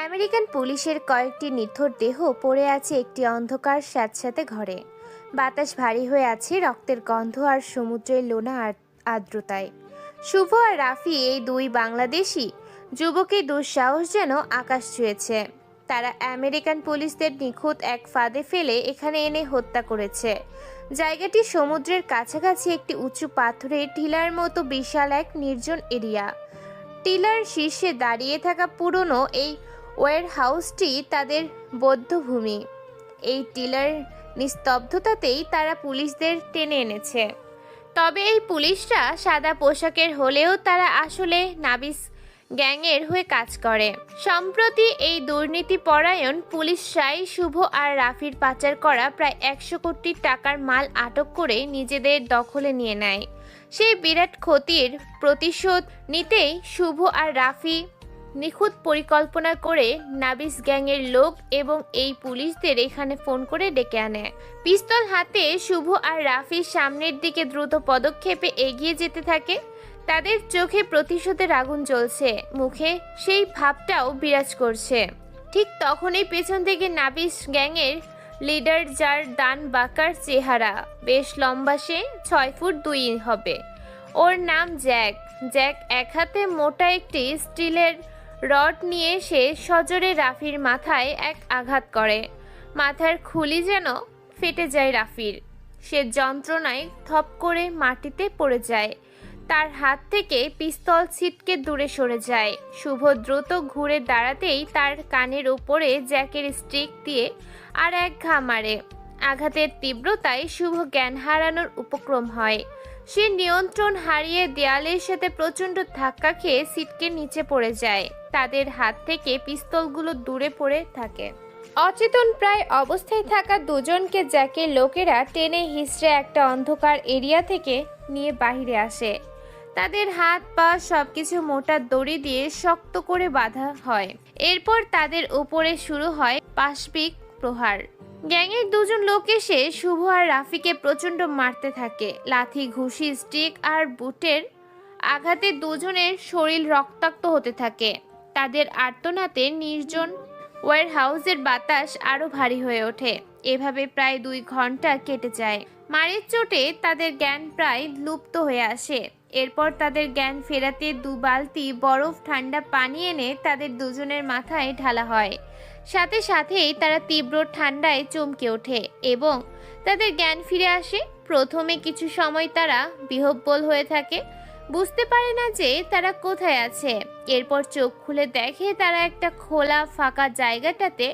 American পুলিশের কয়েকটি নিথর দেহ পড়ে আছে একটি অন্ধকার স্যাঁতস্যাঁতে ঘরে। বাতাস ভারী হয়ে আছে রক্তের গন্ধ আর সমুদ্রের লোনা আর আর্দ্রতায়। শুভ আর রাফি, এই দুই বাংলাদেশি যুবকের দুঃসাহস যেন আকাশ ছুঁয়েছে। তারা আমেরিকান পুলিশদের নিখুঁত এক ফাঁদে ফেলে এখানে এনে হত্যা করেছে। জায়গাটি সমুদ্রের কাছাকাছি একটি উঁচু পাথরের টিলার মতো বিশাল এক নির্জন এরিয়া। টিলার শীর্ষে দাঁড়িয়ে থাকা পুরনো এই ওয়্যারহাউসটি তাদের বধ্যভূমি। এই টিলার নিস্তব্ধতাতেই তারা পুলিশদের টেনে এনেছে। তবে এই পুলিশরা সাদা পোশাকের হলেও তারা আসলে নাবিস গ্যাংয়ের হয়ে কাজ করে। সম্প্রতি এই দুর্নীতিপরায়ণ পুলিশরাই শুভ আর রাফির পাচার করা প্রায় 100 কোটি টাকার মাল আটক করে নিজেদের দখলে নিয়ে নেয়। সেই বিরাট ক্ষতির প্রতিশোধ নিতেই শুভ আর রাফি নিখুঁত পরিকল্পনা করে নাবিস গ্যাংয়ের লোক এবং এই পুলিশদের এখানে ফোন করে ডেকে আনে। পিস্তল হাতে শুভ আর রাফির সামনের দিকে দ্রুত পদক্ষেপে এগিয়ে যেতে থাকে। তাদের চোখে প্রতিশোধের আগুন জ্বলছে, মুখে সেই ভাবটাও বিরাজ করছে। ঠিক তখনই পেছন থেকে নাবিস গ্যাংয়ের লিডার, যার ডান বাঁকার চেহারা, বেশ লম্বা, সে 6 ফুট 2 হবে। ওর নাম জ্যাক। জ্যাক এক হাতে মোটা একটি স্টিলের রড নিয়ে সে সজোরে রাফির মাথায় এক আঘাত করে। মাথার খুলি যেন ফেটে যায় রাফির। সে যন্ত্রণায় থপ করে মাটিতে পড়ে যায়। তার হাত থেকে পিস্তল ছিটকে দূরে সরে যায়। শুভ দ্রুত ঘুরে দাঁড়াতেই তার কানের উপরে জ্যাকের স্টিক দিয়ে আর এক ঘা মারে। আঘাতের তীব্রতায় শুভ জ্ঞান হারানোর উপক্রম হয়। সে নিয়ন্ত্রণ হারিয়ে দেয়ালের সাথে প্রচণ্ড ধাক্কা খেয়ে সিটকে নিচে পড়ে যায়। তাদের হাত থেকে পিস্তলগুলো দূরে পড়ে থাকে। অচেতন প্রায় অবস্থায় থাকা দুজনকে জ্যাকের লোকেরা টেনে হিঁচড়ে একটা অন্ধকার এরিয়া থেকে নিয়ে বাহিরে আসে। তাদের হাত পা সবকিছু মোটা দড়ি দিয়ে শক্ত করে বাঁধা হয়। এরপর তাদের উপরে শুরু হয় পাশবিক প্রহার। গ্যাংয়ের দুজন লোক এসে শুভ আর রাফিকে প্রচণ্ড মারতে থাকে। লাথি, ঘুষি, স্টিক আর বুটের আঘাতে দুজনের শরীর রক্তাক্ত হতে থাকে। তাদের আর্তনাতে নির্জন ওয়্যারহাউসের বাতাস আরো ভারী হয়ে ওঠে। এভাবে প্রায় 2 ঘন্টা কেটে যায়। মারের চোটে তাদের জ্ঞান প্রায় লুপ্ত হয়ে আসে। এরপর তাদের জ্ঞান ফেরাতে 2 বালতি বরফ ঠান্ডা পানি এনে তাদের দুজনের মাথায় ঢালা হয়। সাথে সাথেই তারা তীব্র ঠান্ডায় চমকে ওঠে এবং তাদের জ্ঞান ফিরে আসে। প্রথমে কিছু সময় তারা বিহ্বল হয়ে থাকে, বুঝতে পারে না যে তারা কোথায় আছে। এরপর চোখ খুলে দেখে তারা একটা খোলা ফাঁকা জায়গাটাতে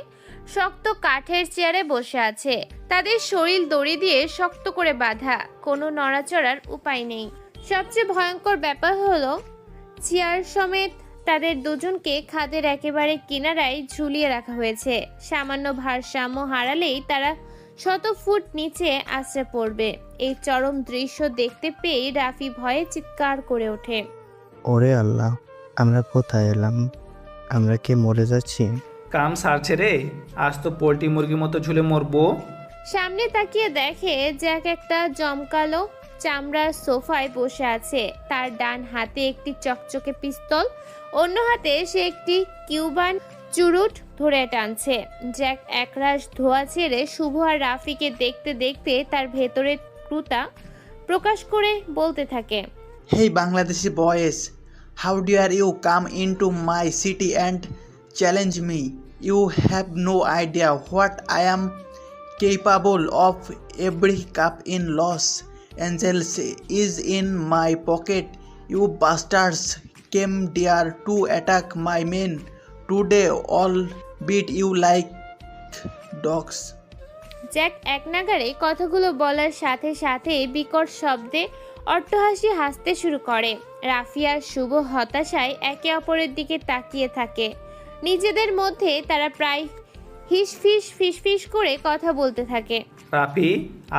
শক্ত কাঠের চেয়ারে বসে আছে। তাদের শরীর দড়ি দিয়ে শক্ত করে বাঁধা, কোনো নড়াচড়ার উপায় নেই। সবচেয়ে ভয়ঙ্কর ব্যাপার হলো চেয়ার সমেত তাদের দুজনকে খাদের একেবারে কিনারায় ঝুলিয়ে রাখা হয়েছে। সামান্য ভারসাম্য হারালেই তারা 100 ফুট নিচে আছড়ে পড়বে। এই চরম দৃশ্য দেখতে পেয়ে রাফি ভয়ে চিৎকার করে ওঠে। ওরে আল্লাহ, আমরা কোথায় এলাম? আমরা কি মরে যাচ্ছি? কাম সারছে রে, আজ তো পোল্ট্রি মুরগির মতো ঝুলে মরবো। সামনে তাকিয়ে দেখে জ্যাক একটা জমকালো চামড়ার সোফায় বসে আছে। তার ডান হাতে একটি চকচকে পিস্তল, অন্য হাতে সে একটি কিউবান চুরুট ধরে টানছে। জ্যাক একরাশ ধোয়া ছেড়ে শুভ আর রাফিকে দেখতে দেখতে তার ভেতরের ক্রুতা প্রকাশ করে বলতে থাকে, Hey Bangladeshi boys, how dare you come into my city and challenge me? You have no idea what I am capable of. Every cup in Los Angeles is in my pocket. You bastards came there to attack my men. Today all beat you like dogs. Jack এক নাগাড়ে কথাগুলো বলার সাথে সাথে বিকট শব্দে অট্টহাসি হাসতে শুরু করে। রাফি আর শুভ হতাশায় একে অপরের দিকে তাকিয়ে থাকে। নিজেদের মধ্যে তারা প্রায় ফিসফিস করে কথা বলতে থাকে। রাফি,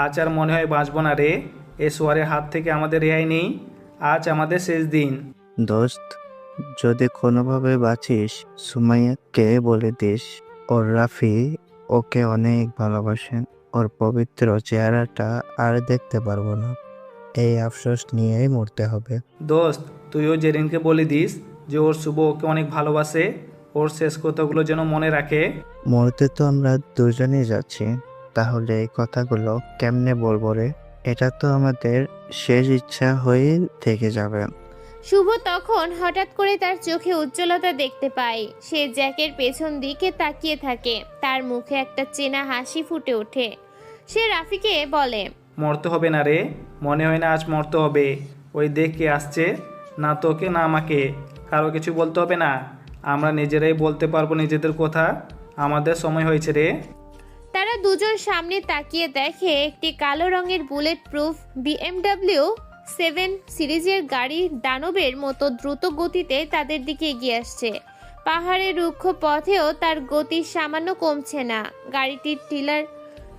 আজ আর মনে হয় বাঁচবো না রে। এ সোয়ারের হাত থেকে আমাদের রেহাই নেই। আজ আমাদের শেষ দিন। দোস্ত, যদি কোনোভাবে বাঁচিস সুমাইয়াকে বলে দিস ওর রাফি ওকে অনেক ভালোবাসেন। ওর পবিত্র চেহারাটা আর দেখতে পারবো না। এই আফসোস নিয়েই মরতে হবে। দোস্ত, তুইও জেরিনকে বলে দিস যে ওর শুভ ওকে অনেক ভালোবাসে। ওর শেষ কথাগুলো যেন মনে রাখে। মরতে তো আমরা দুজনেই যাচ্ছি, তাহলে এই কথাগুলো কেমনে বলবো রে? এটা তো আমাদের শেষ ইচ্ছা হয়ে থেকে যাবে। শুভ তখন হঠাৎ করে তার চোখে উজ্জ্বলতা দেখতে পায়। সে জ্যাকের পেছন দিকে তাকিয়ে থাকে, তার মুখে একটা চেনা হাসি ফুটে ওঠে। সে রাফিকে বলে, মরতে হবে না রে, মনে হয় না আজ মরতে হবে। ওই দেখ কে আসছে, না তোকে না আমাকে কারো কিছু বলতে হবে না, আমরা নিজেরাই বলতে পারবো নিজেদের কথা। আমাদের সময় হয়েছে রে। তারা দুজন সামনে তাকিয়ে দেখে একটি কালো রঙের বুলেট প্রুফ BMW 7 সিরিজের গাড়ি দানবের মতো দ্রুত গতিতে তাদের দিকে এগিয়ে আসছে। পাহাড়ের রুক্ষ পথেও তার গতি সামান্য কমছে না। গাড়িটির টিলার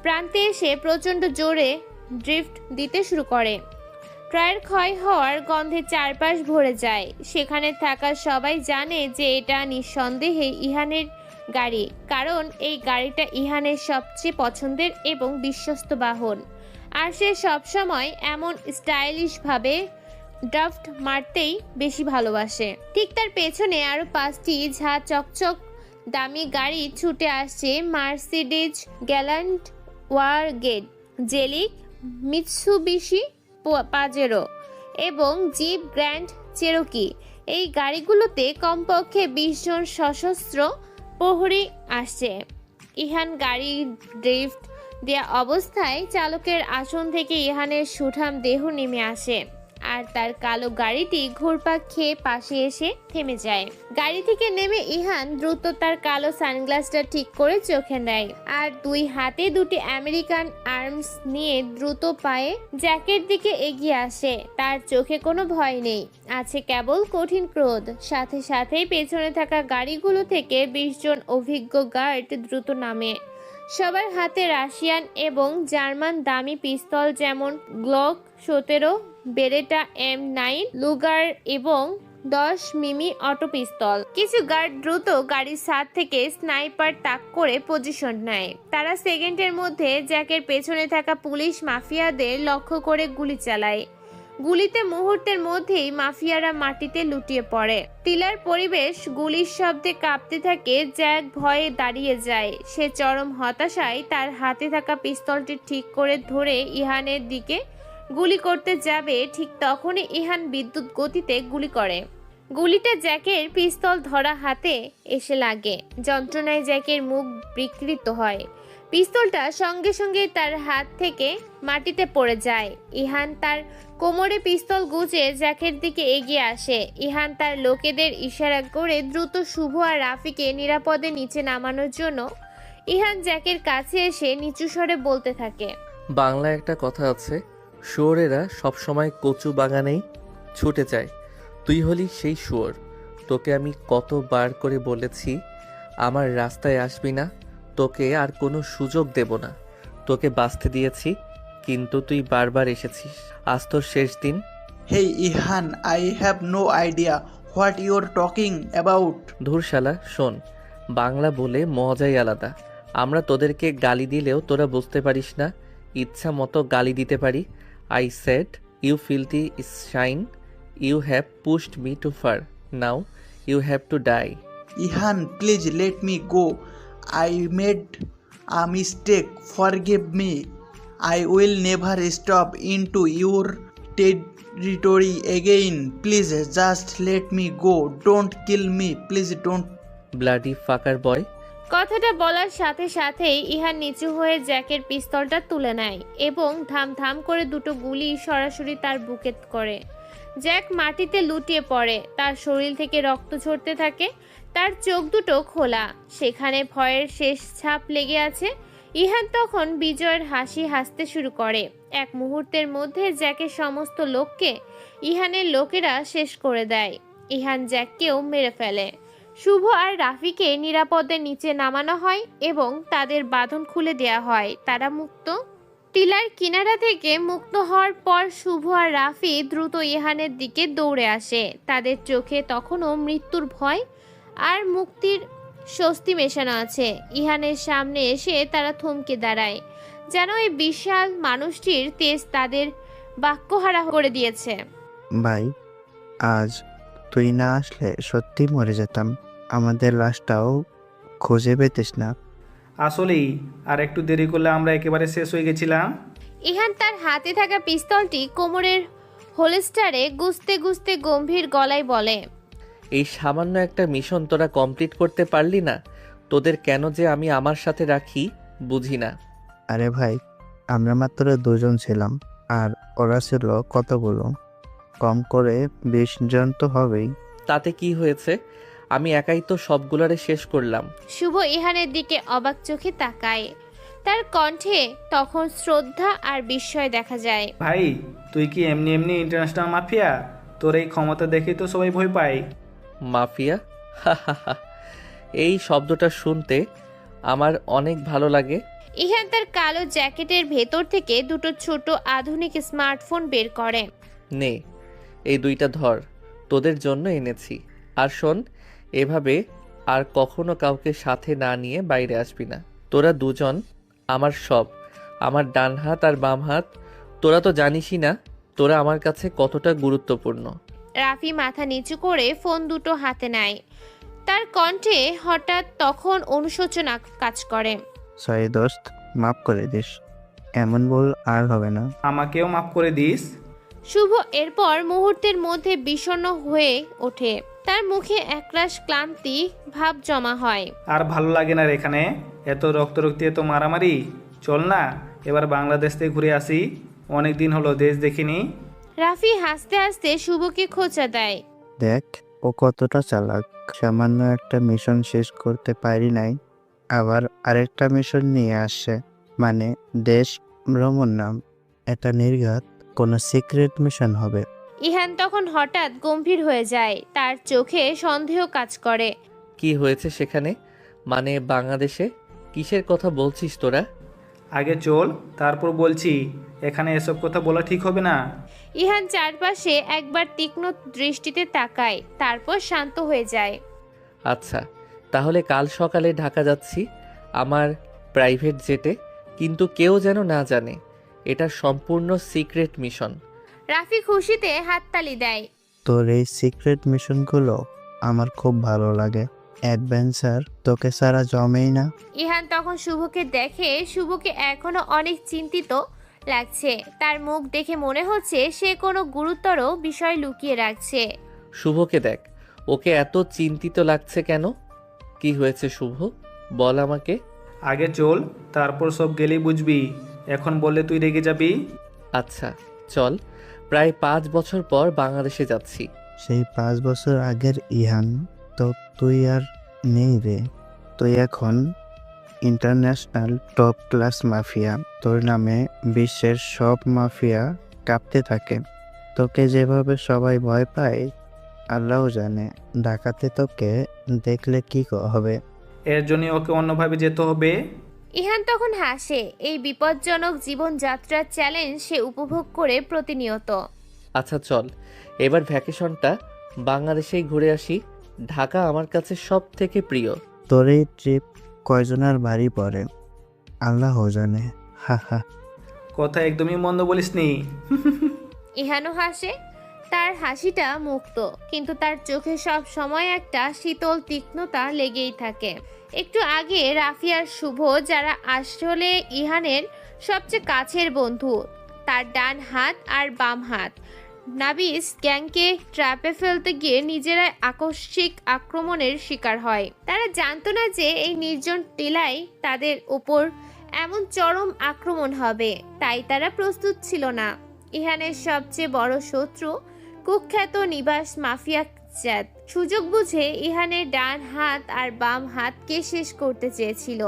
প্রান্তে এসে প্রচণ্ড জোরে ড্রিফট দিতে শুরু করে। টায়ার ক্ষয় হওয়ার গন্ধে চারপাশ ভরে যায়। সেখানে থাকা সবাই জানে যে এটা নিঃসন্দেহে ইহানের গাড়ি, কারণ এই গাড়িটা ইহানের সবচেয়ে পছন্দের এবং বিশ্বস্ত বাহন। আর সে সবসময় এমন স্টাইলিশভাবে ড্রাফট মারতেই বেশি ভালোবাসে। ঠিক তার পেছনে আরও 5টি ঝা চকচক দামি গাড়ি ছুটে আসছে। মার্সিডিজ গ্যালান্ট, ওয়ারগেট, জেলিক, মিৎসুবিশি পাজেরো এবং জিপ গ্র্যান্ড চেরোকি। এই গাড়িগুলোতে কমপক্ষে 20 জন সশস্ত্র প্রহরী আসছে। ইহান গাড়ি ড্রিফট দেয়া অবস্থায় চালকের আসন থেকে ইহানের সুঠাম দেহ নেমে আসে, আর তার কালো গাড়িটি ঘুরপাক খেয়ে পাশে এসে থেমে যায়। গাড়ি থেকে নেমে ইহান দ্রুত তার কালো সানগ্লাসটা ঠিক করে চোখে নেয়, আর দুই হাতে দুটি আমেরিকান আর্মস নিয়ে দ্রুত পায়ে জ্যাকের দিকে এগিয়ে আসে। তার চোখে কোনো ভয় নেই, আছে কেবল কঠিন ক্রোধ। সাথে সাথেই পেছনে থাকা গাড়িগুলো থেকে 20 জন অভিজ্ঞ গার্ড দ্রুত নামে। সবার হাতে রাশিয়ান এবং জার্মান দামি পিস্তল, যেমন গ্লক 17, বেরেটা M9, লুগার এবং 10 মিমি অটো পিস্তল। কিছু গার্ড দ্রুত গাড়ির ছাদ থেকে স্নাইপার তাক করে পজিশন নেয়। তারা সেকেন্ডের মধ্যে জ্যাকের পেছনে থাকা পুলিশ মাফিয়াদের লক্ষ্য করে গুলি চালায়। গুলিতে মুহূর্তের মধ্যেই মাফিয়ারা মাটিতে লুটিয়ে পড়ে। টিলার পরিবেশ গুলির শব্দে কাঁপতে থাকে। জ্যাক ভয়ে দাঁড়িয়ে যায়। সে চরম হতাশায় তার হাতে থাকা পিস্তলটি ঠিক করে ধরে ইহানের দিকে গুলি করতে যাবে, ঠিক তখনই ইহান বিদ্যুৎ গতিতে গুলি করে। গুলিটা জ্যাকের পিস্তল ধরা হাতে এসে লাগে। যন্ত্রণায় জ্যাকের মুখ বিকৃত হয়। পিস্তলটা সঙ্গে সঙ্গে তার হাত থেকে মাটিতে পড়ে যায়। ইহান তার কোমরে পিস্তল গুজে জ্যাকের দিকে এগিয়ে আসে। ইহান তার লোকেদের ইশারা করে দ্রুত শুভ আর রাফিকে নিরাপদে নিচে নামানোর জন্য ইহান জ্যাকের কাছে এসে নিচু স্বরে বলতে থাকে, বাংলায় একটা কথা আছে, শুয়োরেরা সবসময় কচু বাগানেই ছুটে যায়। তুই হলি সেই শুয়োর। তোকে আমি কতবার করে বলেছি আমার রাস্তায় আসবি না, তোকে আর কোনো সুযোগ দেব না। তোকে বাঁচতে দিয়েছি, কিন্তু তুই বারবার এসেছিস। আজ তোর শেষ দিন। Hey Ihan, I have no idea what you're talking about. ধুর শালা, শোন, বাংলা বলে মজাই আলাদা। আমরা তোদেরকে গালি দিলেও তোরা বুঝতে পারিস না, ইচ্ছা মতো গালি দিতে পারি। I said you filthy swine, you have pushed me too far, now you have to die. Ihan, please let me go. I made a mistake. Forgive me. I will never stop into your territory again. Please just let me go. Don't kill me. Please don't. Bloody fucker boy. কথাটা বলার সাথে সাথেই ইহান নিচু হয়ে জ্যাকের পিস্তলটা তুলে নেয় এবং ধাম ধাম করে দুটো গুলি সরাসরি তার বুকে করে। জ্যাক মাটিতে লুটিয়ে পড়ে। তার শরীর থেকে রক্ত ঝরতে থাকে। তার চোখ দুটো খোলা, সেখানে ভয়ের শেষ ছাপ লেগে আছে। ইহান তখন বিজয়ের হাসি হাসতে শুরু করে। এক মুহূর্তের মধ্যে জ্যাকের সমস্ত লোককে ইহানের লোকেরা শেষ করে দেয়। ইহান জ্যাককেও মেরে ফেলে। শুভ আর রাফিকে নিরাপদে নিচে নামানো হয় এবং তাদের বাঁধন খুলে দেয়া হয়। তারা মুক্ত। টিলার কিনারা থেকে মুক্ত হওয়ার পর শুভ আর রাফি দ্রুত ইহানের দিকে দৌড়ে আসে। তাদের চোখে তখনও মৃত্যুর ভয় আর মুক্তির স্বস্তি মেশানো আছে। ইহানের সামনে এসে তারা থমকে দাঁড়ায়, যেন এই বিশাল মানুষটির তেজ তাদের বাক্যহারা করে দিয়েছে। ভাই, আজ তুই না আসলে সত্যি মরে যেতাম। আমাদের লাশটাও খুঁজে পেতিস না। আসলেই আর একটু দেরি করলে আমরা একেবারে শেষ হয়ে গেছিলাম। ইহান তার হাতে থাকা পিস্তলটি কোমরের হোলস্টারে গুজতে গুজতে গম্ভীর গলায় বলে, এই সামান্য একটা মিশন তোরা কমপ্লিট করতে পারলি না? তোদের কেন যে আমি আমার সাথে রাখি বুঝি না। আরে ভাই, আমরা মাত্র 2জন ছিলাম, আর ওরা ছিল কতগুলো? কম করে 20 জন তো হবেই। তাতে কি হয়েছে? আমি একাই তো সবগুলারে শেষ করলাম। শুভ ইহানের দিকে অবাক চোখে তাকায়। তার কণ্ঠে তখন শ্রদ্ধা আর বিস্ময় দেখা যায়। ভাই তুই কি এমনি এমনি ইন্টারন্যাশনাল মাফিয়া? তোর এই ক্ষমতা দেখেই তো সবাই ভয় পায়। মাফিয়া? এই শব্দটা শুনতে আমার অনেক ভালো লাগে। ইহান তার কালো জ্যাকেটের ভেতর থেকে দুটো ছোট আধুনিক স্মার্টফোন বের করে। নে, এই 2টা ধর, তোদের জন্য এনেছি। আর শোন, এভাবে আর কখনো কাউকে সাথে না নিয়ে বাইরে আসবি না। তোরা 2জন আমার সব, আমার ডান হাত আর বাম হাত। তোরা তো জানিসই না তোরা আমার কাছে কতটা গুরুত্বপূর্ণ। রাফি মাথা নিচু করে ফোন দুটো হাতে নেয়। তার কণ্ঠে হঠাৎ তখন অনুশোচনা কাজ করে। সরি দোস্ত, মাফ করে দিস। এমন ভুল আর হবে না। আমাকেও মাফ করে দিস। শুভ এরপর মুহূর্তের মধ্যে বিষণ্ণ হয়ে ওঠে। তার মুখে একরাশ ক্লান্তি ভাব জমা হয়। আর ভালো লাগে না রে এখানে, এত রক্তারক্তি, এত মারামারি। চল না এবার বাংলাদেশ থেকে ঘুরে আসি, অনেক দিন হলো দেশ দেখিনি। রাফি হাসতে হাসতে শুভকে খোঁচা দেয়। দেখ ও কতটা চালাক। সামান্য একটা মিশন শেষ করতে পারি নাই, আবার আরেকটা মিশন নিয়ে আসছে। মানে দেশ ভ্রমণ নাম, এটা নির্ঘাত কোনো সিক্রেট মিশন হবে। ইহান তখন হঠাৎ গম্ভীর হয়ে যায়। তার চোখে সন্দেহ কাজ করে। কি হয়েছে সেখানে? মানে বাংলাদেশে? কিসের কথা বলছিস তোরা? আগে চল, তারপর বলছি। এখানে এসব কথা বলা ঠিক হবে না। ইহান চারপাশে একবার তীক্ষ্ণ দৃষ্টিতে তাকায়, তারপর শান্ত হয়ে যায়। আচ্ছা, তাহলে কাল সকালে ঢাকা যাচ্ছি আমার প্রাইভেট জেটে, কিন্তু কেউ যেন না জানে। এটা সম্পূর্ণ সিক্রেট মিশন। রাফি খুশিতে হাততালি দেয়। তোর এই সিক্রেট মিশনগুলো আমার খুব ভালো লাগে। অ্যাডভেঞ্চার তোকে সারা জমেই না। ইহান তখন শুভকে দেখে। শুভকে এখনো অনেক চিন্তিত লাগছে। তার মুখ দেখে মনে হচ্ছে সে কোনো গুরুতর বিষয় লুকিয়ে রাখছে। শুভকে দেখ, ওকে এত চিন্তিত লাগছে কেন? কি হয়েছে শুভ, বল আমাকে। আগে চল, তারপর সব গেলেই বুঝবি। এখন বললে তুই রেগে যাবি। আচ্ছা চল, প্রায় 5 বছর পর বাংলাদেশে যাচ্ছি। সেই 5 বছর আগের ইহান তো তুই আর নেই রে। তুই এখন ইন্টারন্যাশনাল টপ ক্লাস মাফিয়া। তোর নামে বিশ্বের সব মাফিয়া কাঁপতে থাকে। তোকে যেভাবে সবাই ভয় পায় আল্লাহও জানে। ঢাকাতে তোকে দেখলে কি হবে। এর জন্য ওকে অন্যভাবে যেতে হবে। ইহান তখন হাসে। এই বিপজ্জনক জীবনযাত্রার চ্যালেঞ্জ সে উপভোগ করে প্রতিনিয়ত। আচ্ছা চল, এবার ভ্যাকেশনটা বাংলাদেশেই ঘুরে আসি। ঢাকা আমার কাছে সব থেকে প্রিয়। তোর এই ট্রিপ কয়জনের বাড়ি পড়ে আল্লাহ জানে। হা হা। কথা একদমই মন্দ বলিসনি। ইহানও হাসে। তার হাসিটা মুক্ত, কিন্তু তার চোখে সব সময় একটা শীতল তীক্ষ্ণতা লেগেই থাকে। একটু আগে রাফি আর শুভ, যারা আসলে ইহানের সবচেয়ে কাছের বন্ধু, তার ডান হাত আর বাম হাত, নাবিস গ্যাংকে ট্র্যাপে ফেলতে গিয়ে নিজেরাই আকস্মিক আক্রমণের শিকার হয়। তারা জানতো না যে এই নির্জন টিলায় তাদের ওপর এমন চরম আক্রমণ হবে, তাই তারা প্রস্তুত ছিল না। ইহানের সবচেয়ে বড় শত্রু কুখ্যাত নিবাস মাফিয়া জাত সুযোগ বুঝে ইহানের ডান হাত আর বাম হাতকে শেষ করতে চেয়েছিল,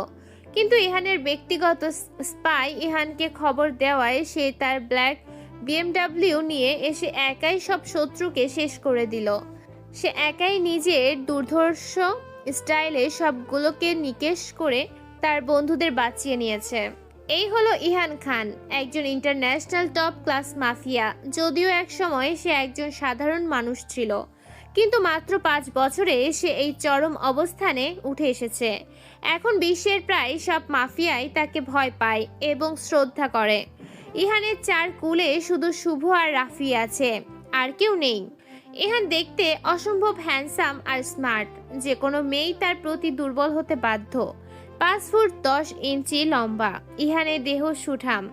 কিন্তু ইহানের ব্যক্তিগত স্পাই ইহানকে খবর দেওয়ায় সে তার ব্ল্যাক BMW নিয়ে এসে একাই সব শত্রুকে শেষ করে দিল। সে একাই নিজের দুর্ধর্ষ স্টাইলে সবগুলোকে নিকেশ করে তার বন্ধুদের বাঁচিয়ে নিয়েছে। এই হলো ইহান খান, একজন ইন্টারন্যাশনাল টপ ক্লাস মাফিয়া। যদিও এক সময় সে একজন সাধারণ মানুষ ছিল, কিন্তু মাত্র 5 বছরে সে এই চরম অবস্থানে উঠে এসেছে। এখন বিশ্বের প্রায় সব মাফিয়াই তাকে ভয় পায় এবং শ্রদ্ধা করে। ইহানের 4 কুলে শুধু শুভ আর রাফি আছে, আর কেউ নেই। ইহান দেখতে অসম্ভব হ্যান্ডসাম আর স্মার্ট, যে কোনো মেয়েই তার প্রতি দুর্বল হতে বাধ্য। 5 ফুট 10 ইঞ্চি লম্বা, ইহানের দেহ সুঠাম,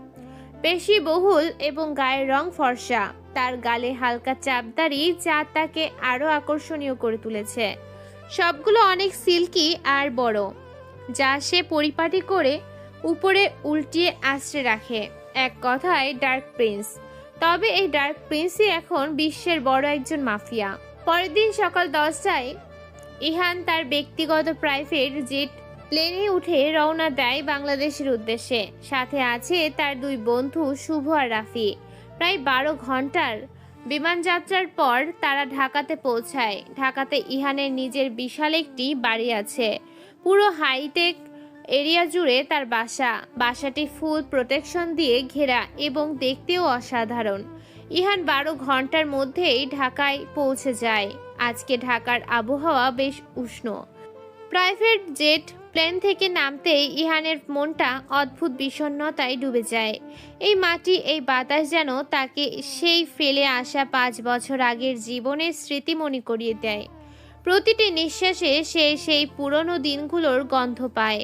পেশি বহুল এবং গায়ের রং ফর্সা। তার গালে হালকা চাপদাড়ি যা তাকে আরো আকর্ষণীয় করে তুলেছে। সবগুলো অনেক সিল্কি আর বড়, যা সে পরিপাটি করে উপরে উল্টিয়ে আশ্রে রাখে। এক কথায় ডার্ক প্রিন্স। তবে এই ডার্ক প্রিন্সই এখন বিশ্বের বড় একজন মাফিয়া। পরের দিন সকাল 10টায় ইহান তার ব্যক্তিগত প্রাইভেট জেট প্লেনে উঠে রওনা দেয় বাংলাদেশের উদ্দেশ্যে। সাথে আছে তার 2 বন্ধু শুভ আর রাফি। প্রায় 12 ঘন্টার বিমানযাত্রার পর তারা ঢাকাতে পৌঁছায়। ঢাকাতে ইহানের নিজের বিশাল একটি বাড়ি আছে। পুরো হাইটেক এরিয়া জুড়ে তার বাসাটি ফুল প্রোটেকশন দিয়ে ঘেরা এবং দেখতেও অসাধারণ। ইহান 12 ঘন্টার মধ্যেই ঢাকায় পৌঁছে যায়। আজকে ঢাকার আবহাওয়া বেশ উষ্ণ। প্রাইভেট জেট প্লেন থেকে নামতেই ইহানের মনটা অদ্ভুত বিষণ্ণতায় ডুবে যায়। এই মাটি, এই বাতাস যেন তাকে সেই ফেলে আসা 5 বছর আগের জীবনের স্মৃতি মনে করিয়ে দেয়। প্রতিটি নিঃশ্বাসে সে সেই পুরনো দিনগুলোর গন্ধ পায়।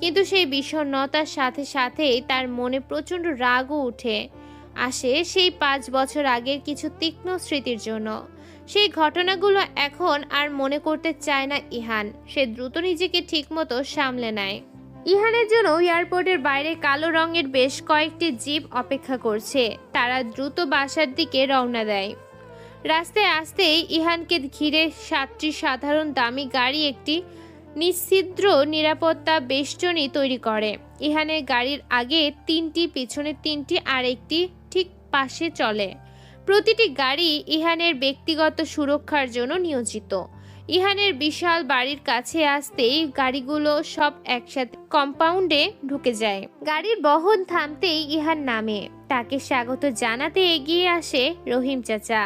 কিন্তু সেই বিষণ্ণতার সাথে সাথেই তার মনে প্রচণ্ড রাগও উঠে আসে সেই 5 বছর আগের কিছু তীক্ষ্ণ স্মৃতির জন্য। সেই ঘটনাগুলো এখন আর মনে করতে চায় না ইহান। সে দ্রুত নিজেকে ঠিকমতো সামলে নেয়। ইহানের জন্য এয়ারপোর্টের বাইরে কালো রঙের বেশ কয়েকটি জিপ অপেক্ষা করছে। তারা দ্রুত বাসার দিকে রওনা দেয়। রাস্তায় আসতেই ইহানকে ঘিরে 7টি সাধারণ দামি গাড়ি একটি নিশ্ছিদ্র নিরাপত্তা বেষ্টনী তৈরি করে। ইহানের গাড়ির আগে 3টি, পিছনে 3টি আর একটি ঠিক পাশে চলে। প্রতিটি গাড়ি ইহানের ব্যক্তিগত সুরক্ষার জন্য নিয়োজিত। ইহানের বিশাল বাড়ির কাছে আসতেই গাড়িগুলো সব একসাথে কম্পাউন্ডে ঢুকে যায়। গাড়ির বহন থামতেই ইহান নামে। তাকে স্বাগত জানাতে এগিয়ে আসে রহিম চাচা।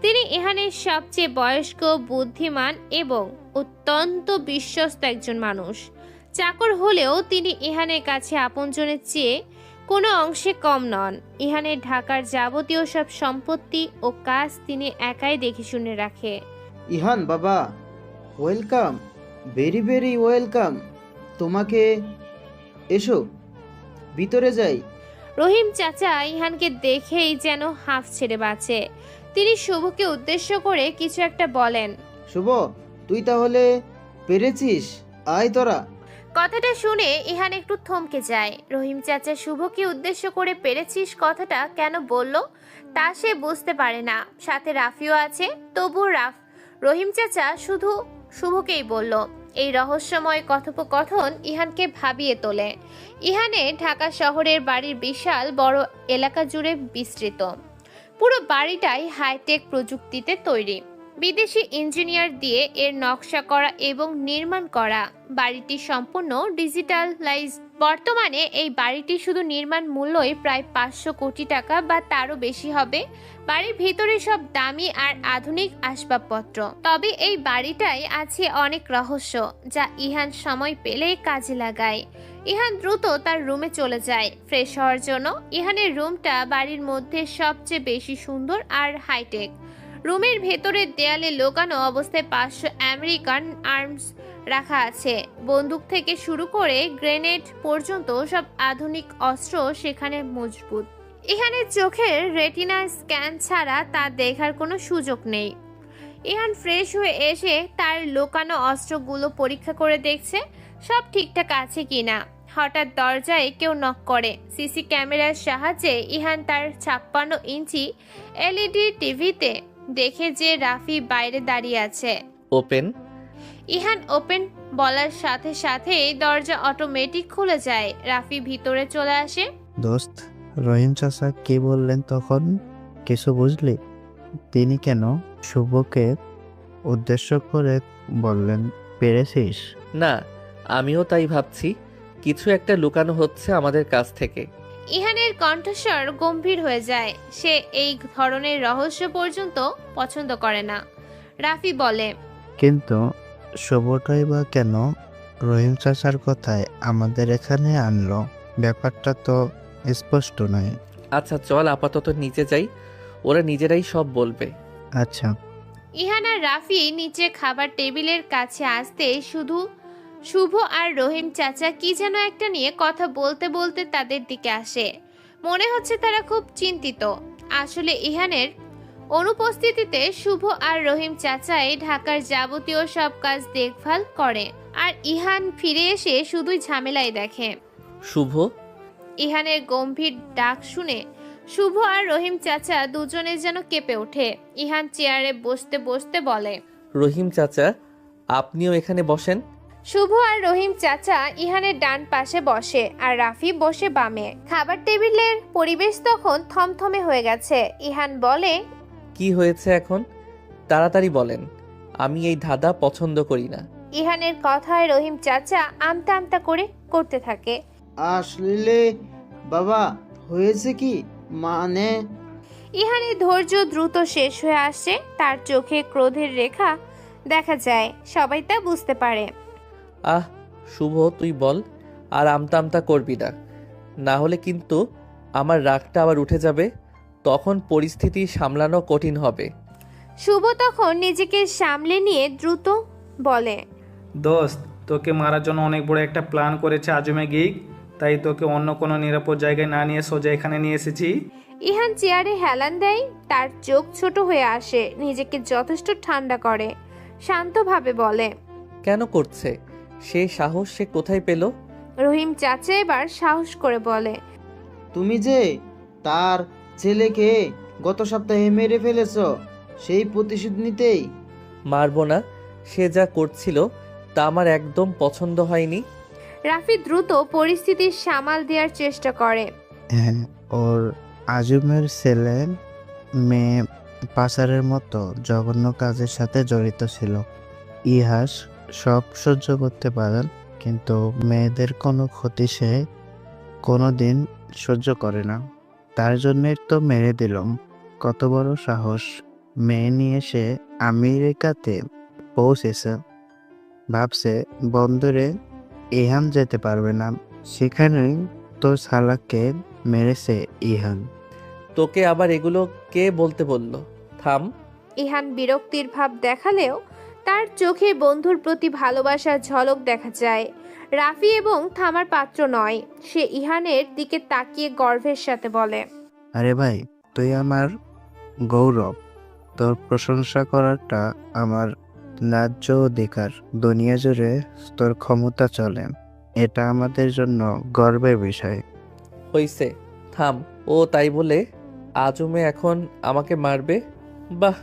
তিনি ইহানের সবচেয়ে বয়স্ক, বুদ্ধিমান এবং অত্যন্ত বিশ্বস্ত একজন মানুষ। চাকর হলেও তিনি ইহানের কাছে আপনজনের চেয়ে কোনো অংশে কম নন। ইহানের ঢাকার যাবতীয় সব সম্পত্তি ও কাজ তিনি একাই দেখে শুনে রাখে। ইহান বাবা, ওয়েলকাম, ভেরি ভেরি ওয়েলকাম। তোমাকে এসো, ভিতরে যাই। রহিম চাচা ইহানকে দেখেই যেন হাঁফ ছেড়ে বাঁচে। তিনি শুভকে উদ্দেশ্য করে কিছু একটা বলেন। শুভ, তুই তাহলে পেরেছিস, আয় তোরা। কথাটা শুনে ইহান একটু থমকে যায়। রহিম চাচা শুভকে উদ্দেশ্য করে পেরেছিস কথাটা কেন বলল তা সে বুঝতে পারে না। সাথে রাফিও আছে, তবু রহিম চাচা শুধু শুভকেই বলল। এই রহস্যময় কথোপকথন ইহানকে ভাবিয়ে তোলে। ইহানে ঢাকা শহরের বাড়ির বিশাল বড় এলাকা জুড়ে বিস্তৃত। পুরো বাড়িটাই হাইটেক প্রযুক্তিতে তৈরি। বিদেশি ইঞ্জিনিয়ার দিয়ে এর নকশা করা এবং নির্মাণ করা। বাড়িটি সম্পূর্ণ ডিজিটালাইজ। বর্তমানে এই বাড়িটি শুধু নির্মাণ মূল্যই প্রায় 500 কোটি টাকা বা তারও বেশি হবে। বাড়ির ভিতরে সব দামি আর আধুনিক আসবাবপত্র। তবে এই বাড়িটায় আছে অনেক রহস্য, যা ইহান সময় পেলে কাজে লাগায়। ইহান দ্রুত তার রুমে চলে যায় ফ্রেশ হওয়ার জন্য। ইহানের রুমটা বাড়ির মধ্যে সবচেয়ে বেশি সুন্দর আর হাইটেক। রুমের ভেতরের দেয়ালে লোকানো অবস্থায় 500 আমেরিকান আর্মস রাখা আছে। বন্দুক থেকে শুরু করে গ্রেনেড পর্যন্ত সব আধুনিক অস্ত্র সেখানে মজবুত। এখানে চোখের রেটিনা স্ক্যান ছাড়া তা দেখার কোনো সুযোগ নেই। ইহান ফ্রেশ হয়ে এসে তার লোকানো অস্ত্রগুলো পরীক্ষা করে দেখছে সব ঠিকঠাক আছে কিনা। হঠাৎ দরজায় কেউ নক করে। সিসি ক্যামেরার সাহায্যে ইহান তার 56 ইঞ্চি এলইডি টিভিতে দেখে যে রাফি বাইরে দাঁড়িয়ে আছে। ওপেন। ইহান ওপেন বলার সাথে সাথেই দরজা অটোমেটিক খুলে যায়। রাফি ভিতরে চলে আসে। দোস্ত, রহিম চাচা কি বললেন তখন? কিছু বুঝলি? তিনি কেন শুভকে উদ্দেশ্য করে বললেন পেরেছিস? না, আমিও তাই ভাবছি। কিছু একটা লুকানো হচ্ছে আমাদের কাছ থেকে। ইহানের কণ্ঠস্বর গম্ভীর হয়ে যায়। সে এই ধরনের রহস্য পর্যন্ত পছন্দ করে না। রাফি বলে, কিন্তু শুভটাই বা কেন রহিম চাচার কথায় আমাদের এখানে আনলো? ব্যাপারটা তো স্পষ্ট নয়। আচ্ছা চল আপাতত নিচে যাই, ওরা নিজেরাই সব বলবে। আচ্ছা। ইহান আর রাফি নিচে খাবার টেবিলের কাছে আসতে শুধু শুভ আর রহিম চাচা কি যেন একটা নিয়ে কথা বলতে বলতে তাদের দিকে আসে। মনে হচ্ছে তারা খুব চিন্তিত। আসলে ইহানের অনুপস্থিতিতে শুভ আর রহিম চাচাই ঢাকার যাবতীয় সব কাজ দেখভাল করে, আর ইহান ফিরে এসে শুধুই ঝামেলাই দেখে। শুভ, ইহানের গম্ভীর ডাক শুনে শুভ আর রহিম চাচা দুজনে যেন কেঁপে ওঠে। ইহান চেয়ারে বসতে বসতে বলে, রহিম চাচা আপনিও এখানে বসেন। শুভ আর রহিম চাচা ইহানের ডান পাশে বসে আর রাফি বসে বামে। খাবার টেবিলের পরিবেশ তখন থমথমে হয়ে গেছে। ইহান বলে, কি হয়েছে এখন? তাড়াতাড়ি বলেন, আমি এই ধাঁধা পছন্দ করি না। ইহানের কথায় রহিম চাচা আমতা আমতা করে করতে থাকে। আসলে বাবা হয়েছে কি, মানে ইহানের ধৈর্য দ্রুত শেষ হয়ে আসছে। তার চোখে ক্রোধের রেখা দেখা যায়, সবাই তা বুঝতে পারে। আহ শুভ, তুই বল, আর আমতা আমতা করবি না, না হলে কিন্তু আমার রাগটা আবার উঠে যাবে, তখন পরিস্থিতি সামলানো কঠিন হবে। শুভ তখন নিজেকে সামলে নিয়ে দ্রুত বলে, দোস্ত, তোকে মারার জন্য অনেক বড় একটা প্ল্যান করেছে আজমে গিগ, তাই তোকে অন্য কোনো নিরাপদ জায়গায় না নিয়ে সোজা এখানে নিয়ে এসেছি। ইহান চেয়ারে হেলান দেয়। তার চোখ ছোট হয়ে আসে। নিজেকে যথেষ্ট ঠান্ডা করে শান্তভাবে বলে, কেন করছে? সে সাহস সে কোথায় পেল? রহিম চাচা এবার সাহস করে বলে, তুমি যে তার ছেলেকে গত সপ্তাহে মেরে ফেলেছ, সেই প্রতিশোধ নিতেই। মারবো না, সে যা করছিল তা আমার একদম পছন্দ হয়নি। রাফি দ্রুত পরিস্থিতি সামাল দেওয়ার চেষ্টা করে। হ্যাঁ, ওর আজমের ছেলে মেয়ে পাচারের মতো জঘন্য কাজের সাথে জড়িত ছিল। ইহাস সব সহ্য করতে পারেন, কিন্তু মেয়েদের কোনো ক্ষতি সে কোনোদিন সহ্য করে না। তার জন্যই তো মেরে দিলাম। কত বড় সাহস! মেয়ে নিয়ে সে আমেরিকাতে পৌঁছেছে। ভাবছে বন্দরে ইহান যেতে পারবে না, সেখানেই তোর শালাকে মেরেছে ইহান। তোকে আবার এগুলো কে বলতে বলল? থাম। ইহান বিরক্তির ভাব দেখালেও তার চোখে বন্ধুর প্রতি ভালোবাসার ঝলক দেখা যায়। রাফি এবং থামার পাত্র নয়। সে ইহানের দিকে তাকিয়ে গর্বের সাথে বলে, আরে ভাই, তুই আমার গৌরব। তোর প্রশংসা করাটা আমার ন্যায্য অধিকার। দুনিয়া জুড়ে তোর ক্ষমতা চলে, এটা আমাদের জন্য গর্বের বিষয়। হইছে, থাম। ও তাই বলে আজমে এখন আমাকে মারবে? বাহ,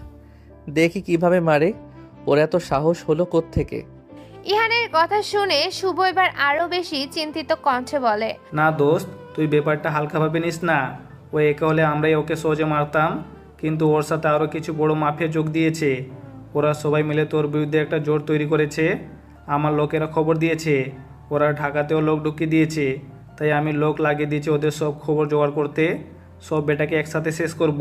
দেখি কিভাবে মারে। ওর এত সাহস হলো কোত্থেকে? ইহানের কথা শুনে শুভ এবার আরো বেশি চিন্তিত কণ্ঠে বলে, না দোস্ত, তুই ব্যাপারটা হালকাভাবে নিস না। ও একা হলে আমরাই ওকে সহজে মারতাম, কিন্তু ওর সাথে আরও কিছু বড় মাফিয়া যোগ দিয়েছে। ওরা সবাই মিলে তোর বিরুদ্ধে একটা জোট তৈরি করেছে। আমার লোকেরা খবর দিয়েছে, ওরা ঢাকাতেও লোক ঢুকিয়ে দিয়েছে। তাই আমি লোক লাগিয়ে দিয়েছি ওদের সব খবর জোগাড় করতে। সব বেটাকে একসাথে শেষ করব।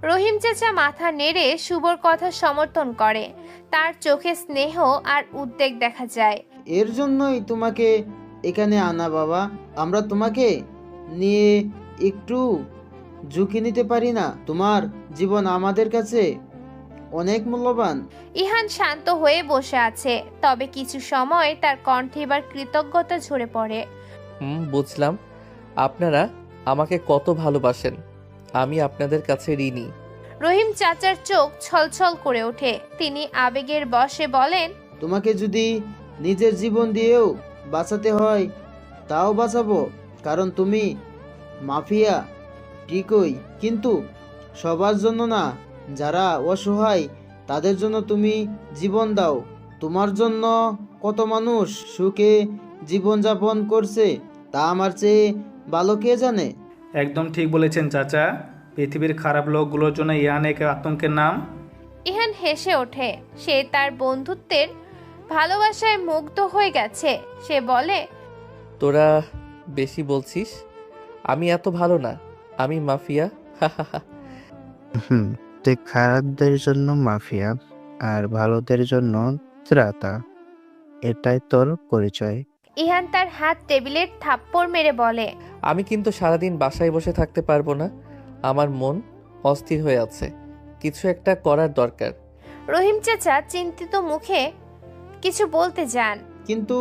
রহিম চাচা মাথা নেড়ে শুভর কথা সমর্থন করে। তার চোখে স্নেহ আর উদ্বেগ দেখা যায়। এর জন্যই তোমাকে এখানে আনা বাবা। আমরা তোমাকে নিয়ে একটু ঝুঁকি নিতে পারি না? তোমার জীবন আমাদের কাছে অনেক মূল্যবান। ইহান শান্ত হয়ে বসে আছে, তবে কিছু সময় তার কণ্ঠে এবার কৃতজ্ঞতা ঝরে পড়ে। বুঝলাম। আপনারা আমাকে কত ভালোবাসেন, আমি আপনাদের কাছে ঋণী। রহিম চাচার চোখ ছলছল করে ওঠে। তিনি আবেগের বশে বলেন, তোমাকে যদি নিজের জীবন দিয়েও বাঁচাতে হয় তাও বাঁচাবো, কারণ তুমি মাফিয়া ঠিকই, কিন্তু সবার জন্য না। যারা অসহায় তাদের জন্য তুমি জীবন দাও। তোমার জন্য কত মানুষ সুখে জীবনযাপন করছে তা আমার চেয়ে ভালো কে জানে। একদম ঠিক বলেছেন চাচা। পৃথিবীর খারাপ লোকগুলোর জন্য ইয়ান এক আতঙ্কের নাম। ইহান হেসে ওঠে। সে তার বন্ধুত্বের ভালোবাসায় মুগ্ধ হয়ে গেছে। সে বলে, তোরা বেশি বলছিস। আমি এত ভালো না, আমি মাফিয়া। তুই খারাপদের জন্য মাফিয়া আর ভালোদের জন্য ত্রাতা, এটাই তোর পরিচয়। ইহান তার হাত টেবিলের থাপ্পড় মেরে বলে, আমি কিন্তু সারাদিন বাসায় বসে থাকতে পারবো না। আমার মন অস্থির হয়ে আছে, কিছু একটা করার দরকার। রহিম চাচা চিন্তিত মুখে কিছু বলতে যান, কিন্তু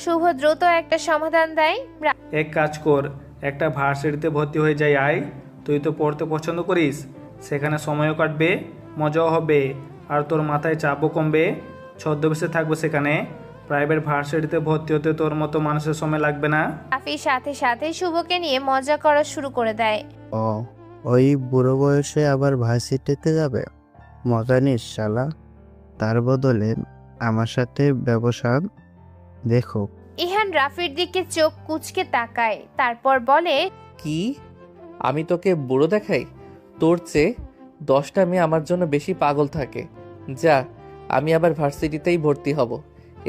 শুভ দ্রুত একটা সমাধান দেয়। এক কাজ কর, একটা ভার্সিটিতে ভর্তি হয়ে যাই আয়। তুই তো পড়তে পছন্দ করিস, সেখানে সময়ও কাটবে, মজাও হবে, আর তোর মাথায় চাপও কমবে। ছদ্মবেশে থাকবো সেখানে। প্রাইভেট ভার্সিটিতে ভর্তি হতে তোর মতো মানুষের সময় লাগবে না। রাফি সাথে সাথে শুভকে নিয়ে মজা করা শুরু করে দেয়। ও, ওই বুড়ো বয়সে আবার ভার্সিটিতে যাবে? মজা নিস শালা। তার বদলে আমার সাথে ব্যবসা দেখো। ইহান রাফির দিকে চোখ কুঁচকে তাকায়, তারপর বলে, কি? আমি তোকে বুড়ো দেখাই? তোর চেয়ে 10টা মেয়ে আমার জন্য বেশি পাগল থাকে। যা, আমি আবার ভার্সিটিতেই ভর্তি হব।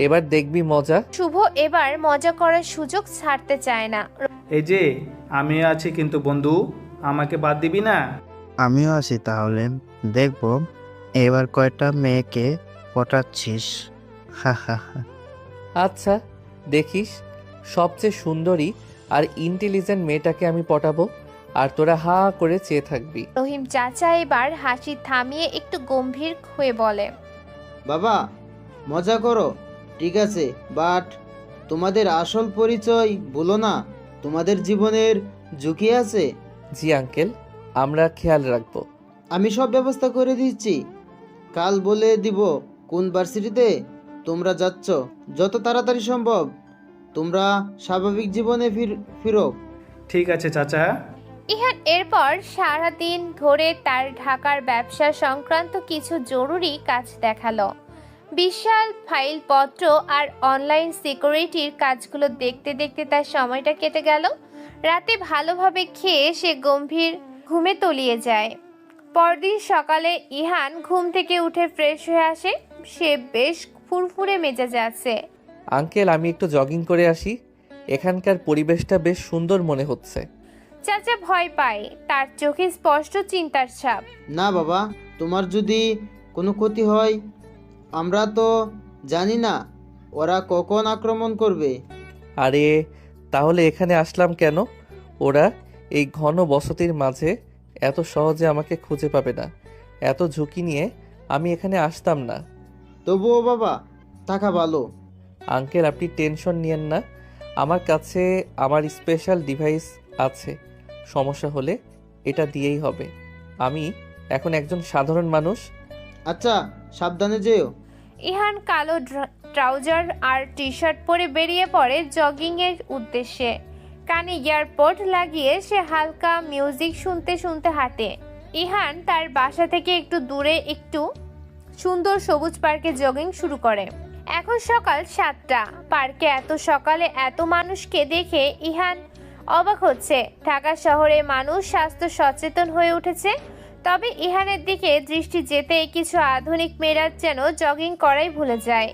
এবার দেখবি মজা। শুভ এবার মজা করার সুযোগ ছাড়তে চায় না। এই যে আমিও আছি কিন্তু বন্ধু, আমাকে বাদ দিবি না। আমিও আছি তাহলে, দেখবো এবার কয়টা মেয়েকে পটাচ্ছিস। হা হা হা। আচ্ছা, দেখিস, সবচেয়ে সুন্দরী আর ইন্টেলিজেন্ট মেয়েটাকে আমি পটাবো, আর তোরা হা করে চেয়ে থাকবি। রহিম চাচা এবার হাসি থামিয়ে একটু গম্ভীর হয়ে বলে, বাবা, মজা করো, ঠিক আছে, বাট তোমাদের আসল পরিচয় বলো না। তোমাদের জীবনের ঝুঁকি আছে। জি আঙ্কেল, আমরা খেয়াল রাখবো। আমি সব ব্যবস্থা করে দিচ্ছি। কাল বলে দিব কোন ভার্সিটিতে তোমরা যাচ্ছ। যত তাড়াতাড়ি সম্ভব তোমরা স্বাভাবিক জীবনে ফিরো। ঠিক আছে চাচা। ইহান এরপর সারাদিন ধরে তার ঢাকার ব্যবসা সংক্রান্ত কিছু জরুরি কাজ দেখালো। বিশাল ফাইলপত্র আর অনলাইন সিকিউরিটির কাজগুলো দেখতে দেখতে তার সময়টা কেটে গেল। রাতে ভালোভাবে খেয়ে সে গম্ভীর ঘুমে তলিয়ে যায়। পরদিন সকালে ইহান ঘুম থেকে উঠে ফ্রেশ হয়ে আসে। সে বেশ ফুরফুরে মেজাজে আছে। আঙ্কেল, আমি একটু জগিং করে আসি। এখানকার পরিবেশটা বেশ সুন্দর মনে হচ্ছে। চাচা ভয় পায়, তার চোখে স্পষ্ট চিন্তার ছাপ। না বাবা, তোমার যদি কোনো ক্ষতি হয়, আমরা তো জানি না ওরা কখন আক্রমণ করবে। আরে, তাহলে এখানে আসলাম কেন? ওরা এই ঘন বসতির মাঝে এত সহজে আমাকে খুঁজে পাবে না। এত ঝুঁকি নিয়ে আমি এখানে আসতাম না। তবুও বাবা, থাকা ভালো। আঙ্কেল, আপনি টেনশন নিয়েন না। আমার কাছে আমার স্পেশাল ডিভাইস আছে। সমস্যা হলে এটা দিয়েই হবে। আমি এখন একজন সাধারণ মানুষ। আচ্ছা, সাবধানে যেও। ইহান কালো ট্রাউজার আর টি শার্ট পরে বেরিয়ে পড়ে জগিং এর উদ্দেশ্যে। কানে ইয়ারপড লাগিয়ে সে হালকা মিউজিক শুনতে শুনতে হাঁটে। ইহান তার বাসা থেকে একটু দূরে একটু সুন্দর সবুজ পার্কে জগিং শুরু করে। এখন সকাল 7টা। পার্কে এত সকালে এত মানুষকে দেখে ইহান অবাক হচ্ছে। ঢাকা শহরে মানুষ স্বাস্থ্য সচেতন হয়ে উঠেছে, তবে ইহানের দিকে দৃষ্টি যেতেই কিছু আধুনিক মেয়েরা যেন জগিং করাই ভুলে যায়।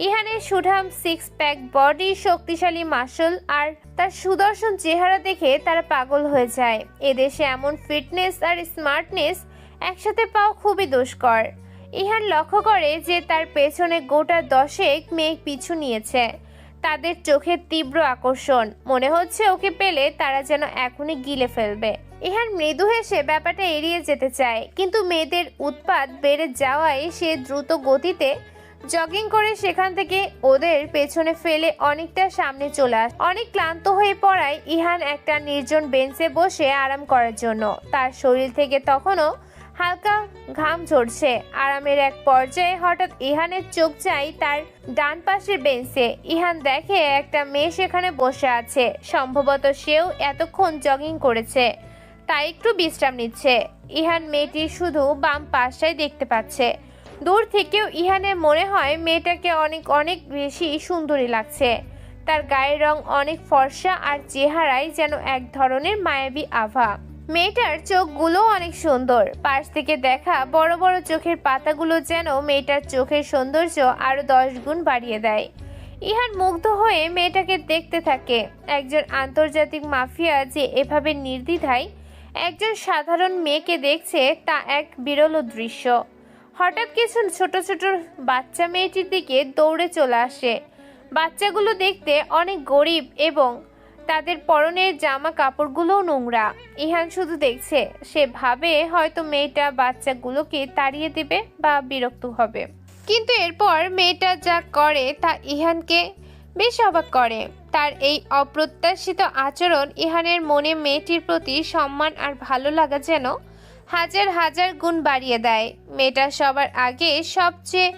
ইহানের সুঠাম 6 প্যাক বডি, শক্তিশালী মাসল আর তার সুদর্শন চেহারা দেখে তারা পাগল হয়ে যায়। এদেশে এমন ফিটনেস আর স্মার্টনেস একসাথে পাওয়া খুবই দুষ্কর। ইহান লক্ষ্য করে যে তার পেছনে গোটা 10 মেয়ে পিছু নিয়েছে। তাদের চোখের তীব্র আকর্ষণ, মনে হচ্ছে ওকে পেলে তারা যেন এখনই গিলে ফেলবে। ইহান মৃদু হেসে ব্যাপারটা এড়িয়ে যেতে চায়, কিন্তু মেয়েদের উৎপাত বেড়ে যাওয়ায় সে দ্রুত গতিতে জগিং করে সেখান থেকে ওদের পেছনে ফেলে অনেকটা সামনে চলে আসে। অনেক ক্লান্ত হয়ে পড়ায় ইহান একটা নির্জন বেঞ্চে বসে আরাম করার জন্য। তার শরীর থেকে তখনও হালকা ঘাম ঝরছে। আরামের এক পর্যায়ে হঠাৎ ইহানের চোখ যায় তার ডান পাশের বেঞ্চে। ইহান দেখে একটা মেয়ে সেখানে বসে আছে। সম্ভবত সেও এতক্ষণ জগিং করেছে, তাই একটু বিশ্রাম নিচ্ছে। ইহান মেয়েটির শুধু বাম পাশটাই দেখতে পাচ্ছে। দূর থেকেও ইহানের মনে হয় মেয়েটাকে অনেক অনেক বেশি সুন্দরী লাগছে। তার গায়ের রং অনেক ফর্সা আর চেহারায় যেন এক ধরনের মায়াবী আভা। মেয়েটার চোখগুলো অনেক সুন্দর। পাশ থেকে দেখা বড় বড় চোখের পাতাগুলো যেন মেয়েটার চোখের সৌন্দর্য আরো 10 গুণ বাড়িয়ে দেয়। ইহান মুগ্ধ হয়ে মেয়েটাকে দেখতে থাকে। একজন আন্তর্জাতিক মাফিয়া যে এভাবে নির্দ্বিধায় একজন সাধারণ মেয়েকে দেখছে, তা এক বিরল দৃশ্য। হঠাৎ কিছু ছোট ছোট বাচ্চা মেয়েটির দিকে দৌড়ে চলে আসে। বাচ্চাগুলো দেখতে অনেক গরিব এবং তাদের পরনের জামা কাপড়গুলোও নোংরা। ইহান শুধু দেখছে, সে ভাবে হয়তো মেয়েটা বাচ্চাগুলোকে তাড়িয়ে দেবে বা বিরক্ত হবে, কিন্তু এরপর মেয়েটা যা করে তা ইহানকে বেশ অবাক করে। তার এই অপ্রত্যাশিত আচরণ ইহানের মনে মেয়েটির প্রতি সম্মান আর ভালো লাগা যেন হাজার হাজার গুণ বাড়িয়ে দেয়। মেয়েটা সবার আগে সবচেয়ে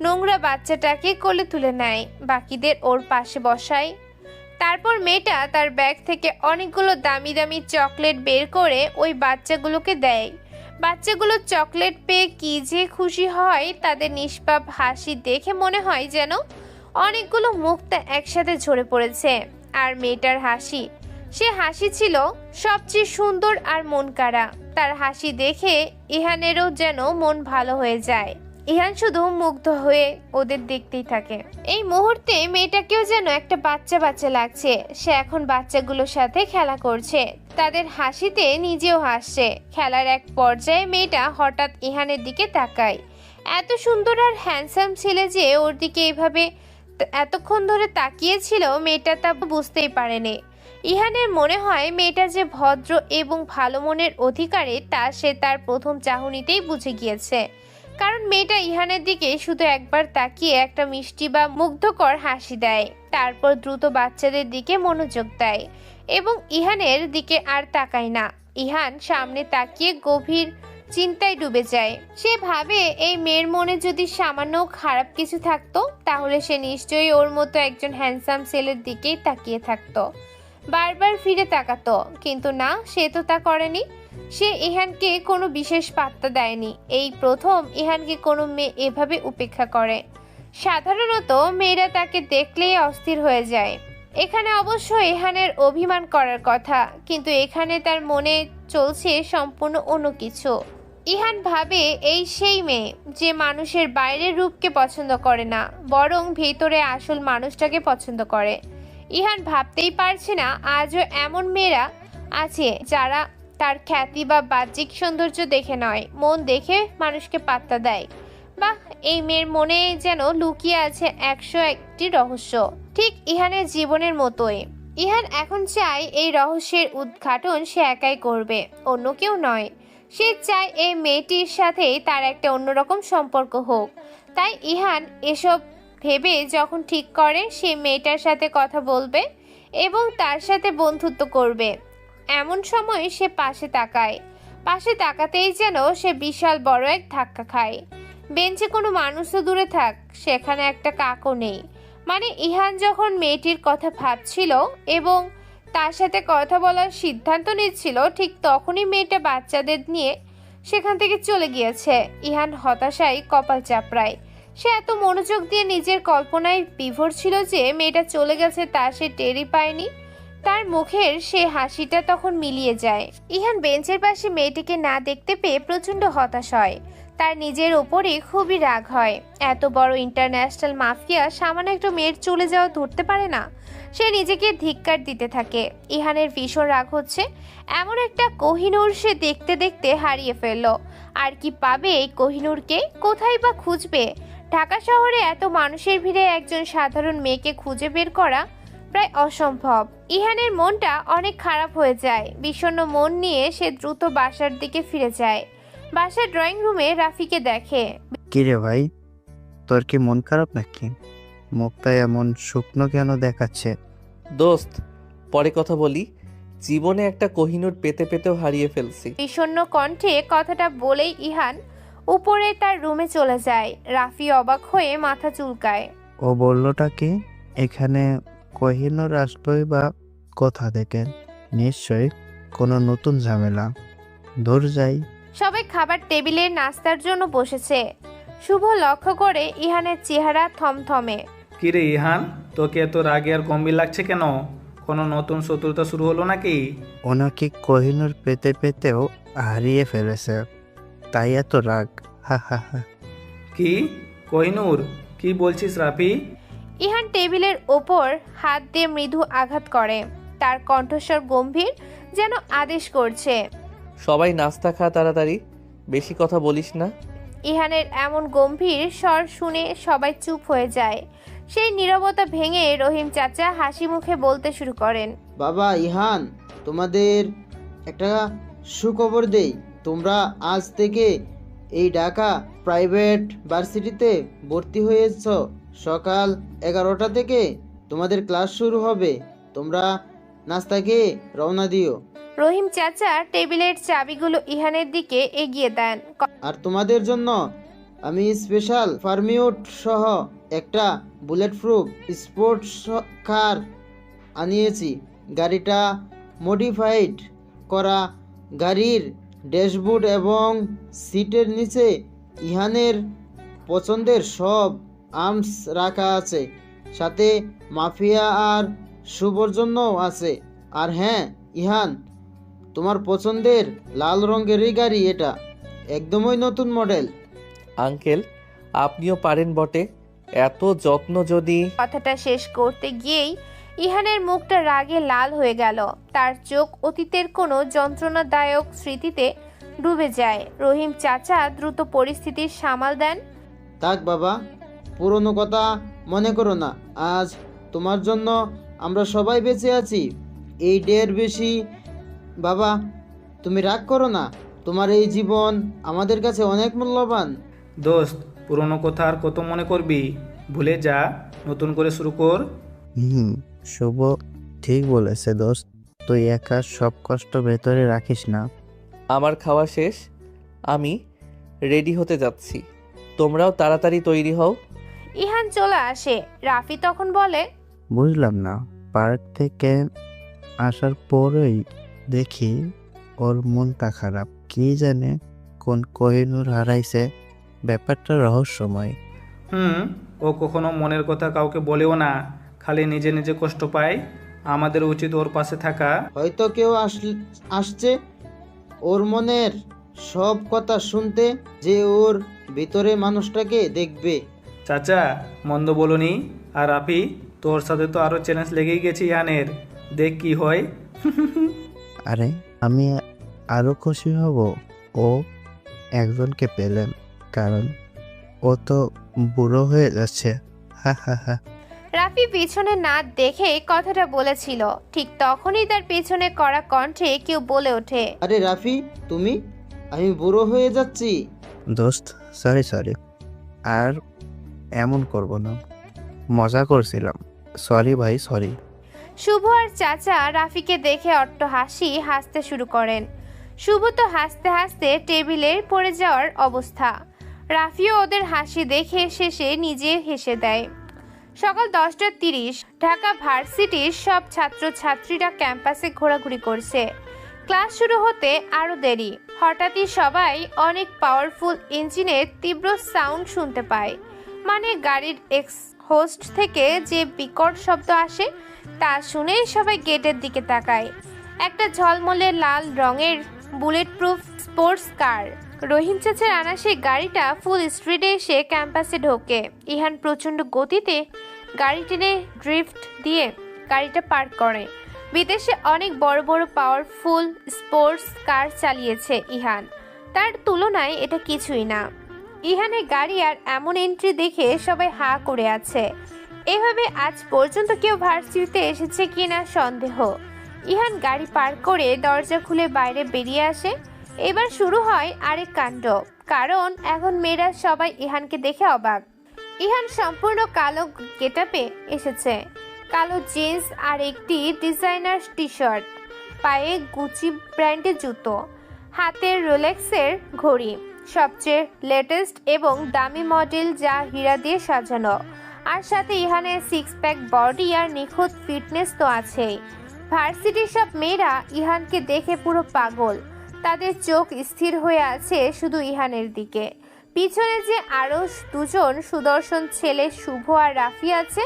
নোংরা বাচ্চাটাকে কোলে তুলে নেয়, বাকিদের ওর পাশে বসায়। তারপর মেয়েটা তার ব্যাগ থেকে অনেকগুলো দামি দামি চকলেট বের করে ওই বাচ্চাগুলোকে দেয়। বাচ্চাগুলো চকলেট পেয়ে কি যে খুশি হয়, তাদের নিষ্পাপ হাসি দেখে মনে হয় যেন অনেকগুলো মুক্তা একসাথে ঝরে পড়েছে। আর মেয়েটার হাসি, সে হাসি ছিল সবচেয়ে সুন্দর আর মন কাড়া। তার হাসি দেখে ইহানেরও যেন মন ভালো হয়ে যায়। ইহান শুধু মুগ্ধ হয়ে ওদের দেখতেই থাকে। এই মুহূর্তে মেয়েটাকেও যেন একটা বাচ্চা বাচ্চা লাগছে। সে এখন বাচ্চাগুলোর সাথে খেলা করছে, তাদের হাসিতে নিজেও হাসছে। খেলার এক পর্যায়ে মেয়েটা হঠাৎ ইহানের দিকে তাকায়। এত সুন্দর আর হ্যান্ডসাম ছেলে যে ওর দিকে এইভাবে এতক্ষণ ধরে তাকিয়েছিল, মেয়েটা তা বুঝতেই পারেনি। ইহানের মনে হয় মেয়েটা যে ভদ্র এবং ভালো মনের অধিকারী তা সে তার প্রথম চাহনিতেই বুঝে গিয়েছে। কারণ মেয়েটা ইহানের দিকে শুধু একবার তাকিয়ে একটা মিষ্টি বা মুগ্ধকর হাসি দেয়, তারপর দ্রুত বাচ্চাদের দিকে মনোযোগ দেয় এবং ইহানের দিকে আর তাকায় না। ইহান সামনে তাকিয়ে গভীর চিন্তায় ডুবে যায়। সে ভাবে এই মেয়ের মনে যদি সামান্য খারাপ কিছু থাকতো তাহলে সে নিশ্চয়ই ওর মতো একজন হ্যান্ডসাম ছেলের দিকেই তাকিয়ে থাকতো, বারবার ফিরে তাকাতো। কিন্তু না, সে তো তা করেনি। সে ইহানকে কোনো বিশেষ পাত্তা দেয়নি। এই প্রথম ইহানকে কোনো মেয়ে এভাবে উপেক্ষা করে। সাধারণত মেয়েরা তাকে দেখলেই অস্থির হয়ে যায়। এখানে অবশ্য ইহানের অভিমান করার কথা, কিন্তু এখানে তার মনে চলছে সম্পূর্ণ অন্য কিছু। ইহান ভাবে এই সেই মেয়ে যে মানুষের বাইরের রূপকে পছন্দ করে না, বরং ভেতরে আসল মানুষটাকে পছন্দ করে। ইহান ভাবতেই পারছে না আজও এমন মেয়েরা আছে যারা তার খ্যাতি বা বাহ্যিক সৌন্দর্য দেখে নয়, মন দেখে মানুষকে পাত্তা দেয়। বাহ, এই মেয়ের মনে যেন লুকিয়ে আছে 101টি রহস্য, ঠিক ইহানের জীবনের মতোই। ইহান এখন চায় এই রহস্যের উদ্ঘাটন সে একাই করবে, অন্য কেউ নয়। সে চায় এই মেয়েটির সাথেই তার একটা অন্যরকম সম্পর্ক হোক। তাই ইহান এসব ভেবে যখন ঠিক করে সে মেয়েটার সাথে কথা বলবে এবং তার সাথে বন্ধুত্ব করবে, এমন সময় সে পাশে তাকায়। পাশে তাকাতেই যেন সে বিশাল বড় এক ধাক্কা খায়। বেঞ্চে কোনো মানুষ তো দূরে থাক, সেখানে একটা কাকও নেই। মানে ইহান যখন মেয়েটির কথা ভাবছিল এবং তার সাথে কথা বলার সিদ্ধান্ত নিচ্ছিল, ঠিক তখনই মেয়েটা বাচ্চাদের নিয়ে সেখান থেকে চলে গিয়েছে। ইহান হতাশায় কপাল চাপড়ায়। সে এত মনোযোগ দিয়ে নিজের কল্পনায় বিভোর ছিল যে মেয়েটা চলে গেছে তা সে টেরই পায়নি। তার মুখের সে হাসিটা তখন মিলিয়ে যায়। ইহান বেঞ্চের পাশে মেয়েটিকে না দেখতে পেয়ে প্রচন্ড হতাশ হয়। তার নিজের ওপরে খুবই রাগ হয়। এত বড় ইন্টারন্যাশনাল মাফিয়া সামান্য একটা মেয়ের চলে যাওয়া ধরতে পারে না। সে নিজেকে ধিক্কার দিতে থাকে। ইহানের ভীষণ রাগ হচ্ছে। এমন একটা কোহিনূর সে দেখতে দেখতে হারিয়ে ফেলল। আর কি পাবে এই কোহিনূরকে? কোথায় বা খুঁজবে? ঢাকা শহরে এত মানুষের ভিড়ে একজন সাধারণ মেয়েকে খুঁজে বের করা প্রায় অসম্ভব। ইহানের মনটা অনেক খারাপ হয়ে যায়। বিষণ্ণ মন নিয়ে সে দ্রুত বাসার দিকে ফিরে যায়। বাসার ড্রয়িং রুমে রাফিকে দেখে। কিরে ভাই, তোর কি মন খারাপ নাকি? মুখটা এমন শুকনো কেন দেখাচ্ছে? দোস্ত, পরে কথা বলি। জীবনে একটা কোহিনূর পেতে পেতেও হারিয়ে ফেলছি। বিষণ্ণ কণ্ঠে কথাটা বলেই ইহান উপরে তার রুমে চলে যায়। রাফি অবাক হয়ে মাথা চুলকায়। ও বললোটা কি? এখানে কোহিনূর আসলোই বা কোথা থেকে? নিশ্চয়ই কোনো নতুন ঝামেলা। দূর যাই। সবাই খাবার টেবিলে নাস্তার জন্য বসেছে। শুভ লক্ষ্য করে ইহানের চেহারা থমথমে। কিরে ইহান, তোকে এত রাগে আর গম্ভীর লাগছে কেন? কোনো নতুন শত্রুতা শুরু হলো নাকি? ওনাকে কোহিনূর পেতে পেতেও হারিয়ে ফেলেছে, তাই এত রাগ। হা হা হা। কি কোহিনূর? কি বলছিস রাফি? ইহান টেবিলের ওপর হাত দিয়ে মৃদু আঘাত করে। তার কণ্ঠস্বর গম্ভীর, যেন আদেশ করছে। সবাই নাস্তা খা তাড়াতাড়ি, বেশি কথা বলিস না। ইহানের এমন গম্ভীর স্বর শুনে সবাই চুপ হয়ে যায়। সেই নীরবতা ভেঙে রহিম চাচা হাসি মুখে বলতে শুরু করেন। বাবা ইহান, তোমাদের একটা সুখবর দেই। তোমরা আজ থেকে এই ঢাকা প্রাইভেট ভার্সিটিতে ভর্তি হয়েছ। সকাল 11টা থেকে তোমাদের ক্লাস শুরু হবে। তোমরা নাস্তা খেয়ে রওনা দিও। রহিম চাচা টেবিলের চাবিগুলো ইহানের দিকে এগিয়ে দেন। আর তোমাদের জন্য আমি স্পেশাল ফার্মিউট সহ একটা বুলেট প্রুফ স্পোর্টস কার আনিয়েছি। গাড়িটা মডিফাইড করা। গাড়ির ড্যাশবোর্ড এবং সিটের নিচে ইহানের পছন্দের সব আর্মস রাখা আছে। সাথে মাফিয়া আর শুভর জন্যও আছে। আর হ্যাঁ ইহান, তোমার পছন্দের লাল রঙেরই গাড়ি এটা, একদমই নতুন মডেল। আঙ্কেল, আপনিও পারেন বটে। এত যত্ন যদি। কথাটা শেষ করতে গিয়েই ইহানের মুখটা রাগে লাল হয়ে গেল। তার চোখ অতীতের কোনো যন্ত্রণাদায়ক স্মৃতিতে ডুবে যায়। রহিম চাচা দ্রুত পরিস্থিতি সামাল দেন। থাক বাবা, পুরনো কথা মনে করো না। আজ তোমার জন্য আমরা সবাই বেঁচে আছি, এই ডের বেশি। বাবা, তুমি রাগ করো না। তোমার এই জীবন আমাদের কাছে অনেক মূল্যবান। দোস্ত, পুরনো কথা আর কত মনে করবি? ভুলে যা, নতুন করে শুরু কর। শুভ ঠিক বলেছে দোস্ত। তুই একা সব কষ্ট ভেতরে রাখিস না। আমার খাওয়া শেষ, আমি রেডি হতে যাচ্ছি। তোমরাও তাড়াতাড়ি তৈরি হও। ইহান চলে আসে। রাফি তখন বলে, বুঝলাম না, পার্ক থেকে আসার পরেই দেখি ওর মনটা খারাপ। কি জানে কোন কোহিনূর হারাইছে। ব্যাপারটা রহস্যময়। ও কখনো মনের কথা কাউকে বলেও না, খালি নিজে নিজে কষ্ট পায়। আমাদের উচিত ওর পাশে থাকা। হয়তো কেউ আসছে ওর মনের সব কথা শুনতে, যে ওর ভিতরে মানুষটাকে দেখবে। চাচা, মন্দ বলনি। আর আপি, তোর সাথে তো আরো চ্যালেঞ্জ লেগেই গেছে ইয়ানের, দেখ কি হয়। আরে আমি আরো খুশি হব ও একজনকে পেলেন, কারণ ও তো বুড়ো হয়ে যাচ্ছে। হা হা হা। রাফি পিছনে না দেখে কথাটা বলেছিল। ঠিক তখনই তার পিছনে কড়া কণ্ঠে কেউ বলে ওঠে, আরে রাফি, তুমি? আমি বুড়ো হয়ে যাচ্ছি? দোস্ত, সরি। আর এমন করব না, মজা করছিলাম। সরি ভাই, সরি। শুভ আর চাচা রাফিকে দেখে অট্ট হাসতে শুরু করেন। শুভ তো হাসতে হাসতে টেবিলের পড়ে যাওয়ার অবস্থা। রাফিও ওদের হাসি দেখে শেষে নিজে হেসে দেয়। সকাল 10:30। ঢাকা ভার্সিটির সব ছাত্রছাত্রীরা ক্যাম্পাসে ঘোরাঘুরি করছে। ক্লাস শুরু হতে আরও দেরি। হঠাৎই সবাই অনেক পাওয়ারফুল ইঞ্জিনের তীব্র সাউন্ড শুনতে পায়। মানে গাড়ির এক্সহোস্ট থেকে যে বিকট শব্দ আসে, তা শুনেই সবাই গেটের দিকে তাকায়। একটা ঝলমলে লাল রঙের বুলেট প্রুফ স্পোর্টস কার। রহিম চাচার আনা সেই গাড়িটা ফুল স্পিডে এসে ক্যাম্পাসে ঢোকে। ইহান প্রচণ্ড গতিতে গাড়ি টেনে ড্রিফট দিয়ে গাড়িটা পার্ক করে। বিদেশে অনেক বড় বড় পাওয়ারফুল স্পোর্টস কার চালিয়েছে ইহান, তার তুলনায় এটা কিছুই না। ইহানের গাড়ি আর এমন এন্ট্রি দেখে সবাই হা করে আছে। এভাবে আজ পর্যন্ত কেউ ভার্সিটিতে এসেছে কিনা সন্দেহ। ইহান গাড়ি পার্ক করে দরজা খুলে বাইরে বেরিয়ে আসে। এবার শুরু হয় আরেক কাণ্ড, কারণ এখন মেয়েরা সবাই ইহানকে দেখে অবাক। ইহান সম্পূর্ণ কালো গেটআপে এসেছে। কালো জিন্স আর একটি ডিজাইনার টি শার্ট, পায়ে গুচি ব্র্যান্ডের জুতো, হাতের রোলেক্সের ঘড়ি, সবচেয়ে লেটেস্ট এবং দামি মডেল যা হীরা দিয়ে সাজানো। আর সাথে ইহানের সিক্স প্যাক বডি আর নিখুঁত ফিটনেস তো আছেই। ভার্সিটির সব মেয়েরা ইহানকে দেখে পুরো পাগল। তাদের চোখ স্থির হয়ে আছে শুধু ইহানের দিকে। পিছনে যে আরও দুজন সুদর্শন ছেলে শুভ আর রাফি আছে,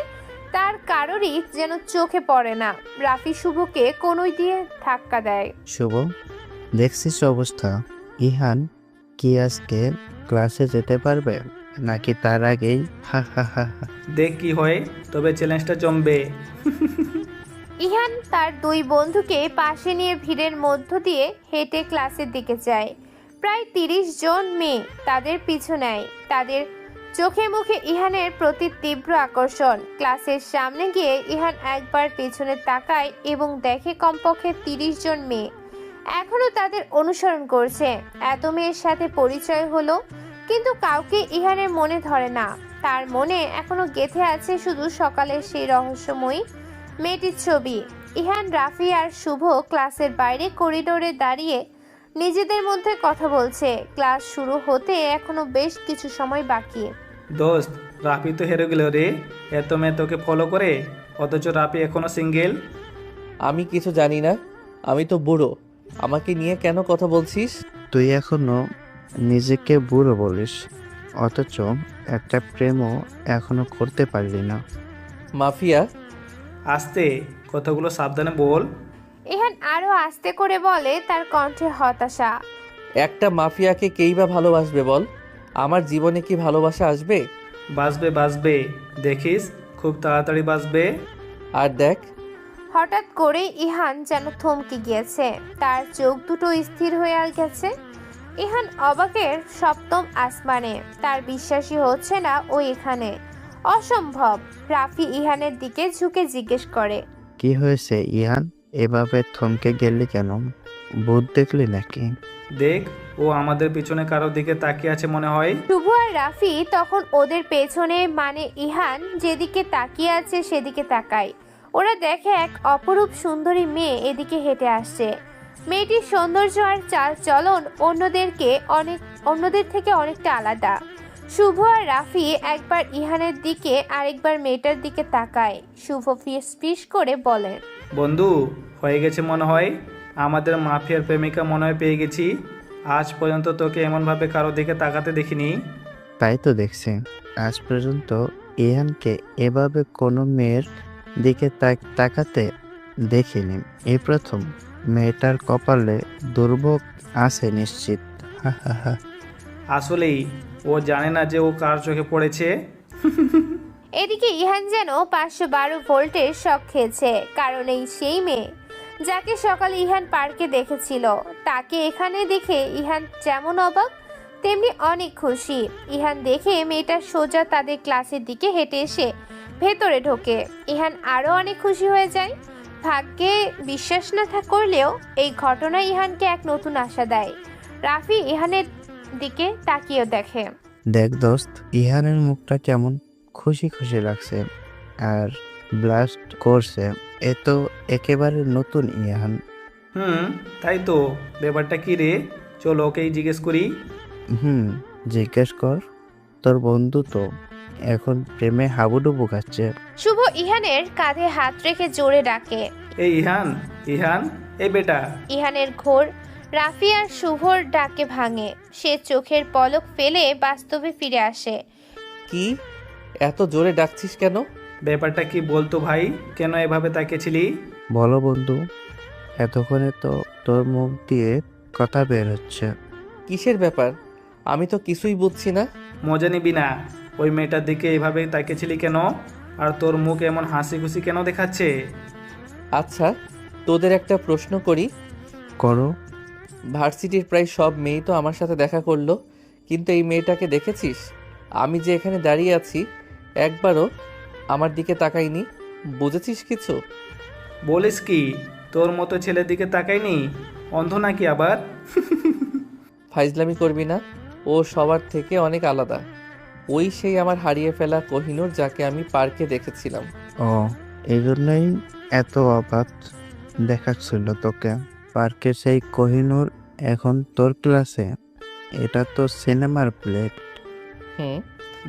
তার কারোরই যেন চোখে পড়ে না। রাফি শুভকে কোনই দিয়ে ধাক্কা দেয়। শুভ, দেখছিস অবস্থা? ইহান কি আজকে ক্লাসে যেতে পারবে নাকি তার আগেই? হা হা হা হা। দেখ কি হয়, তবে চ্যালেঞ্জটা জমবে। ইহান তার দুই বন্ধুকে পাশে নিয়ে ভিড়ের মধ্য দিয়ে হেঁটে ক্লাসের দিকে যায়। প্রায় 30 জন মেয়ে তাদের পিছু নেয়। তাদের চোখে মুখে ইহানের প্রতি তীব্র আকর্ষণ। ক্লাসের সামনে গিয়ে ইহান একবার পেছনে তাকায় এবং দেখে কমপক্ষে 30 জন মেয়ে এখনো তাদের অনুসরণ করছে। এত মেয়ের সাথে পরিচয় হলো, কিন্তু কাউকে ইহানের মনে ধরে না। তার মনে এখনো গেঁথে আছে শুধু সকালের সেই রহস্যময়ী মেয়েটির ছবি। ইহান, রাফি আর শুভ ক্লাসের বাইরে করিডোরে দাঁড়িয়ে নিজেদের মধ্যে কথা বলছে। ক্লাস শুরু হতে এখনো বেশ কিছু সময় বাকি। দোস্ত, রাফি তো হেরে গেল রে। এত মেয়ে তোকে ফলো করে, অথচ রাফি এখনো সিঙ্গেল। আমি কিছু জানি না, আমি তো বুড়ো। আমাকে নিয়ে কেন কথা বলছিস? তুই এখনো নিজেকে বুড়ো বলিস, অথচ একটা প্রেমও এখনো করতে পারলি না। মাফিয়া, আস্তে, কথাগুলো সাবধানে বল। ইহান আরো আস্তে করে বলে, তার কণ্ঠে হতাশা। একটা মাফিয়াকে কেই বা ভালোবাসবে বল? আমার জীবনে কি ভালোবাসা আসবে? বাঁচবে বাঁচবে, দেখিস খুব তাড়াতাড়ি বাঁচবে। আর দেখ, হঠাৎ করে ইহান যেন থমকে গিয়েছে। তার চোখ দুটো স্থির হয়ে গেছে। ইহান অবাকের সপ্তম আসমানে। তার বিশ্বাসই হচ্ছে না ও এখানে। অসম্ভব। রাফি ইহানের দিকে ঝুঁকে জিজ্ঞেস করে, কি হয়েছে ইহান, এভাবে থমকে গেলি কেন? ভূত দেখলি নাকি? দেখ, ও আমাদের পিছনে কারোর দিকে তাকিয়ে আছে মনে হয়। শুভ আর রাফি তখন ওদের পেছনে, মানে ইহান যেদিকে তাকিয়ে আছে সেদিকে তাকায়। ওরা দেখে এক অপরূপ সুন্দরী মেয়ে এদিকে হেঁটে আসছে। মেয়েটির সৌন্দর্য আর চাল চলন অন্যদের থেকে অনেকটা আলাদা। শুভ আর রাফি একবার ইহানের দিকে আরেকবার মেয়েটার দিকে তাকায়। শুভ ফিস করে বলে, বন্ধু, হয়ে গেছে মনে হয়। আমাদের মাফিয়ার প্রেমিকা মনে হয় পেয়ে গেছি। আজ পর্যন্ত তোকে এমনভাবে কারো দিকে তাকাতে দেখিনি। তাই তো দেখছি, আজ পর্যন্ত ইহানকে এভাবে কোনো মেয়ের দিকে তাকাতে দেখিনি। এই প্রথম। মেয়েটার কপালে দুর্ভোগ আছে নিশ্চিত। হা হা হা। আসলেই ও জানে না যে ও কার চোখে পড়েছে। এদিকে ইহান যেন 512 ভোল্টের শক খেয়েছে। কারণ এই সেই মেয়ে যাকে সকালে ইহান পার্কে দেখেছিল, তাকে এখানে দেখে ইহান যেমন অবাক তেমনি অনেক খুশি। ইহান দেখে মেয়েটা সোজা তাদের ক্লাসের দিকে হেঁটে এসে ভেতরে ঢোকে। ইহান আরো অনেক খুশি হয়ে যায়। ভাগ্যে বিশ্বাস না করলেও এই ঘটনা ইহানকে এক নতুন আশা দেয়। রাফি ইহানের দিকে তাকিয়ে দেখে। দেখ দোস্ত, ইহানের মুখটা কেমন খুশি খুশি লাগছে আর ব্লাস্ট করছে। এ তো একেবারে নতুন ইহান। তাই তো। ব্যাপারটা কি রে? চল ওকেই জিজ্ঞেস করি। জিজ্ঞেস কর। তোর বন্ধু তো এখন প্রেমে হাবুডুবু খাচ্ছে। শুভ ইহানের কাঁধে হাত রেখে জোরে ডাকে, এই ইহান, ইহান, এই বেটা। ইহানের ঘোর রাফি আর শুভর ডাকে ভাঙে। সে চোখের পলক ফেলে বাস্তবে ফিরে আসে। কি এত জোরে ডাকছিস কেন? ব্যাপারটা কি বলতো ভাই? কেন এভাবে তাকিয়েছিলি? বলো বন্ধু, এতক্ষণে তো তোর মুখ দিয়ে কথা বের হচ্ছে। কিসের ব্যাপার? আমি তো কিছুই বুঝছি না। মজা নিবি না। ওই মেয়েটার দিকে এভাবে তাকিয়েছিলি কেন? আর তোর মুখ এমন হাসি খুশি কেন দেখাচ্ছে? আচ্ছা, তোদের একটা প্রশ্ন করি। করো। ভার্সিটির প্রায় সব মেয়েই তো আমার সাথে দেখা করলো, কিন্তু এই মেয়েটাকে দেখেছিস? আমি যে এখানে দাঁড়িয়ে আছি, একবারও আমার দিকে তাকাইনি। বুঝেছিস কিছু? বলিস কি? তোর মতো ছেলের দিকে তাকায়নি? অন্ধ নাকি আবার? ফাইজলামি করবি না। ও সবার থেকে অনেক আলাদা। ওই সেই আমার হারিয়ে ফেলা কোহিনূর, যাকে আমি পার্কে দেখেছিলাম। ও, এই জন্যই এত অবাক দেখাচ্ছিল তোকে। পার্কের সেই কোহিনূর এখন তোর ক্লাসে? এটা তো সিনেমার প্লেট। হুম।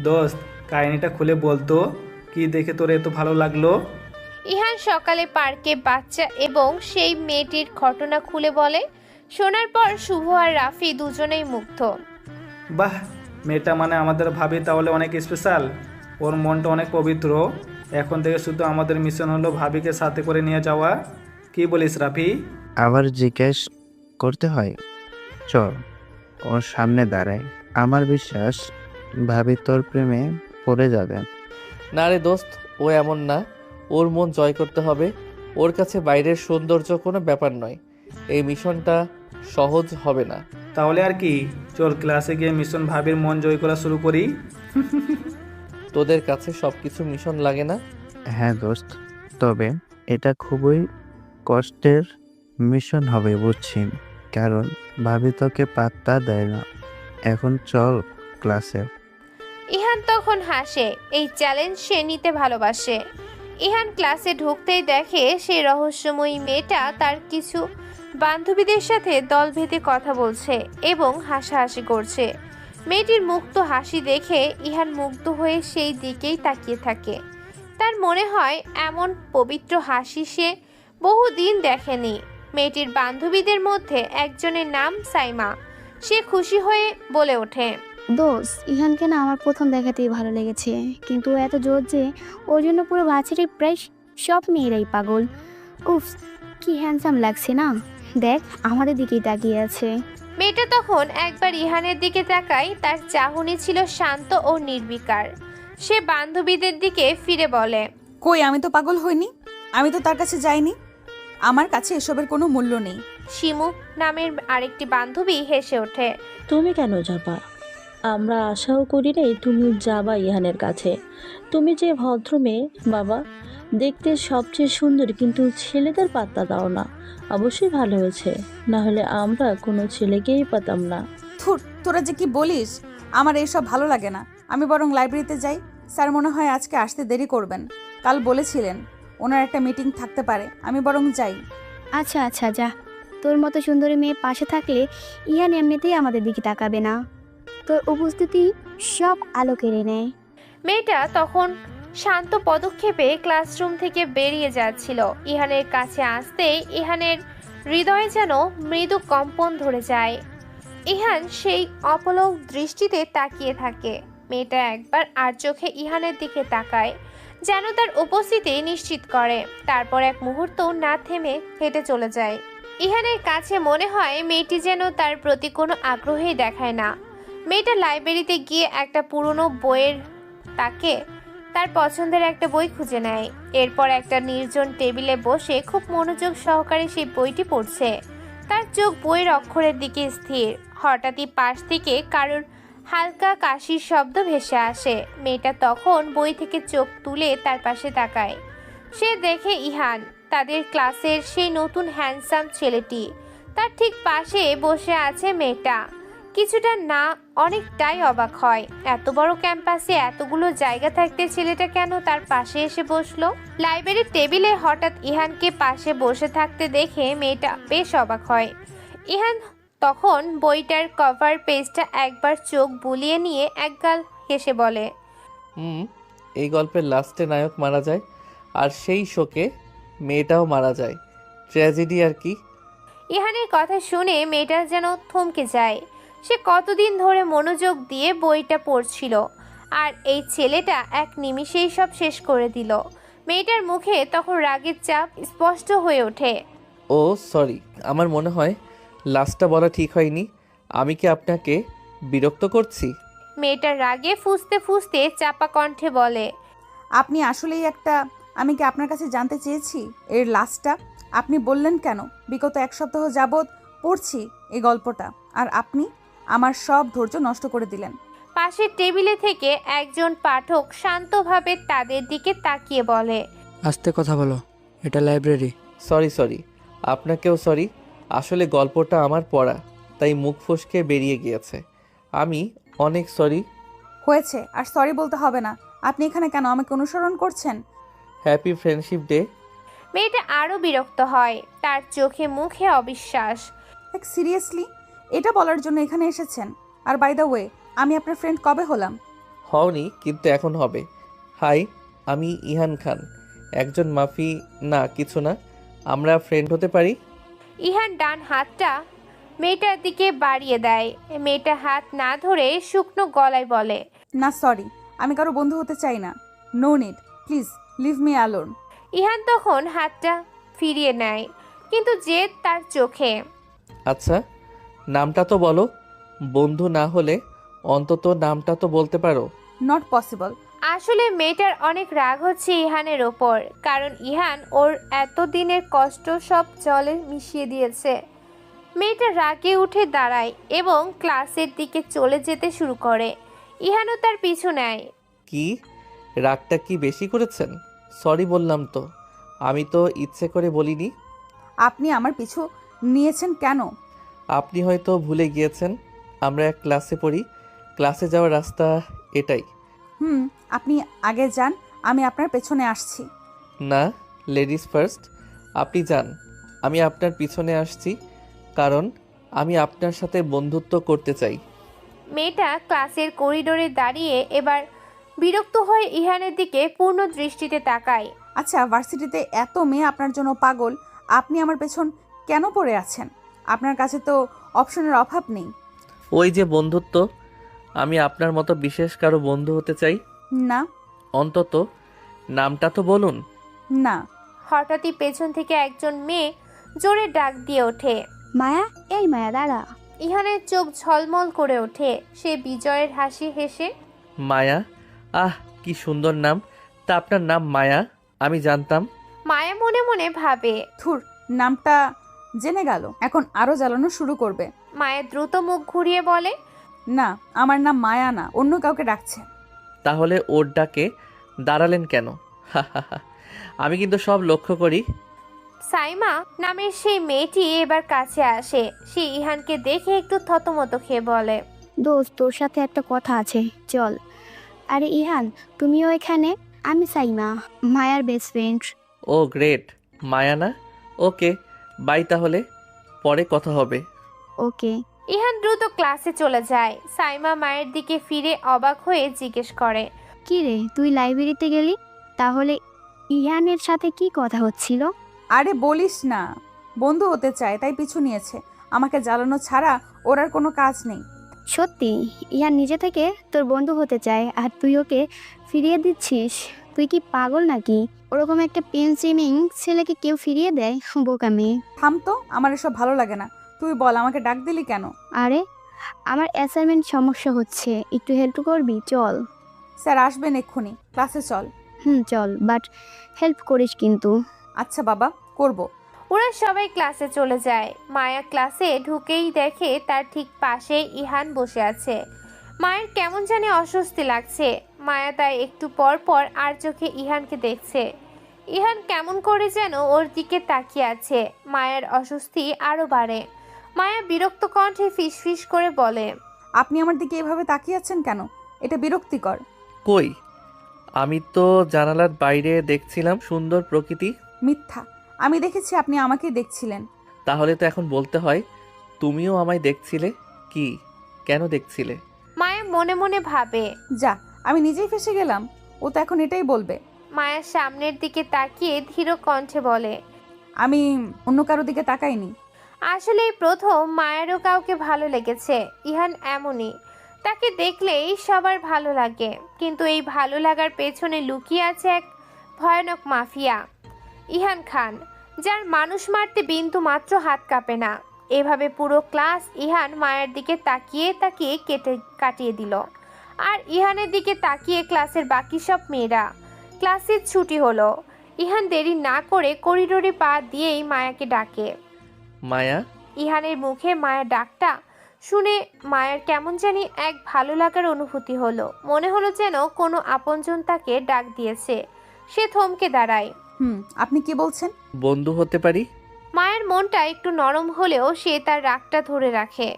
দোস্ত, কাহিনীটা খুলে বলতো, কি দেখে তোর এত ভালো লাগলো? ইহান সকালে পার্কে বাচ্চা এবং সেই মেয়েটির ঘটনা খুলে বলে। শোনার পর শুভ আর রাফি দুজনেই মুগ্ধ। বাহ, মেয়েটা মানে আমাদের ভাবি তাহলে অনেক স্পেশাল। ওর মনটা অনেক পবিত্র। এখন থেকে শুধু আমাদের মিশন হলো ভাবিকে সাথে করে নিয়ে যাওয়া। কি বলিস রাফি? আবার জিজ্ঞেস করতে হয়? চল ওর সামনে দাঁড়ায়। আমার বিশ্বাস ভাবি তোর প্রেমে পড়ে যাবে। না রে দোস্ত, ও এমন না। ওর মন জয় করতে হবে। ওর কাছে বাইরের সৌন্দর্য কোনো ব্যাপার নয়। এই মিশনটা সহজ হবে না। তাহলে আর কি, চল ক্লাসে গিয়ে মিশন ভাবির মন জয় করা শুরু করি। তোদের কাছে সব কিছু মিশন লাগে না? হ্যাঁ দোস্ত, তবে এটা খুবই কষ্টের মিশন হবে বুঝছি, কারণ ভাবি তোকে পাত্তা দেয় না। এখন চল ক্লাসে। ইহান তখন হাসে, এই চ্যালেঞ্জ সে নিতে ভালোবাসে। ইহান ক্লাসে ঢুকতেই দেখে সেই রহস্যময়ী মেয়েটা তার কিছু বান্ধবীদের সাথে দল বেঁধে কথা বলছে এবং হাসাহাসি করছে। মেয়েটির মুক্ত হাসি দেখে ইহান মুগ্ধ হয়ে সেই দিকেই তাকিয়ে থাকে। তার মনে হয় এমন পবিত্র হাসি সে বহুদিন দেখেনি। মেয়েটির বান্ধবীদের মধ্যে একজনের নাম সাইমা। সে খুশি হয়ে বলে ওঠে, দোষ, ইহানকে না আমার প্রথম দেখাতেই ভালো লেগেছে, কিন্তু ও এত জোর যে ওর জন্য পুরো বাচ্চাটির প্রায় সব মেয়েরাই পাগল। উফ, কি হ্যান্ডসাম লাগছে না, দেখ আমাদের দিকেই তাকিয়ে আছে। মেয়েটা তখন একবার ইহানের দিকে তাকায়। তার চাহনি ছিল শান্ত ও নির্বিকার। সে বান্ধবীদের দিকে ফিরে বলে, কই, আমি তো পাগল হইনি, আমি তো তার কাছে যাইনি, আমার কাছে এসবের কোনো মূল্য নেই। শিমু নামের আরেকটি বান্ধবী হেসে ওঠে। তুমি কেন যাবা? আমরা আশাও করি নাই তুমি যাবা ইহানের কাছে। তুমি যে ভদ্র মেয়ে বাবা, দেখতে সবচেয়ে সুন্দর, কিন্তু ছেলেদের পাত্তা দাও না। অবশ্যই ভালো হয়েছে, না হলে আমরা কোনো ছেলেকেই পাতাম না। থুর, তোরা যে কি বলিস, আমার এইসব ভালো লাগে না। আমি বরং লাইব্রেরিতে যাই। স্যার মনে হয় আজকে আসতে দেরি করবেন, কাল বলেছিলেন ওনার একটা মিটিং থাকতে পারে। আমি বরং যাই। আচ্ছা আচ্ছা, যা। তোর মতো সুন্দরী মেয়ে পাশে থাকলে ইহান এমনিতেই আমাদের দিকে তাকাবে না। তোর উপস্থিতি সব আলো কেড়ে নেয়। মেয়েটা তখন শান্ত পদক্ষেপে ক্লাসরুম থেকে বেরিয়ে যাচ্ছিল। ইহানের কাছে আসতেই ইহানের হৃদয়ে যেন মৃদু কম্পন ধরে যায়। ইহান সেই অপলক দৃষ্টিতে তাকিয়ে থাকে। মেয়েটা একবার আর চোখে ইহানের দিকে তাকায়, যেন তার উপস্থিতি নিশ্চিত করে। তারপর এক মুহূর্ত না থেমে হেঁটে চলে যায়। ইহানের কাছে মনে হয় মেয়েটি যেন তার প্রতি কোনো আগ্রহই দেখায় না। মেয়েটা লাইব্রেরিতে গিয়ে একটা পুরনো বইয়ের তাকে তার পছন্দের একটা বই খুঁজে নেয়। এরপর একটা নির্জন টেবিলে বসে খুব মনোযোগ সহকারে সেই বইটি পড়ছে। তার চোখ বইয়ের অক্ষরের দিকে স্থির। হঠাৎই পাশ থেকে কারোর হালকা কাশির শব্দ ভেসে আসে। মেয়েটা তখন বই থেকে চোখ তুলে তার পাশে তাকায়। সে দেখে ইহান, তাদের ক্লাসের সেই নতুন হ্যান্ডসাম ছেলেটি। তার ঠিক পাশে বসে আছে মেয়েটা। কিছুটা না অনেকটাই অবাক হয়, এত বড় ক্যাম্পাসে এতগুলো জায়গা থাকতে ছেলেটা কেন তার পাশে এসে বসলো। লাইব্রেরির টেবিলে হঠাৎ ইহানকে পাশে বসে থাকতে দেখে মেয়েটা বেশ অবাক হয়। ইহান তখন বইটার কভার পেজটা একবার চোখ বুলিয়ে নিয়ে একগাল হেসে বলে, এই গল্পের লাস্টে নায়ক মারা যায় আর সেই শোকে মেয়েটাও মারা যায়। ট্র্যাজেডি আর কি। ইহানের কথা শুনে মেয়েটা যেন থমকে যায়। সে কতদিন ধরে মনোযোগ দিয়ে বইটা পড়ছিল, আর এই ছেলেটা এক নিমিষেই সব শেষ করে দিল। মেয়েটার মুখে তখন রাগের চাপ স্পষ্ট হয়ে ওঠে। ও সরি, আমার মনে হয় লাস্টটা বলা ঠিক হয়নি। আমি কি আপনাকে বিরক্ত করছি? মেয়েটা রাগে ফুঁসতে ফুঁসতে চাপা কণ্ঠে বলে, আপনি আসলেই একটা, আমি কি আপনার কাছে জানতে চেয়েছি এর লাস্টটা আপনি বললেন কেন? বিগত এক সপ্তাহ যাবৎ পড়ছি এই গল্পটা, আর আপনি আমার সব ধৈর্য নষ্ট করে দিলেন। পাশের টেবিলে থেকে একজন পাঠক শান্তভাবে তাদের দিকে তাকিয়ে বলে, আস্তে কথা বলো, এটা লাইব্রেরি। সরি, আপনাকেও সরি। আসলে গল্পটা আমার পড়া, তাই মুখ ফসকে বেরিয়ে গিয়েছে। আমি অনেক সরি। হয়েছে, আর সরি বলতে হবে না। আপনি এখানে কেন আমাকে অনুসরণ করছেন? Happy friendship day. মেয়েটা আরো বিরক্ত হয়, তার চোখে মুখে অবিশ্বাস। সিরিয়াসলি এটা বলার জন্য এখানে এসেছেন? আর বাই দ্য ওয়ে, আমি আপনার ফ্রেন্ড কবে হলাম? হওনি, কিন্তু এখন হবে। হাই, আমি ইহান খান, একজন মাফি। না কিছু না, আমরা ফ্রেন্ড হতে পারি। ইহান ডান হাতটা মেয়েটার দিকে বাড়িয়ে দেয়। মেয়েটা হাত না ধরে শুকনো গলায় বলে, না সরি, আমি কারো বন্ধু হতে চাই না। No need, please leave me alone. Ihan তখন হাতটা ফিরিয়ে নেয়, কিন্তু জেদ তার চোখে। আচ্ছা, নামটা তো বলো। বন্ধু না হলে অন্তত নামটা তো বলতে পারো। Not possible. আসলে মেয়েটার অনেক রাগ হচ্ছে ইহানের ওপর, কারণ ইহান ওর এতদিনের কষ্ট সব জলে মিশিয়ে দিয়েছে। মেয়েটা রাগে উঠে দাঁড়ায় এবং ক্লাসের দিকে চলে যেতে শুরু করে। ইহানও তার পিছু নেয়। কি রাগটা কি বেশি করেছেন? সরি বললাম তো, আমি তো ইচ্ছে করে বলিনি। আপনি আমার পিছু নিয়েছেন কেন? আপনি হয়তো ভুলে গিয়েছেন আমরা এক ক্লাসে পড়ি, ক্লাসে যাওয়ার রাস্তা এটাই। হুম, আপনি আগে যান, আমি আপনার পেছনে আসছি। না, লেডিস ফার্স্ট, আপনি যান, আমি আপনার পিছনে আসছি, কারণ আমি আপনার সাথে বন্ধুত্ব করতে চাই। মেয়েটা ক্লাসের করিডোরে দাঁড়িয়ে এবার বিরক্ত হয়ে ইহানের দিকে পূর্ণ দৃষ্টিতে তাকায়। আচ্ছা, ভার্সিটিতে এত মেয়ে আপনার জন্য পাগল, আপনি আমার পেছন কেন পড়ে আছেন? আপনার কাছে তো অপশনের অভাব নেই। ওই যে বন্ধুত্ব, আমি আপনার মতো বিশেষ কারো বন্ধু হতে চাই। না। অন্তত নামটা তো বলুন। না। হঠাৎই পেছন থেকে একজন মেয়ে জোরে ডাক দিয়ে ওঠে। মায়া, এই মায়া দাঁড়া। ইহানের চোখ ঝলমল করে ওঠে। সে বিজয়ের হাসি হেসে, মায়া? আহ, কি সুন্দর নাম। তা আপনার নাম মায়া? আমি জানতাম। মায়া মনে মনে ভাবে। থুর, নামটা জেনে গেল, এখন আরো জ্বালানো শুরু করবে। মায়া দ্রুত মুখ ঘুরিয়ে বলে, না, আমার নাম মায়া না, অন্য কাউকে ডাকছে। তাহলে ওর ডাকে দাঁড়ালেন কেন? আমি কিন্তু সব লক্ষ্য করি। সাইমা নামের সেই মেয়েটি এবার কাছে আসে। সে ইহানকে দেখে একটু থতমত খেয়ে বলে, দোস্ত, তোর সাথে একটা কথা আছে, চল। আরে ইহান, তুমিও এখানে? আমি সাইমা, মায়ার বেস্ট ফ্রেন্ড। ও গ্রেট, মায়া না? ওকে, বাই, তাহলে পরে কথা হবে। ওকে। ইহান দ্রুত ক্লাসে চলে যায়। সাইমা মায়ের দিকে ফিরে অবাক হয়ে জিজ্ঞেস করে, কি রে, তুই লাইব্রেরিতে গেলি? তাহলে ইহানের সাথে কি কথা হচ্ছিল? আরে বলিস না, বন্ধু হতে চায় তাই পিছু নিয়েছে। আমাকে জ্বালানো ছাড়া ওর আর কোনো কাজ নেই। সত্যি? ইহান নিজে থেকে তোর বন্ধু হতে চায় আর তুই ওকে ফিরিয়ে দিচ্ছিস? তুই কি পাগল নাকি? ওরকম একটা পেন্সিমিং ছেলেকে কেউ ফিরিয়ে দেয়? বোকা মেয়ে। থাম তো, আমার এসব ভালো লাগে না। তুই বল, আমাকে ডাক দিলি কেন? আরে, আমার অ্যাসাইনমেন্ট সমস্যা হচ্ছে, একটু হেল্প করবি? চল। স্যার আসবেন এক্ষুনি, ক্লাসে চল। চল, বাট হেল্প করিস কিন্তু। আচ্ছা বাবা, করব। ওরা সবাই ক্লাসে চলে যায়। মায়া ক্লাসে ঢুকেই দেখে তার ঠিক পাশে ইহান বসে আছে। মায়ের কেমন জানি অস্বস্তি লাগছে। মায়া তাই একটু পর পর আর চোখে ইহানকে দেখছে। ইহান কেমন করে যেন ওর দিকে তাকিয়ে আছে। মায়ের অস্বস্তি আরো বাড়ে। মায়া বিরক্ত কণ্ঠে ফিসফিস করে বলে, আপনি আমার দিকে এভাবে তাকিয়ে আছেন কেন? এটা বিরক্তিকর। কই, আমি তো জানালার বাইরে দেখছিলাম সুন্দর প্রকৃতি। মিথ্যা, আমি দেখেছি আপনি আমাকেই দেখছিলেন। তাহলে তো এখন বলতে হয় তুমিও আমায় দেখছিলে। কি, কেন দেখছিলে? মায়া মনে মনে ভাবে, যা, আমি নিজেই ফেসে গেলাম। ও তো এখন এটাই বলবে। মায়া সামনের দিকে তাকিয়ে ধীর কণ্ঠে বলে, আমি অন্য কারো দিকে তাকাইনি। আসলেই প্রথম মায়েরও কাউকে ভালো লেগেছে। ইহান এমনই, তাকে দেখলেই সবার ভালো লাগে। কিন্তু এই ভালো লাগার পেছনে লুকিয়ে আছে এক ভয়ানক মাফিয়া, ইহান খান, যার মানুষ মারতে বিন্দু মাত্র হাত কাঁপে না। এভাবে পুরো ক্লাস ইহান মায়ের দিকে তাকিয়ে তাকিয়ে কাটিয়ে দিল। আর ইহানের দিকে তাকিয়ে ক্লাসের বাকি সব মেয়েরা। ক্লাসের ছুটি হলো। ইহান দেরি না করে করিডোরে পা দিয়েই মায়াকে ডাকে। মায়া? ইহানের মুখে মায়ের ডাকটা শুনে মায়ের কেমন জানি এক ভালো লাগার অনুভূতি হলো। মনে হলো যেন কোনো আপনজন তাকে ডাক দিয়েছে। সে থমকে দাঁড়ায়। আপনি কি বলছেন? বন্ধু হতে পারি? মায়ের মনটা একটু নরম হলেও সে তার রাগটা ধরে রাখে।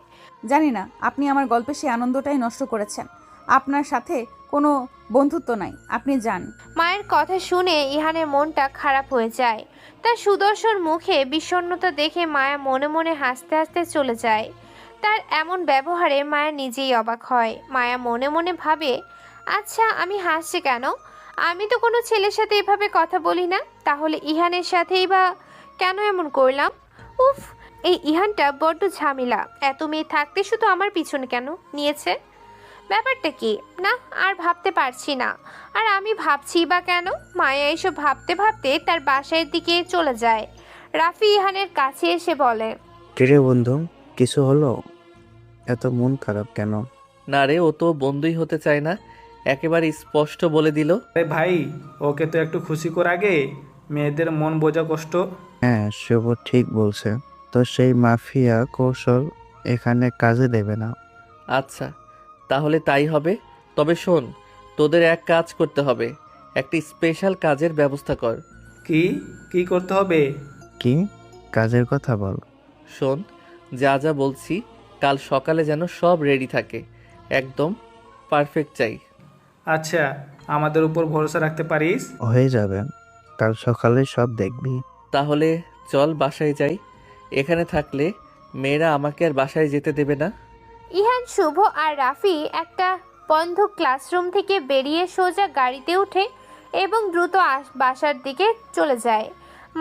জানি না, আপনি আমার গল্পে সেই আনন্দটাই নষ্ট করেছেন। আপনার সাথে কোনো বন্ধুত্ব নাই, আপনি যান। মায়ের কথা শুনে ইহানের মনটা খারাপ হয়ে যায়। তার সুদর্শন মুখে বিষণ্ণতা দেখে মায়া মনে মনে হাসতে হাসতে চলে যায়। তার এমন ব্যবহারে মায়া নিজেই অবাক হয়। মায়া মনে মনে ভাবে, আচ্ছা আমি হাসছি কেন? আমি তো কোনো ছেলের সাথে এভাবে কথা বলি না, তাহলে ইহানের সাথেই বা কেন এমন করলাম? উফ, এই ইহানটা বড্ড ঝামেলা। এত মেয়ে থাকতে শুধু আমার পিছনে কেন নিয়েছে? ব্যাপারটা কি না আর ভাবতে পারছি না। আর আমি ভাবছি বা কেন? মায়া এসব ভাবতে ভাবতে তার বাসার দিকে চলে যায়। রাফি ইহানের কাছে এসে বলে, কিরে বন্ধু, কিছু হলো? এত মন খারাপ কেন? না রে, ও তো বন্ধুই হতে চায় না, একেবারে স্পষ্ট বলে দিল। আরে ভাই, ওকে তো একটু খুশি কর আগে, মেয়েদের মন বোঝা কষ্ট। হ্যাঁ, শুভ ঠিক বলছে। তো সেই মাফিয়া কৌশল এখানে কাজে দেবে না। আচ্ছা, তাহলে তাই হবে। তবে শোন, তোদের এক কাজ করতে হবে। একটা স্পেশাল কাজের ব্যবস্থা কর। কি কি করতে হবে? কি কাজের কথা বল। শোন, যা যা বলছি কাল সকালে যেন সব রেডি থাকে, একদম পারফেক্ট চাই। আচ্ছা, আমাদের উপর ভরসা রাখতে পারিস? হয়ে যাবে, কাল সকালে সব দেখবি। তাহলে চল বাসায় যাই, এখানে থাকলে মেয়েরা আমাকে আর বাসায় যেতে দেবে না। ইহান, শুভ আর রাফি একটা বন্ধ ক্লাসরুম থেকে বেরিয়ে সোজা গাড়িতে উঠে এবং দ্রুত বাসার দিকে চলে যায়।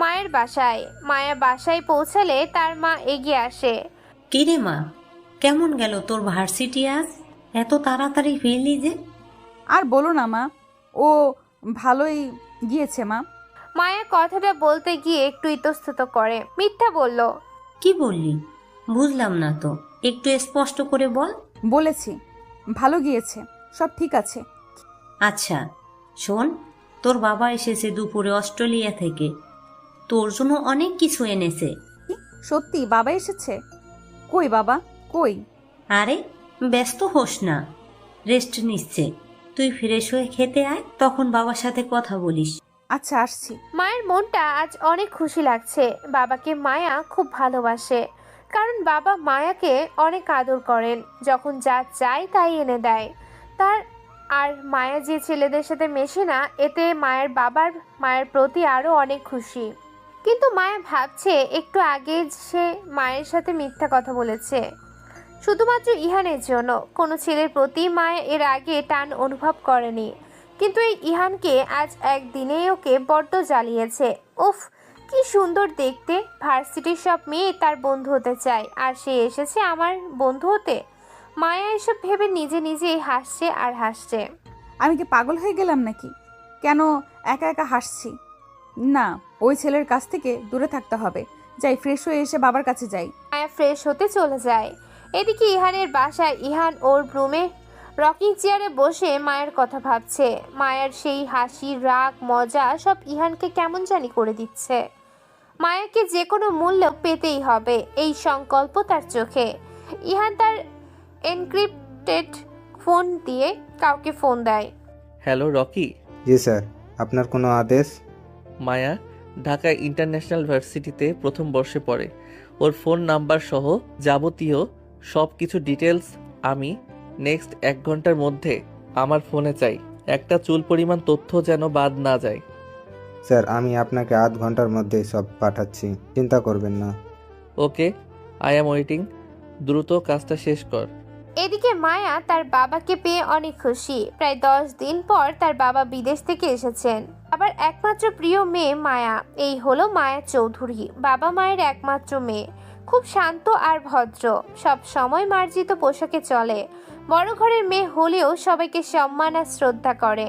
মায়ের বাসায়। মায়া বাসায় পৌঁছালে তার মা এগিয়ে আসে। কিরে মা, কেমন গেল তোর ভার্সিটি আজ? এত তাড়াতাড়ি ফিরলি যে? আর বলো না মা, ও ভালোই গিয়েছে মা। মায়া কথাটা বলতে গিয়ে একটু ইতস্তত করে, মিথ্যা বলল। কি বললি? বুঝলাম না তো, একটু স্পষ্ট করে বল। বলেছি ভালো গিয়েছে, সব ঠিক আছে। আচ্ছা শোন, তোর বাবা এসেছে দুপুরে অস্ট্রেলিয়া থেকে, তোর জন্য অনেক কিছু এনেছে। সত্যি বাবা এসেছে? কই বাবা, কই? আরে ব্যস্ত হোস না, রেস্ট নিচ্ছে। তুই ফ্রেশ হয়ে খেতে আয়, তখন বাবার সাথে কথা বলিস। আচ্ছা, আসছি। মায়ের মনটা আজ অনেক খুশি লাগছে। বাবাকে মায়া খুব ভালোবাসে, কারণ বাবা মায়াকে অনেক আদর করেন। যখন যা চায় তাই এনে দেয় তার। আর মায়া যে ছেলেদের সাথে মেশে না, এতে মায়ের প্রতি আরও অনেক খুশি। কিন্তু মায়া ভাবছে একটু আগে সে মায়ের সাথে মিথ্যা কথা বলেছে শুধুমাত্র ইহানের জন্য। কোনো ছেলের প্রতি মায়া এর আগে টান অনুভব করেনি, কিন্তু এই ইহানকে আজ একদিনেই ওকে বড্ড জ্বালিয়েছে। উফ, কি সুন্দর দেখতে! ভার্সিটির সব মেয়ে তার বন্ধু হতে চায়, আর সে এসেছে আমার বন্ধু হতে। মায়া এসব ভেবে নিজে নিজেই হাসছে আর হাসছে। আমি কি পাগল হয়ে গেলাম নাকি? কেন একা একা হাসছি? না, ওই ছেলের কাছ থেকে দূরে থাকতে হবে। যাই, ফ্রেশ হয়ে এসে বাবার কাছে যাই। মায়া ফ্রেশ হতে চলে যায়। এদিকে ইহানের বাসায় ইহান ওর রুমে রকিং চেয়ারে বসে মায়ের কথা ভাবছে। মায়ের সেই হাসি, রাগ, মজা সব ইহানকে কেমন জানি করে দিচ্ছে। মায়াকে যে কোনো মূল্য পেতেই হবে, এই সংকল্প তার চোখে। ইহান তার এনক্রিপ্টেড ফোন দিয়ে কাউকে ফোন দেয়। Hello Rocky. জি স্যার, আপনার কোনো আদেশ? মায়া ঢাকা ইন্টারন্যাশনাল ভার্সিটিতে প্রথম বর্ষে পড়ে। ওর ফোন নাম্বার সহ যাবতীয় সব কিছু ডিটেলস আমি নেক্সট 1 ঘন্টার মধ্যে আমার ফোনে চাই। একটা চুল পরিমাণ তথ্য যেন বাদ না যায়। স্যার, আমি আপনাকে আধ ঘন্টার মধ্যে সব পাঠাচ্ছি, চিন্তা করবেন না। ওকে, আই অ্যাম ওয়েটিং। দ্রুত কাজটা শেষ কর। এদিকে মায়া তার বাবাকে পেয়ে অনেক খুশি। প্রায় 10 দিন পর তার বাবা বিদেশ থেকে এসেছেন। আবার একমাত্র প্রিয় মেয়ে মায়া। এই হলো মায়া চৌধুরী, বাবা মায়ের একমাত্র মেয়ে। খুব শান্ত আর ভদ্র, সব সময় মার্জিত পোশাকে চলে। বড় ঘরের মেয়ে হলেও সবাইকে সম্মান আর শ্রদ্ধা করে।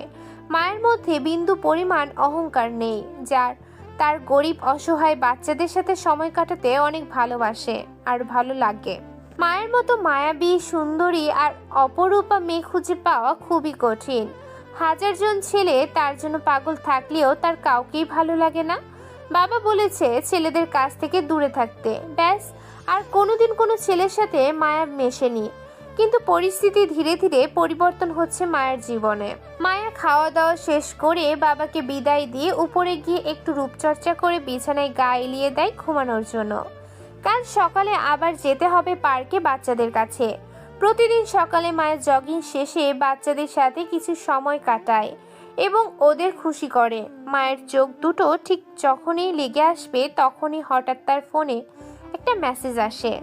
মায়ের মধ্যে বিন্দু পরিমাণ অহংকার নেই, যার তার গরিব অসহায় বাচ্চাদের সাথে সময় কাটাতে অনেক ভালোবাসে আর ভালো লাগে। মায়ের মতো মায়াবী, সুন্দরী আর অপরূপা মেয়ে খুঁজে পাওয়া খুবই কঠিন। 1000 জন ছেলে তার জন্য পাগল থাকলেও তার কাউকেই ভালো লাগে না। বাবা বলেছে ছেলেদের কাছ থেকে দূরে থাকতে, ব্যাস। আর কোনোদিন কোনো ছেলের সাথে মায়া মেশেনি। কিন্তু পরিস্থিতি ধীরে ধীরে পরিবর্তন হচ্ছে মায়ের জীবনে। মায়া খাওয়া দাওয়া শেষ করে বাবাকে বিদায় দিয়ে উপরে গিয়ে একটু রূপচর্চা করে বিছানায় গা এলিয়ে দেয় ঘুমানোর জন্য। কাল সকালে আবার যেতে হবে পার্কে বাচ্চাদের কাছে। প্রতিদিন সকালে মায়ের জগিং শেষে বাচ্চাদের সাথে কিছু সময় কাটায় এবং ওদের খুশি করে। মায়ের চোখ দুটো ঠিক যখনই লেগে আসবে তখনই হঠাৎ তার ফোনে একটা মেসেজ আসে।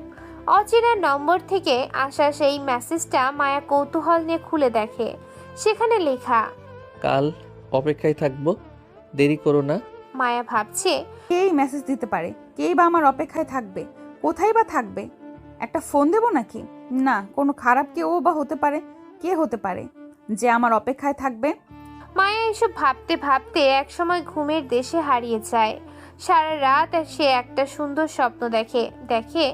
অচেনা নম্বর থেকে আসা সেই মেসেজটা মায়া কৌতূহল নিয়ে খুলে দেখে। সেখানে লেখা, কাল অপেক্ষায় থাকবো, দেরি করো না। মায়া ভাবছে, কেই মেসেজ দিতে পারে? কেই বা আমার অপেক্ষায় থাকবে? কোথায় বা থাকবে? একটা ফোন দেব নাকি? না, কোনো খারাপ কেউ বা হতে পারে। কে হতে পারে যে আমার অপেক্ষায় থাকবে? মায়া এসব ভাবতে ভাবতে একসময় ঘুমের দেশে হারিয়ে যায়। সারা রাত সে একটা সুন্দর স্বপ্ন দেখে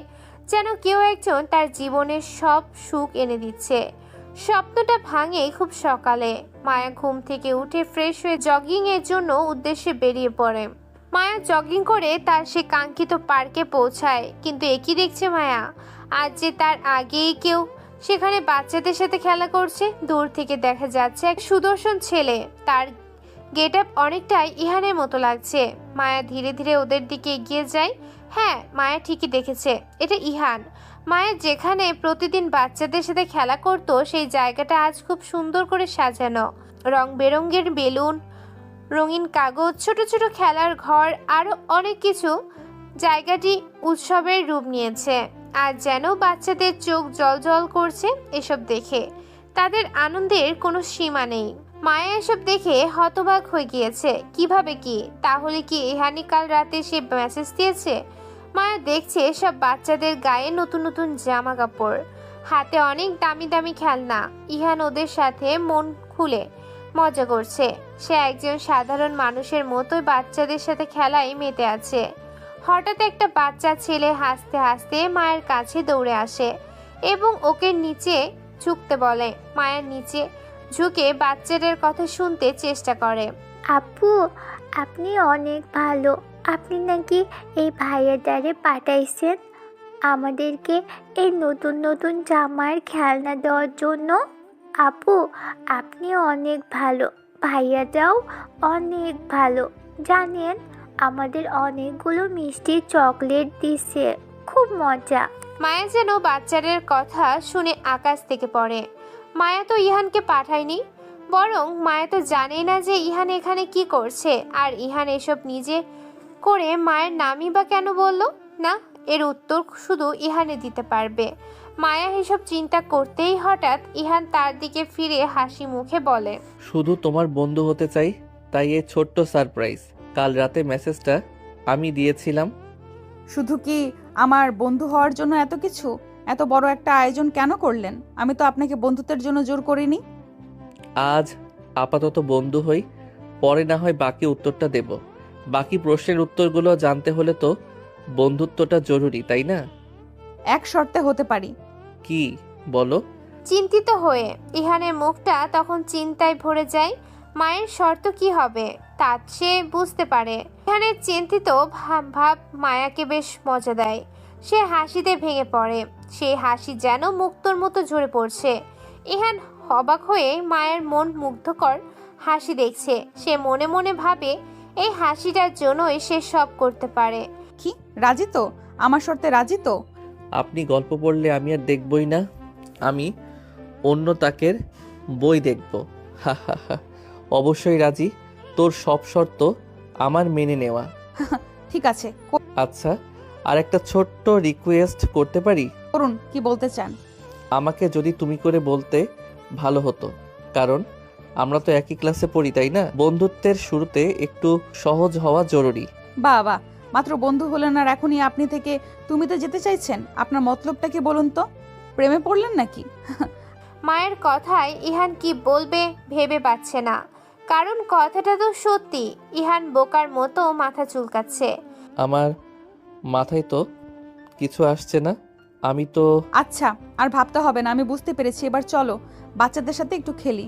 যেন কেউ একজন তার জীবনের সব সুখ এনে দিচ্ছে। স্বপ্নটা ভাঙে খুব সকালে। মায়া ঘুম থেকে উঠে ফ্রেশ হয়ে জগিং এর জন্য উদ্দেশ্যে বেরিয়ে পড়ে। মায়া জগিং করে তার সে কাঙ্ক্ষিত পার্কে পৌঁছায়। কিন্তু একই দেখছে মায়া, আজ যে তার আগেই কেউ সেখানে বাচ্চাদের সাথে খেলা করছে। দূর থেকে দেখা যাচ্ছে এক সুদর্শন ছেলে তার গেট আপ অনেকটাই ইহানের মতো লাগছে। মায়া ধীরে ধীরে ওদের দিকে এগিয়ে যায়। হ্যাঁ, মায়া ঠিকই দেখেছে, এটা ইহান। মায়া যেখানে প্রতিদিন বাচ্চাদের সাথে খেলা করত, সেই জায়গাটা আজ খুব সুন্দর করে সাজানো। রং বেরঙের বেলুন, রঙিন কাগজ, ছোট ছোট খেলার ঘর, আরো অনেক কিছু। জায়গাটি উৎসবের রূপ নিয়েছে। আর যেন বাচ্চাদের চোখ জল করছে এসব দেখে। তাদের আনন্দের কোনো সীমা নেই। মায়া এসব দেখে হতবাক হয়ে গিয়েছে। কিভাবে কি? তাহলে কি ইহানি কাল রাতে সে মেসেজ দিয়েছে? মায়া দেখছে সব বাচ্চাদের গায়ে নতুন নতুন জামা কাপড়, হাতে অনেক দামি দামি খেলনা। ইহান ওদের সাথে মন খুলে মজা করছে। সে একজন সাধারণ মানুষের মতোই বাচ্চাদের সাথে খেলায় মেতে আছে। হঠাৎ একটা বাচ্চা ছেলে হাসতে হাসতে মায়ের কাছে দৌড়ে আসে এবং ওকে নিচে ঝুঁকতে বলে। মায়ের নিচে ঝুঁকে বাচ্চাদের কথা শুনতে চেষ্টা করে। আপু, আপনি অনেক ভালো। আপনি নাকি এই ভাইয়াটারে পাঠাইছেন আমাদেরকে এই নতুন নতুন জামার খেলনা দেওয়ার জন্য। আপু, আপনি অনেক ভালো। ভাইয়াটাও অনেক ভালো। জানেন, আমাদের অনেকগুলো মিষ্টি চকলেট দিচ্ছে। খুব মজা। মায়া যেন বাচ্চাদের কথা শুনে আকাশ থেকে পড়ে। মায়া তো ইহানকে পাঠায়নি, বরং মায়া তো জানেই না যে ইহান এখানে কি করছে। আর ইহান এসব নিজে করে মায়ের নামই বা কেন বলল না? এর উত্তর শুধু ইহানে দিতে পারবে। মায়া এসব চিন্তা করতেই হঠাৎ ইহান তার দিকে ফিরে হাসি মুখে বলে, শুধু তোমার বন্ধু হতে চাই, তাই এই ছোট্ট সারপ্রাইজ। কাল রাতে মেসেজটা আমি দিয়েছিলাম। শুধু কি আমার বন্ধু হওয়ার জন্য এত কিছু, এত বড় একটা আয়োজন কেন করলেন? আমি তো আপনাকে বন্ধুত্বের জন্য জোর করিনি। আজ আপাতত বন্ধু হই, পরে না হয় বাকি উত্তরটা দেব। বাকি প্রশ্নের উত্তরগুলো জানতে হলে তো বন্ধুত্বটা জরুরি, তাই না? এক শর্তে হতে পারি। কি বলো? চিন্তিত হয়ে ইহানের মুখটা তখন চিন্তায় ভরে যায়। মায়ের শর্ত কি হবে তা সে বুঝতে পারে। ইহানের চিন্তিত ভাব মায়াকে বেশ মজা দেয়। সে হাসিতে ভেঙে পড়ে। সেই হাসি যেন মুক্তোর মতো ঝরে পড়ছে। ইহান অবাক হয়ে মায়ের মন মুগ্ধকর হাসি দেখছে। সে মনে মনে ভাবে, এই হাসিটার জন্যই সে সব করতে পারে। কি, রাজি তো? আমার শর্তে রাজি তো? আপনি গল্প পড়লে আমি আর দেখবই না, আমি অন্য তাকের বই দেখব। হা হা হা। অবশ্যই রাজি। তোর সব শর্ত আমার মেনে নেওয়া। ঠিক আছে, আচ্ছা, আর একটা ছোট্ট রিকোয়েস্ট করতে পারি? করুন, কি বলতে চান? আমাকে যদি তুমি করে বলতে ভালো হতো, কারণ আমরা তো একই ক্লাসে পড়ি, তাই না? বন্ধুত্বের শুরুতে একটু সহজ হওয়া জরুরি। বাবা, মাত্র বন্ধু হলেন আর এখনই আপনি থেকে তুমিতে যেতে চাইছেন? আপনার মতলবটা কি বলুন তো? প্রেমে পড়লেন নাকি? মায়ের কথায় ইহান কি বলবে ভেবে পাচ্ছে না, কারণ কথাটা তো সত্যি। ইহান বোকার মতো মাথা চুলকাচ্ছে। আমার মাথায় তো কিছু আসছে না। আমি তো আচ্ছা, আর ভাবতে হবে না, আমি বুঝতে পেরেছি। এবার চলো বাচ্চাদের সাথে একটু খেলি।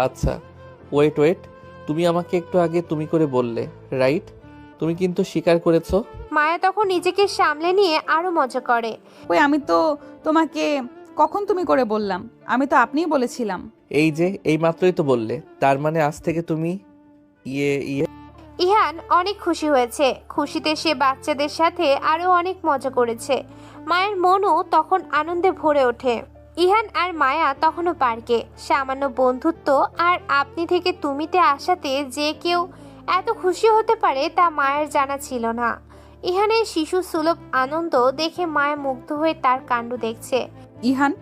আচ্ছা, ওয়েট, তুমি আমাকে একটু আগে তুমি করে বললে, রাইট? তুমি কিন্তু স্বীকার করেছো। মায়া তখন নিজেকে সামলে নিয়ে আরো মজা করে। ওই, আমি তো তোমাকে কখন তুমি করে বললাম? আমি তো আপনিই বলেছিলাম। এই যে এই মাত্রই তো বললে, তার মানে আজ থেকে তুমি ইয়ে। ইহান অনেক খুশি হয়েছে। খুশিতে সে বাচ্চাদের সাথে আরো অনেক মজা করেছে। মায়ের মনও তখন আনন্দে ভরে ওঠে। ইহান আর মায়া তখনও পার্কে। সামান্য বন্ধুত্ব আর আপনি থেকে তুমিতে আসাতে যে কেউ এত খুশি হতে পারে তা মায়ের জানা ছিল না। ইহানের শিশু সুলভ আনন্দ দেখে মায়া মুগ্ধ হয়ে তার কাণ্ড দেখছে। ইহান।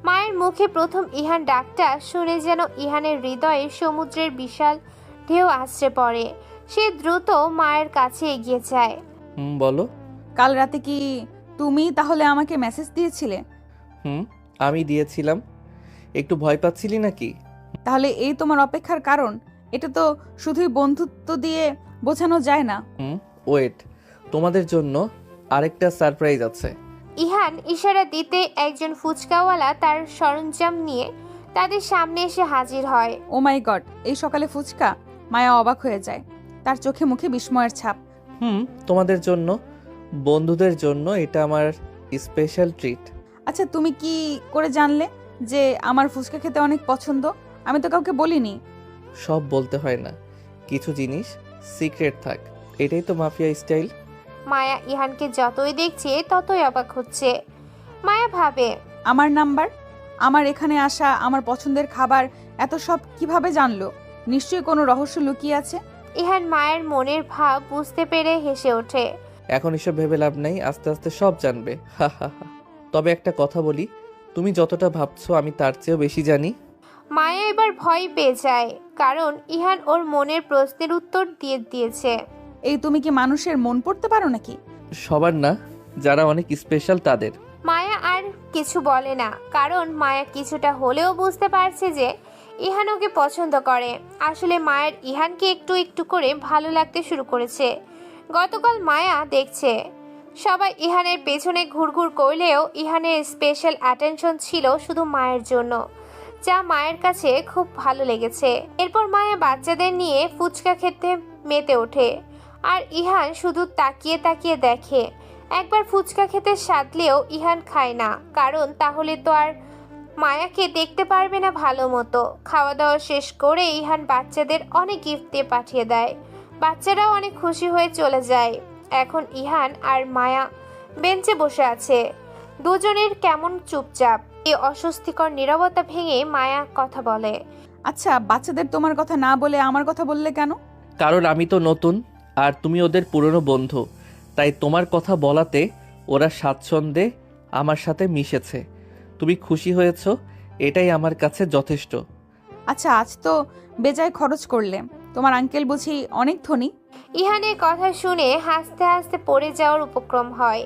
মায়ের মুখে প্রথম ইহান ডাকটা শুনে যেন ইহানের হৃদয়ে সমুদ্রের বিশাল ঢেউ আছড়ে পড়ে। সে দ্রুত মায়ের কাছে এগিয়ে যায়। বলো। কাল রাতে কি তুমি তাহলে আমাকে মেসেজ দিয়েছিলে? আমি দিয়েছিলাম। একটু ভয় পাচ্ছিলি নাকি? তাহলে এই তোমার অপেক্ষার কারণ? এটা তো শুধুই বন্ধুত্ব দিয়ে বোঝানো যায় না। ওয়েট, তোমাদের জন্য আরেকটা সারপ্রাইজ আছে। ইহান ইশারা দিতে একজন ফুচকাওয়ালা তার সরঞ্জাম নিয়ে তাদের সামনে এসে হাজির হয়। ও মাই গড, এই সকালে ফুচকা? মায়া অবাক হয়ে যায়। তার চোখে মুখে বিস্ময়ের ছাপ। তোমাদের জন্য, বন্ধুদের জন্য এটা আমার স্পেশাল ট্রিট। আচ্ছা, তুমি কি করে জানলে যে আমার ফুচকা খেতে অনেক পছন্দ? আমি তো কাউকে বলিনি। সব বলতে হয় না, কিছু জিনিস সিক্রেট থাক, এটাই তো মাফিয়া স্টাইল। মায়া ইহানকে যতই দেখছে ততই অবাক হচ্ছে। মায়া ভাবে, আমার নাম্বার, আমার এখানে আসা, আমার পছন্দের খাবার, এত সব কিভাবে জানলো? নিশ্চয়ই কোনো রহস্য লুকিয়ে আছে। ইহান মায়ের মনের ভাব বুঝতে পেরে হেসে ওঠে। এখন এসব ভেবে লাভ নেই, আস্তে আস্তে সব জানবে। হা হা হা। তবে একটা কথা বলি, তুমি যতটা ভাবছো আমি তার চেয়েও বেশি জানি। মায়া এবার ভয় পেয়ে যায়, কারণ ইহান ওর মনের প্রশ্নের উত্তর দিয়ে দিয়েছে। এই তুমি কি মানুষের মন পড়তে পারো নাকি? সবার না, যারা অনেক স্পেশাল তাদের। মায়া আর কিছু বলে না, কারণ মায়া কিছুটা হলেও বুঝতে পারছে যে ইহান ওকে পছন্দ করে। আসলে মায়ের ইহানকে একটু একটু করে ভালো লাগতে শুরু করেছে। গতকাল মায়া দেখছে সবাই ইহানের পেছনে ঘুরঘুর করলেও ইহানের স্পেশাল অ্যাটেনশন ছিল শুধু মায়ের জন্য, যা মায়ের কাছে খুব ভালো লেগেছে। এরপর মায়া বাচ্চাদের নিয়ে ফুচকা খেতে মেতে ওঠে, আর ইহান শুধু তাকিয়ে তাকিয়ে দেখে। একবার ফুচকা খেতে সাধলেও ইহান খায় না, কারণ তাহলে তো আর মায়াকে দেখতে পারবে না ভালো মতো। খাওয়া দাওয়া শেষ করে ইহান বাচ্চাদের অনেক গিফট দিয়ে পাঠিয়ে দেয়। বাচ্চারাও অনেক খুশি হয়ে চলে যায়। এখন ইহান আর মায়া বেঞ্চে বসে আছে, দুজনের কেমন চুপচাপ। এই অস্বস্তিকর নীরবতা ভেঙে মায়া কথা বলে। আচ্ছা, বাচ্চাদের তোমার কথা না বলে আমার কথা বললে কেন? কারণ আমি তো নতুন আর তুমি ওদের পুরনো বন্ধু, তাই তোমার কথা বলাতে ওরা স্বাচ্ছন্দ্যে আমার সাথে মিশেছে। তুমি খুশি হয়েছো, এটাই আমার কাছে যথেষ্ট। আচ্ছা, আজ তো বেজায় খরচ করলে। তোমার আঙ্কেল বুঝি অনেক ধনী? ইহানের কথা শুনে হাসতে হাসতে পড়ে যাওয়ার উপক্রম হয়।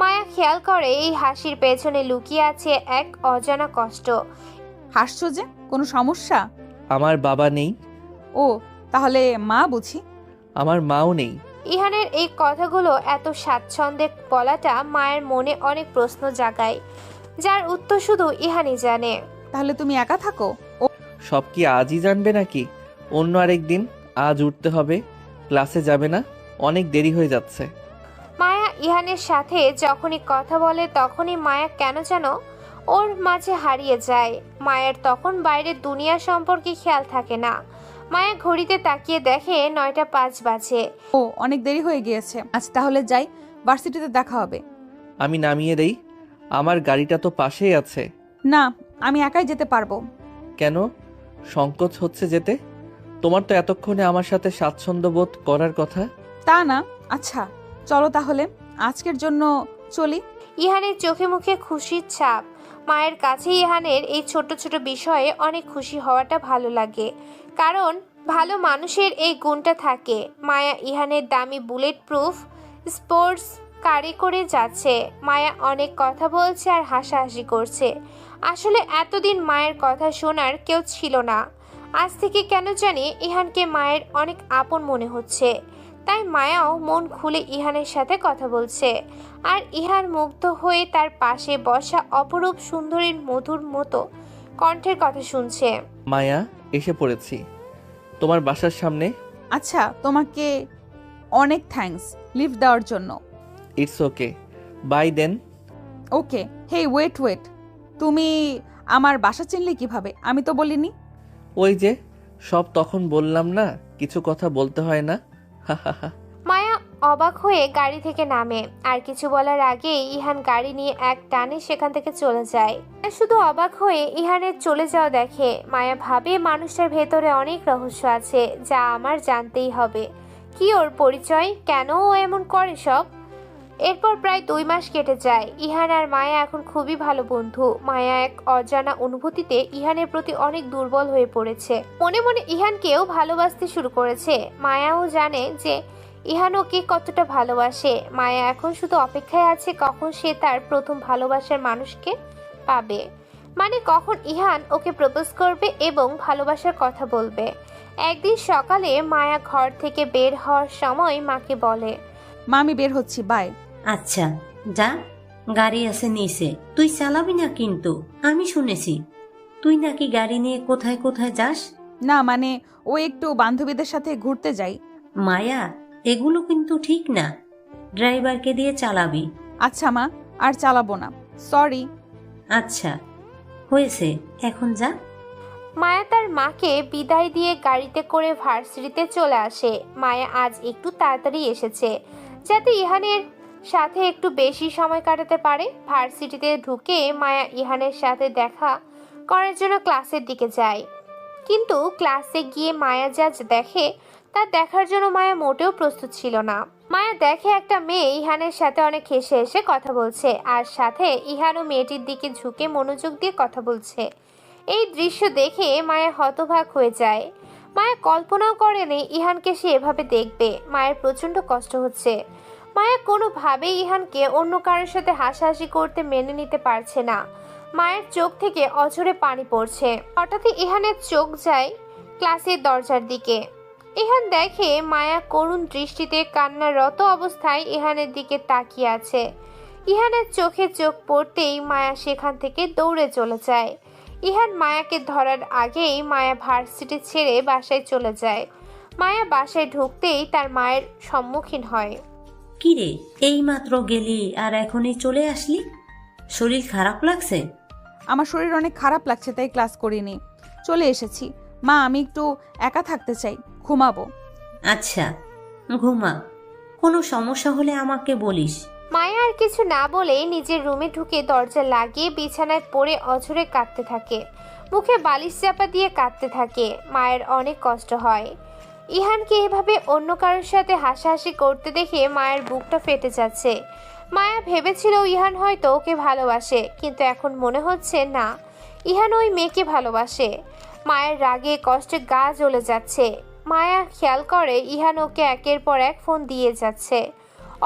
মায়া খেয়াল করে এই হাসির পেছনে লুকিয়ে আছে এক অজানা কষ্ট। হাসছো যে, কোনো সমস্যা? আমার বাবা নেই। ও, তাহলে মা বুঝি? আমার মাও নেই। ইহানের এই কথাগুলো এত স্বাচ্ছন্দ্যে বলাটা মায়ের মনে অনেক প্রশ্ন জাগায়, যার উত্তর শুধু ইহানই জানে। তাহলে তুমি একা থাকো? সব কি আজই জানবে নাকি অন্য আরেক দিন? আজ উঠতে হবে, ক্লাসে যাবে না, অনেক দেরি হয়ে যাচ্ছে। মায়া ইহানের সাথে যখনই কথা বলে তখনই মায়া কেন যেন ওর মাঝে হারিয়ে যায়। মায়ের তখন বাইরের দুনিয়া সম্পর্কে খেয়াল থাকে না। মায়া ঘড়িতে তাকিয়ে দেখে 9:05 বাজে। ও, অনেক দেরি হয়ে গিয়েছে। আজ তাহলে যাই, ভার্সিটিতে দেখা হবে। আমি নামিয়ে দেই, আমার গাড়িটা তো পাশেই আছে। না, আমি একাই যেতে পারবো। কেন সংকোচ হচ্ছে যেতে? তোমার তো এতক্ষণে আমার সাথে স্বাচ্ছন্দ্য বোধ করার কথা। তা না। আচ্ছা চলো তাহলে, আজকের জন্য চলি। ইহানের চোখে মুখে খুশির ছাপ। মায়ের কাছে ইহানের এই ছোট ছোট বিষয়ে অনেক খুশি হওয়াটা ভালো লাগে, কারণ ভালো মানুষের এই গুণটা থাকে। মায়া ইহানের দামি বুলেট প্রুফ স্পোর্টস কারে করে যাচ্ছে। মায়া অনেক কথা বলছে আর হাসাহাসি করছে। আসলে এতদিন মায়ের কথা শোনার কেউ ছিল না। আজ থেকে কেন জানি ইহানকে মায়ের অনেক আপন মনে হচ্ছে। তাই মায়াও মন খুলে ইহানের সাথে কথা বলছে, আর ইহান মুগ্ধ হয়ে তার পাশে বসা অপরূপ সুন্দরীর মধুর মতো কণ্ঠের কথা শুনছে। মায়া, এসে পড়েছি তোমার বাসার সামনে। আচ্ছা, তোমাকে অনেক থ্যাঙ্কস লিফট দেওয়ার জন্য। It's okay, bye then. Okay. Hey, wait, তুমি আমার বাসা চিনলে কিভাবে? আমি তো বলিনি। ওই যে সব তখন বললাম না, কিছু কথা বলতে হয় না। মায়া অবাক হয়ে গাড়ি থেকে নামে, আর কিছু বলার আগে ইহান গাড়ি নিয়ে এক টানে সেখান থেকে চলে যায়। শুধু অবাক হয়ে ইহানের চলে যাওয়া দেখে মায়া ভাবে মানুষটার ভেতরে অনেক রহস্য আছে, যা আমার জানতেই হবে। কি ওর পরিচয়, কেন ও এমন করে সব। এরপর প্রায় 2 মাস কেটে যায়। ইহান আর মায়া এখন খুবই ভালো বন্ধু। মায়া এক অজানা অনুভূতিতে ইহানের প্রতি অনেক দুর্বল হয়ে পড়েছে। মনে মনে ইহানকেও ভালোবাসতে শুরু করেছে। মায়াও জানে যে ইহান ওকে কতটা ভালোবাসে। মায়া এখন শুধু অপেক্ষায় আছে কখন সে তার প্রথম ভালোবাসার মানুষকে পাবে, মানে কখন ইহান ওকে প্রপোজ করবে এবং ভালোবাসার কথা বলবে। একদিন সকালে মায়া ঘর থেকে বের হওয়ার সময় মাকে বলে, মা, আমি বের হচ্ছি, বাই। আচ্ছা যা, গাড়ি আছে নিচে, তুই চালাবি না কিন্তু। আমি শুনেছি তুই নাকি গাড়ি নিয়ে কোথায় কোথায় যাস। না, মানে ও একটু বান্ধবীদের সাথে ঘুরতে যাই। মায়া, এগুলো কিন্তু ঠিক না, ড্রাইভারকে দিয়ে চালাবি। আচ্ছা মা, আর চালাবো না, সরি। আচ্ছা হয়েছে, এখন যা। মায়া তার মাকে বিদায় দিয়ে গাড়িতে করে ভার্সিটিতে চলে আসে। মায়া আজ একটু তাড়াতাড়ি এসেছে যাতে ইহানের সাথে একটু বেশি সময় কাটাতে পারে। ভার্সিটিতে ঢুকে মায়া ইহানের সাথে দেখা করার জন্য ক্লাসের দিকে যায়, কিন্তু ক্লাসে গিয়ে মায়া যা দেখে তা দেখার জন্য মায়া মোটেও প্রস্তুত ছিল না। মায়া দেখে একটা মেয়ে ইহানের সাথে অনেক হেসে হেসে কথা বলছে, আর সাথে ইহানও মেয়েটির দিকে ঝুঁকে মনোযোগ দিয়ে কথা বলছে। এই দৃশ্য দেখে মায়া হতবাক হয়ে যায়। মায়া কল্পনাও করেনি ইহানকে সে এভাবে দেখবে। মায়ের প্রচন্ড কষ্ট হচ্ছে। মায়া কোনোভাবেই ইহানকে অন্য কারোর সাথে হাসাহাসি করতে মেনে নিতে পারছে না। মায়ের চোখ থেকে অঝরে পানি পড়ছে। হঠাৎই ইহানের চোখ যায় ক্লাসের দরজার দিকে। ইহান দেখে মায়া করুণ দৃষ্টিতে কান্নারত অবস্থায় ইহানের দিকে তাকিয়ে আছে। ইহানের চোখে চোখ পড়তেই মায়া সেখান থেকে দৌড়ে চলে যায়। ইহান মায়াকে ধরার আগেই মায়া ভার্সিটি ছেড়ে বাসায় চলে যায়। মায়া বাসায় ঢুকতেই তার মায়ের সম্মুখীন হয়। কিরে, এই মাত্র গেলি আর এখনই চলে আসলি? শরীর খারাপ লাগছে? আমার শরীর অনেক খারাপ লাগছে, তাই ক্লাস করিনি, চলে এসেছি। মা, আমি একটু একা থাকতে চাই, ঘুমাবো। আচ্ছা, ঘুমা। কোনো সমস্যা হলে আমাকে বলিস। মায়া আর কিছু না বলে নিজের রুমে ঢুকে দরজা লাগিয়ে বিছানায় পড়ে অঝরে কাঁদতে থাকে। মুখে বালিশ চাপা দিয়ে কাঁদতে থাকে। মায়ের অনেক কষ্ট হয়। ইহানকে এভাবে অন্য কারোর সাথে হাসাহাসি করতে দেখে মায়ের বুকটা ফেটে যাচ্ছে। মায়া ভেবেছিল ইহান হয়তো ওকে ভালোবাসে, কিন্তু এখন মনে হচ্ছে না, ইহান ওই মেয়েকে ভালোবাসে। মায়ের রাগে কষ্টে গা জ্বলে যাচ্ছে। মায়া খেয়াল করে ইহান ওকে একের পর এক ফোন দিয়ে যাচ্ছে।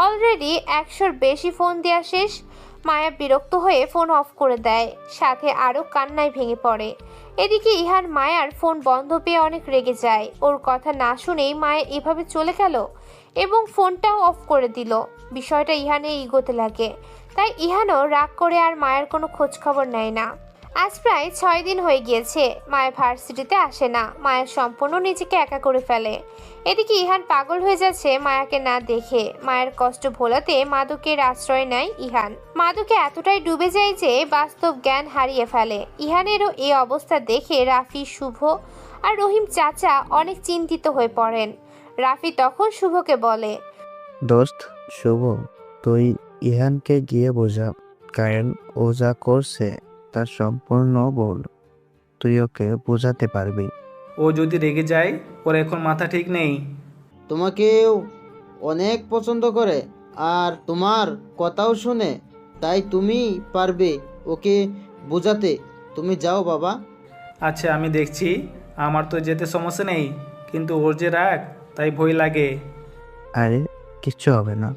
অলরেডি 100-র বেশি ফোন দেওয়া শেষ। মায়া বিরক্ত হয়ে ফোন অফ করে দেয়, সাথে আরও কান্নায় ভেঙে পড়ে। এদিকে ইহান মায়ার ফোন বন্ধ পেয়ে অনেক রেগে যায়। ওর কথা না শুনেই মায়া এভাবে চলে গেল এবং ফোনটাও অফ করে দিল। বিষয়টা ইহানে ইগোতে লাগে, তাই ইহানও রাগ করে আর মায়ের কোনো খোঁজ খবর নেয় না। আজ প্রায় 6 দিন হয়ে গিয়েছে মায়া ভার্সিটিতে আসে না। মায়া সম্পূর্ণ নিজেকে একা করে ফেলে। এদিকে ইহান পাগল হয়ে যাচ্ছে মায়াকে না দেখে। মায়ের কষ্ট ভোলাতে মাদকের আশ্রয় নেয় ইহান। মাদকে এতটাই ডুবে যায় যে বাস্তব জ্ঞান হারিয়ে ফেলে। ইহানেরও এই অবস্থা দেখে রাফি, শুভ আর রহিম চাচা অনেক চিন্তিত হয়ে পড়েন। রাফি তখন শুভকে বলে, দোস্ত শুভ, তুই ইহানকে গিয়ে বোঝা, কারণ ও যা করছে তার সম্পূর্ণ ভুল। তুই ওকে বোঝাতে পারবি। ও যদি রেগে যায়, ওর এখন মাথা ঠিক নেই। তোমাকেও অনেক পছন্দ করে আর তোমার কথাও শুনে, তাই তুমি পারবে ওকে বোঝাতে। তুমি যাও বাবা। আচ্ছা, আমি দেখছি। আমার তো যেতে সমস্যা নেই, কিন্তু ওর যে রাগ, তাই ভয় লাগে। আরে কিচ্ছু হবে না,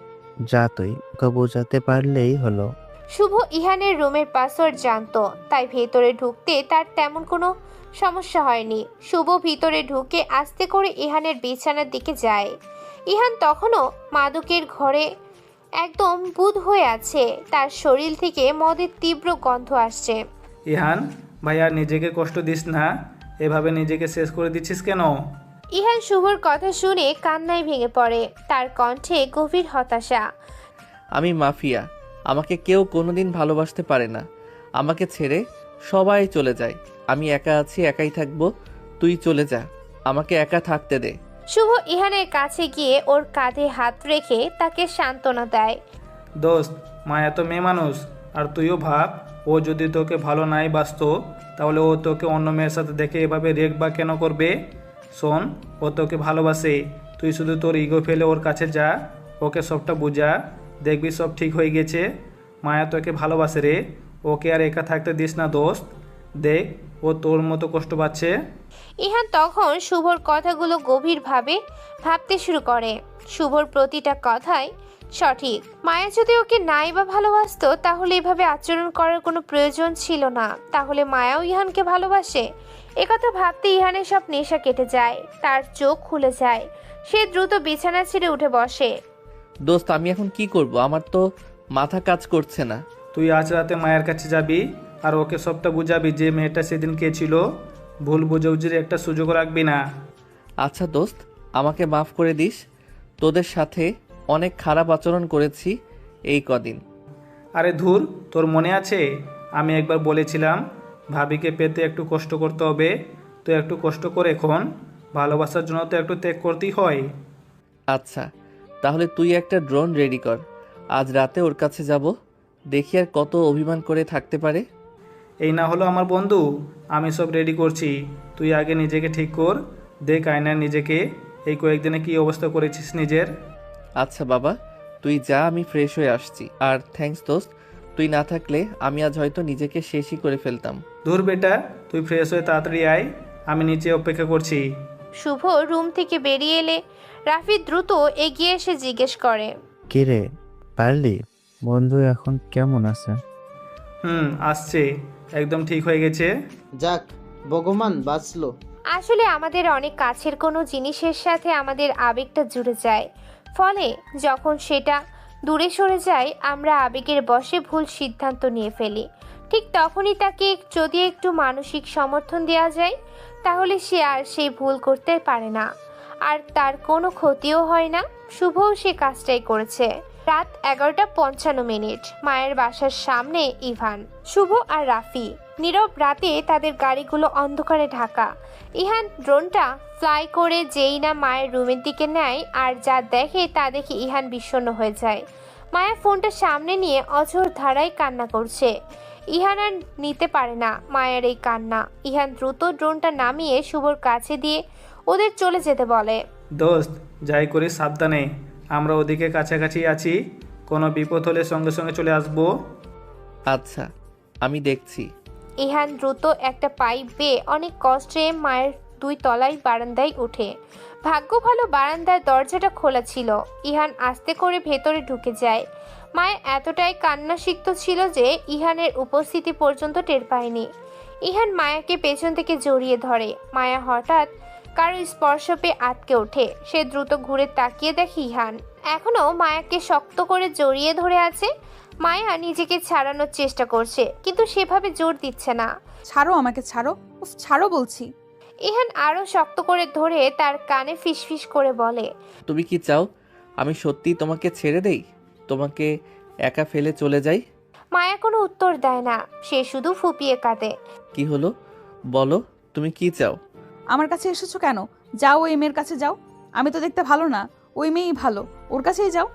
যা, তুই ওকে বোঝাতে পারলেই হলো। শুভ ইহানের রুমের পাসওয়ার্ড জানতো, তাই ভেতরে ঢুকতে তার তেমন কোনো সমস্যা হয়নি। শুভ ভিতরে ঢুকে আস্তে করে ইহানের বিছানার দিকে যায়। ইহান তখনও মাদকের ঘরে একদম বুঁদ হয়ে আছে। তার শরীর থেকে মদের তীব্র গন্ধ আসছে। ইহান ভাই, আর নিজেকে কষ্ট দিস না। এভাবে নিজেকে শেষ করে দিচ্ছিস কেন? ইহান শুভর কথা শুনে কান্নায় ভেঙে পড়ে। তার কণ্ঠে গভীর হতাশা। আমি মাফিয়া, আমাকে কেউ কোনোদিন ভালোবাসতে পারে না। আমাকে ছেড়ে সবাই চলে যায়। আমি একা আছি, একাই থাকবো। তুই চলে যা, আমাকে একা থাকতে দে। শুভ ইহানের কাছে গিয়ে ওর কাঁধে হাত রেখে তাকে সান্ত্বনা দেয়। দোস্ত, মায়া তো মেয়ে মানুষ, আর তুইও ভাব, ও যদি তোকে ভালো নাই বাসতো তাহলে ও তোকে অন্য মেয়ের সাথে দেখে এভাবে রেগ বা কেন করবে? শোন, ও তোকে ভালোবাসে। তুই শুধু তোর ইগো ফেলে ওর কাছে যা, ওকে সবটা বুঝা, দেখবি সব ঠিক হয়ে গেছে। মায়া তোকে ভালোবাসে রে, ওকে আর একা থাকতে দিস না দোস্ত। দেখ, ও তোর মতো কষ্ট পাচ্ছে। ইহান তখন শুভর কথাগুলো গভীরভাবে ভাবতে শুরু করে। শুভর প্রতিটা কথাই সঠিক। মায়া যদি ওকে নাই বা ভালোবাসতো তাহলে এভাবে আচরণ করার কোনো প্রয়োজন ছিল না। তাহলে মায়াও ইহানকে ভালোবাসে? একথা ভাবতে ইহানের সব নেশা কেটে যায়। তার চোখ খুলে যায়। সে দ্রুত বিছানা ছেড়ে উঠে বসে। দোস্ত, আমি এখন কি করব? আমার তো মাথা কাজ করছে না। তুই আজ রাতে মায়ের কাছে যাবি আর ওকে সবটা বুঝাবি যে মেয়েটা সেদিন কে ছিল। ভুল বুঝাবুঝির একটা সুযোগ রাখবি না। আচ্ছা দোস্ত, আমাকে মাফ করে দিস। তোদের সাথে অনেক খারাপ আচরণ করেছি এই কদিন। আরে ধুর, তোর মনে আছে আমি একবার বলেছিলাম ভাবিকে পেতে একটু কষ্ট করতে হবে, তো একটু কষ্ট করে এখন, ভালোবাসার জন্য তো একটু ত্যাগ করতেই হয়। আচ্ছা, তাহলে তুই একটা ড্রোন রেডি কর, আজ রাতে ওর কাছে যাব, দেখি আর কত অভিমান করে থাকতে পারে। এই না হলো আমার বন্ধু, আমি সব রেডি করছি, তুই আগে নিজেকে ঠিক কর, দেখ আয়নার নিজেকে, এই কয়েকদিনে কি অবস্থা করেছিস নিজের। আচ্ছা বাবা, তুই যা, আমি ফ্রেশ হয়ে আসছি। আর থ্যাঙ্কস দোস্ত, তুই না থাকলে আমি আজ হয়তো নিজেকে শেষই করে ফেলতাম। ধুর বেটা, তুই ফ্রেশ হয়ে তাড়াতাড়ি আয়, আমি নিচে অপেক্ষা করছি। শুভ রুম থেকে বেরিয়ে এলে রাফি দ্রুত এগিয়ে এসে জিজ্ঞেস করে, কিরে পারলি? বন্ধু এখন কেমন আছে? আসছে, একদম ঠিক হয়ে গেছে। যাক, ভগবান বাঁচলো। আসলে আমাদের অনেক কাছের কোনো জিনিসের সাথে আমাদের আবেগটা জুড়ে যায়, ফলে যখন সেটা দূরে সরে যায় আমরা আবেগের বশে ভুল সিদ্ধান্ত নিয়ে ফেলি। ঠিক তখনই তাকে যদি একটু মানসিক সমর্থন দেওয়া যায়, তাহলে সে আর সেই ভুল করতে পারে না, আর তার কোনো ক্ষতিও হয় না। শুভও সে কাজটাই করেছে। রাত 11:55, মায়ের বাসার সামনে ইভান, শুভ আর রাফি। নীরব রাতে তাদের গাড়িগুলো অন্ধকারে ঢাকা। ইহান ড্রোনটা ফ্লাই করে যেই না মায়ের রুমের দিকে নেয়, আর যা দেখে তা দেখে ইহান বিষণ্ণ হয়ে যায়। মায়া ফোনটা সামনে নিয়ে অঝোর ধারায় কান্না করছে। ইহান আর নিতে পারে না মায়ের এই কান্না। ইহান দ্রুত ড্রোনটা নামিয়ে শুভর কাছে দিয়ে ওদের চলে যেতে বলে। দোস্ত, যাই করি সাবধানে, আমরা ওদিকে কাছাকাছি আছি, কোনো বিপদ হলে সঙ্গে সঙ্গে চলে আসবো। আচ্ছা, আমি দেখছি। ইহান দ্রুত একটা পাইপ বেয়ে অনেক কষ্টে মায়ের 2 তলায় বারান্দায় ওঠে। ভাগ্য ভালো বারান্দার দরজাটা খোলা ছিল। ইহান আস্তে করে ভেতরে ঢুকে যায়। মায়ের এতটাই কান্নাসিক্ত ছিল যে ইহানের উপস্থিতি পর্যন্ত টের পায়নি। ইহান মায়াকে পেছন থেকে জড়িয়ে ধরে। মায়া হঠাৎ কারো স্পর্শ পেয়ে আটকে ওঠে। সে দ্রুত ঘুরে তাকিয়ে দেখে ইহান এখনো মায়াকে শক্ত করে জড়িয়ে ধরে আছে। মায়া নিজেকে ছাড়ানোর চেষ্টা করছে, কিন্তু সেভাবে জোর দিচ্ছে না। ছাড়ো আমাকে, ছাড়ো, উফ ছাড়ো বলছি। ইহান আরো শক্ত করে ধরে তার কানে ফিসফিস করে বলে, তুমি কি চাও আমি সত্যি তোমাকে ছেড়ে দেই, তোমাকে একা ফেলে চলে যাই? মায়া কোনো উত্তর দেয় না, সে শুধু ফুপিয়ে কাঁদে। কি হলো বলো, তুমি কি চাও? আমার কাছে এসেছো কেন? যাও ওই মেয়ের কাছে যাও। আমি তো দেখতে ভালো না, ওই মেয়েই ভালো, ওর কাছেই যাও।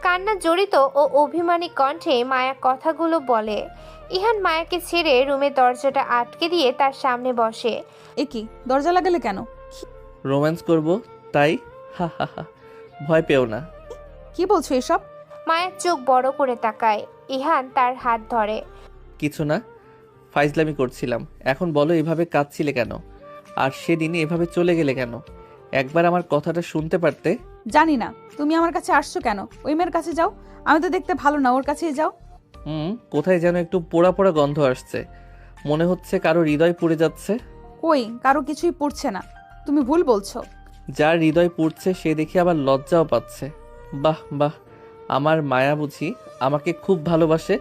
কান্না জড়িত ও অভিমানী কণ্ঠে মায়া কথাগুলো বলে। ইহান মায়াকে ছেড়ে রুমের দরজাটা আটকে দিয়ে তার সামনে বসে। এ কি, দরজা লাগালে কেন? রোম্যান্স করব তাই? হা হা হা, ভয় পেও না। কি বলছো এসব? মায়ের চোখ বড় করে তাকায়। ইহান তার হাত ধরে। কিছু না, ফাইজলামি করছিলাম। এখন বলো, এভাবে কাঁদছিলে কেন? আর সেদিনই এভাবে চলে গেলে কেন? একবার আমার কথাটা শুনতে পারতে। জানি না তুমি আমার কাছে আসছো কেন। ওই মেয়ের কাছে যাও, আমি তো দেখতে ভালো না, ওর কাছেই যাও। কোথায় যেন একটু পোড়া পোড়া গন্ধ আসছে, মনে হচ্ছে কারো হৃদয় পুড়ে যাচ্ছে। কই, কারো কিছুই পড়ছে না, তুমি ভুল বলছো। যার হৃদয় পুড়ছে সে দেখে আবার লজ্জাও পাচ্ছে। বাহ বাহ, আমার মায়া বুঝি আমাকে খুব ভালোবাসে।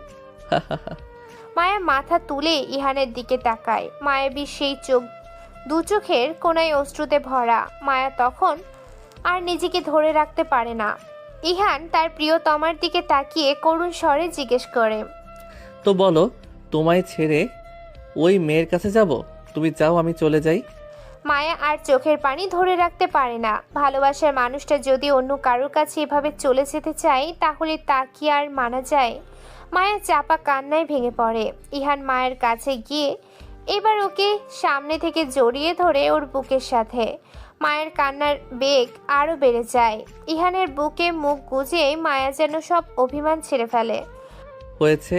মায়া মাথা তুলে ইহানের দিকে তাকায়। মায়াবী সেই চোখ, 2 চোখের কোনায় অশ্রুতে ভরা। মায়া তখন আর নিজেকে ধরে রাখতে পারে না। ইহান তার প্রিয়তমার দিকে তাকিয়ে করুণ স্বরে জিজ্ঞেস করে, তো বলো, তোমায় ছেড়ে ওই মেয়ের কাছে যাব? তুমি চাও আমি চলে যাই? মায়া আর চোখের পানি ধরে রাখতে পারে না। ভালোবাসার মানুষটা যদি অন্য কারোর কাছে এভাবে চলে যেতে চায়, তাহলে তা কি আর মানা যায়? মায়া চাপা কান্নায় ভেঙে পড়ে। ইহান মায়ের কাছে গিয়ে এবার ওকে সামনে থেকে জড়িয়ে ধরে ওর বুকের সাথে। মায়ের কান্নার বেগ আরও বেড়ে যায়। ইহানের বুকে মুখ গুজে মায়া যেন সব অভিমান ছেড়ে ফেলে। হয়েছে,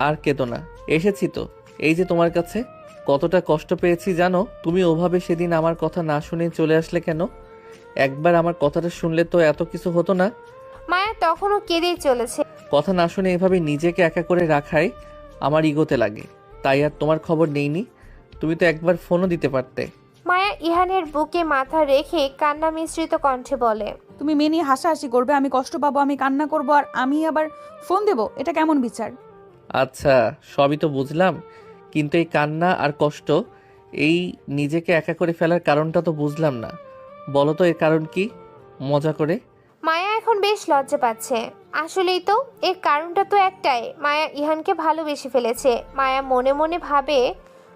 আর কেঁদো না। এসেছি তো, এই যে তোমার কাছে। কতটা কষ্ট পেয়েছি জানো? তুমি ওভাবে সেদিন আমার কথা না শুনে চলে আসলে কেন? একবার আমার কথাটা শুনলে তো এত কিছু হতো না। মায়া তখনও কেঁদেই চলেছে। কথা না শুনে এভাবে নিজেকে একা করে রাখাই আমার ইগোতে লাগে, তাই আর তোমার খবর নেইনি। তুমি তো একবার ফোনও দিতে পারতে। মায়া ইহানের বুকে মাথা রেখে কান্না মিশ্রিত কণ্ঠে বলে, তুমি মেয়ে নিয়ে হাসাহাসি করবে, আমি কষ্ট পাবো, আমি কান্না করবো, আর আমি আবার ফোন দেব? এটা কেমন বিচার? আচ্ছা, সবই তো বুঝলাম, কিন্তু এই কান্না আর কষ্ট, এই নিজেকে একা করে ফেলার কারণটা তো বুঝলাম না। বলো তো এর কারণ কি, মজা করে। মায়া এখন বেশ লজ্জা পাচ্ছে। আসলেই তো এর কারণটা তো একটাই, মায়া ইহানকে ভালোবেসে ফেলেছে। মায়া মনে মনে ভাবে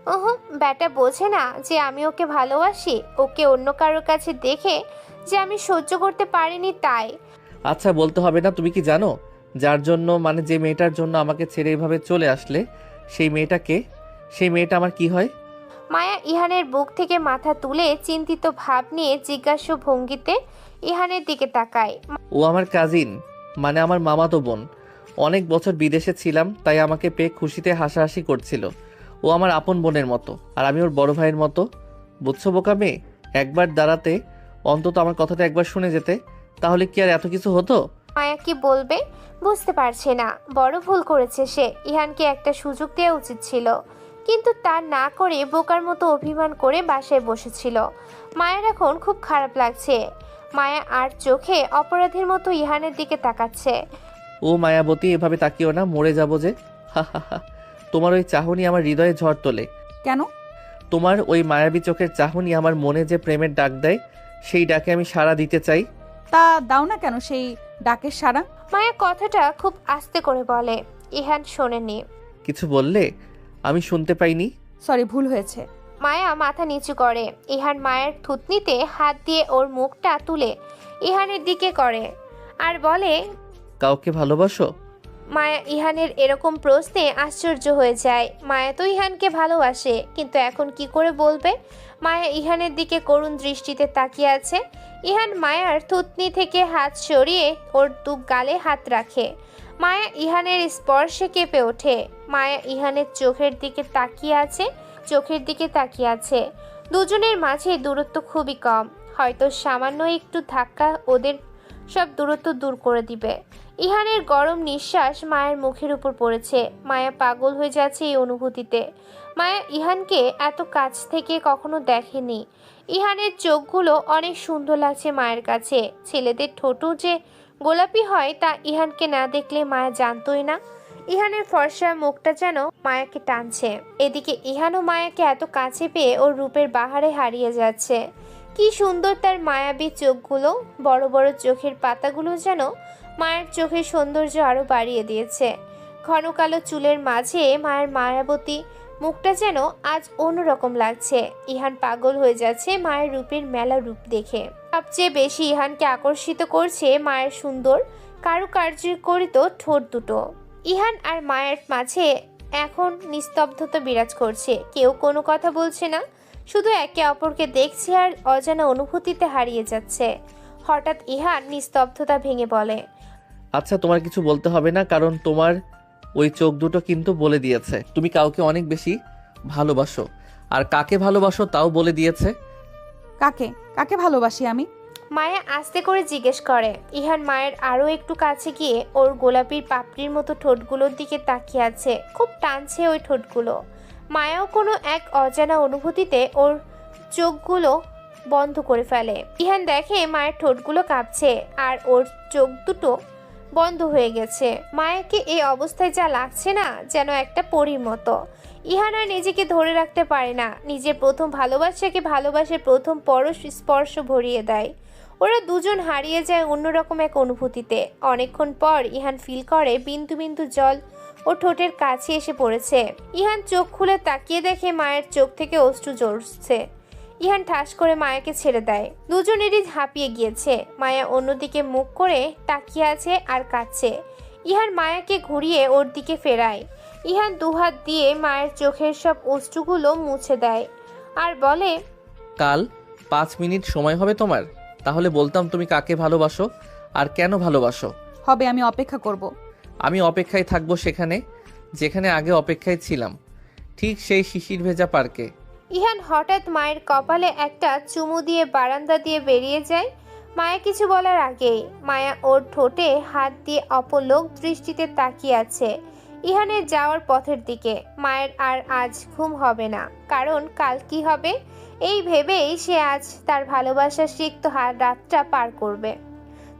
ওহো, ব্যাটা বোঝে না যে আমি ওকে ভালোবাসি। ওকে অন্য কারোর কাছে দেখে যে আমি সহ্য করতে পারিনি তাই। আচ্ছা বলতে হবে না। তুমি কি জানো যার জন্য মানে যে মেয়েটার জন্য আমাকে ছেড়ে এভাবে চলে আসলে সেই মেয়েটাকে, সেই মেয়েটা আমার কি হয়? মায়া ইহানের বুক থেকে মাথা তুলে চিন্তিত ভাব নিয়ে জিজ্ঞাসা ভঙ্গিতে ইহানের দিকে তাকায়। ও আমার কাজিন, মানে আমার মামাতো বোন। অনেক বছর বিদেশে ছিলাম, তাই আমাকে পেয়ে খুশিতে হাসাহাসি করছিল। ও আমার আপন বোনের মতো, আর আমি ওর বড় ভাইয়ের মতো। বুঝছো বোকা মেয়ে? একবার দাঁড়াতে, অন্তত আমার কথাটা একবার শুনে যেতে, তাহলে কি আর এত কিছু হতো? মায়া কি বলবে বুঝতে পারছে না। বড় ভুল করেছে সে। ইহানকে একটা সুযোগ দেওয়া উচিত ছিল, কিন্তু তা না করে বোকার মতো অভিমান করে বাসায় বসেছিল। মায়ের এখন খুব খারাপ লাগছে। মায়া আর চোখে অপরাধীর মতো ইহানের দিকে তাকাচ্ছে। ও মায়াবতী, এভাবে তাকিও না, মরে যাবো যে। হা হা হা। তোমার ওই চাহনি আমার হৃদয়ে ঝড় তোলে। কেন? তোমার ওই মায়াবী চোখের চাহনি আমার মনে যে প্রেমের ডাক দেয়, সেই ডাকে আমি সাড়া দিতে চাই। তা দাও না কেন সেই ডাকের সাড়া? মায়া কথাটা খুব আস্তে করে বলে। ইহান শোনেনি। কিছু বললে? আমি শুনতে পাইনি। সরি, ভুল হয়েছে। মায়া মাথা নিচু করে। ইহান মায়ের থুতনিতে হাত দিয়ে ওর মুখটা তুলে ইহানের দিকে করে আর বলে, কাউকে ভালোবাসো? মায়া ইহানের এরকম প্রশ্নে আশ্চর্য হয়ে যায়। মায়া তো ইহানকে ভালোবাসে, কিন্তু এখন কি করে বলবে? মায়া ইহানের দিকে করুণ দৃষ্টিতে তাকিয়ে আছে। ইহান মায়ার থুতনি থেকে হাত সরিয়ে ওর দু গালে হাত রাখে। মায়া ইহানের স্পর্শে কেঁপে ওঠে। মায়া ইহানের চোখের দিকে তাকিয়ে আছে। দুজনের মাঝে দূরত্ব খুবই কম। হয়তো সামান্য একটু ধাক্কা ওদের সব দূরত্ব দূর করে দিবে। ইহানের গরম নিঃশ্বাস মায়ের মুখের উপর পড়েছে। মায়া পাগল হয়ে যাচ্ছে এই অনুভূতিতে। মায়া ইহানকে এত কাছ থেকে কখনো দেখেনি। ইহানের চোখগুলো অনেক সুন্দর লাগছে মায়ের কাছে। ছেলেদের ঠোঁটও যে গোলাপি হয় তা ইহানকে না দেখলে মায়া জানতোই না। ইহানের ফর্সা মুখটা যেন মায়াকে টানছে। এদিকে ইহানও মায়াকে এত কাছে পেয়ে ওর রূপের বাহারে হারিয়ে যাচ্ছে। কি সুন্দর তার মায়াবী চোখগুলো। বড় বড় চোখের পাতাগুলো যেন মায়ের চোখের সৌন্দর্য আরো বাড়িয়ে দিয়েছে। ঘন কালো চুলের মাঝে মায়ের মায়াবতী মুখটা যেন আজ অন্যরকম লাগছে। ইহান পাগল হয়ে যাচ্ছে মায়ের রূপের মেলা রূপ দেখে। সবচেয়ে বেশি ইহানকে আকর্ষিত করছে মায়ের সুন্দর কারুকার্যকরিত ঠোঁট দুটো। ইহান আর মায়ের মাঝে এখন নিস্তব্ধতা বিরাজ করছে। কেউ কোনো কথা বলছে না, শুধু একে অপরকে দেখছে আর অজানা অনুভূতিতে হারিয়ে যাচ্ছে। হঠাৎ ইহান নিস্তব্ধতা ভেঙে বলে, আচ্ছা তোমার কিছু বলতে হবে না, কারণ তোমার ওই চোখ দুটো কিন্তু বলে দিয়েছে তুমি কাউকে অনেক বেশি ভালোবাসো। আর কাকে ভালোবাসো তাও বলে দিয়েছে। কাকে কাকে ভালোবাসি আমি? মায়া আস্তে করে জিজ্ঞেস করে। ইহান মায়ের আরো একটু কাছে গিয়ে ওর গোলাপির পাপড়ির মতো ঠোঁটগুলোর দিকে তাকিয়ে আছে। খুব টানছে ওই ঠোঁটগুলো। মায়াও কোনো এক অজানা অনুভূতিতে ওর চোখগুলো বন্ধ করে ফেলে। ইহান দেখে মায়ের ঠোঁটগুলো কাঁপছে আর ওর চোখ দুটো বন্ধ হয়ে গেছে। মায়াকে এই অবস্থায় যা লাগছে না, যেন একটা পরীর মতো। ইহান আর নিজেকে ধরে রাখতে পারে না। নিজের প্রথম ভালোবাসাকে ভালোবাসার প্রথম পরশ স্পর্শ ভরিয়ে দেয়। ওরা দুজন হারিয়ে যায় অন্যরকম এক অনুভূতিতে। অনেকক্ষণ পর ইহান ফিল করে বিন্দু বিন্দু জল ও ঠোঁটের কাছে এসে পড়েছে। ইহান চোখ খুলে তাকিয়ে দেখে মায়ের চোখ থেকে অশ্রু ঝরছে। ইহান ঠাস করে মায়াকে ছেড়ে দেয়। দুজনেরই হাঁপিয়ে গিয়েছে। মায়া অন্যদিকে মুখ করে তাকিয়ে আছে আর কাঁদছে। ইহান মায়াকে ঘুরিয়ে ওর দিকে ফেরায়। ইহান দুহাত দিয়ে মায়ের চোখের সব অশ্রুগুলো মুছে দেয় আর বলে, কাল 5 মিনিট সময় হবে তোমার? তাহলে বলতাম তুমি কাকে ভালোবাসো আর কেন ভালোবাসো। হবে, আমি অপেক্ষা করব। আমি অপেক্ষায় থাকবো সেখানে যেখানে আগে অপেক্ষায় ছিলাম, ঠিক সেই শিশির ভেজা পার্কে। ইহান হঠাৎ মায়ের কপালে একটা চুমু দিয়ে বারান্দা দিয়ে বেরিয়ে যায়। মায়া কিছু বলার আগেই মায়া ওর ঠোঁটে হাত দিয়ে অপলক দৃষ্টিতে তাকিয়ে আছে ইহানের যাওয়ার পথের দিকে। মায়ের আর আজ ঘুম হবে না, কারণ কাল কি হবে এই ভেবেই সে আজ তার ভালোবাসার সিক্ত রাতটা পার করবে।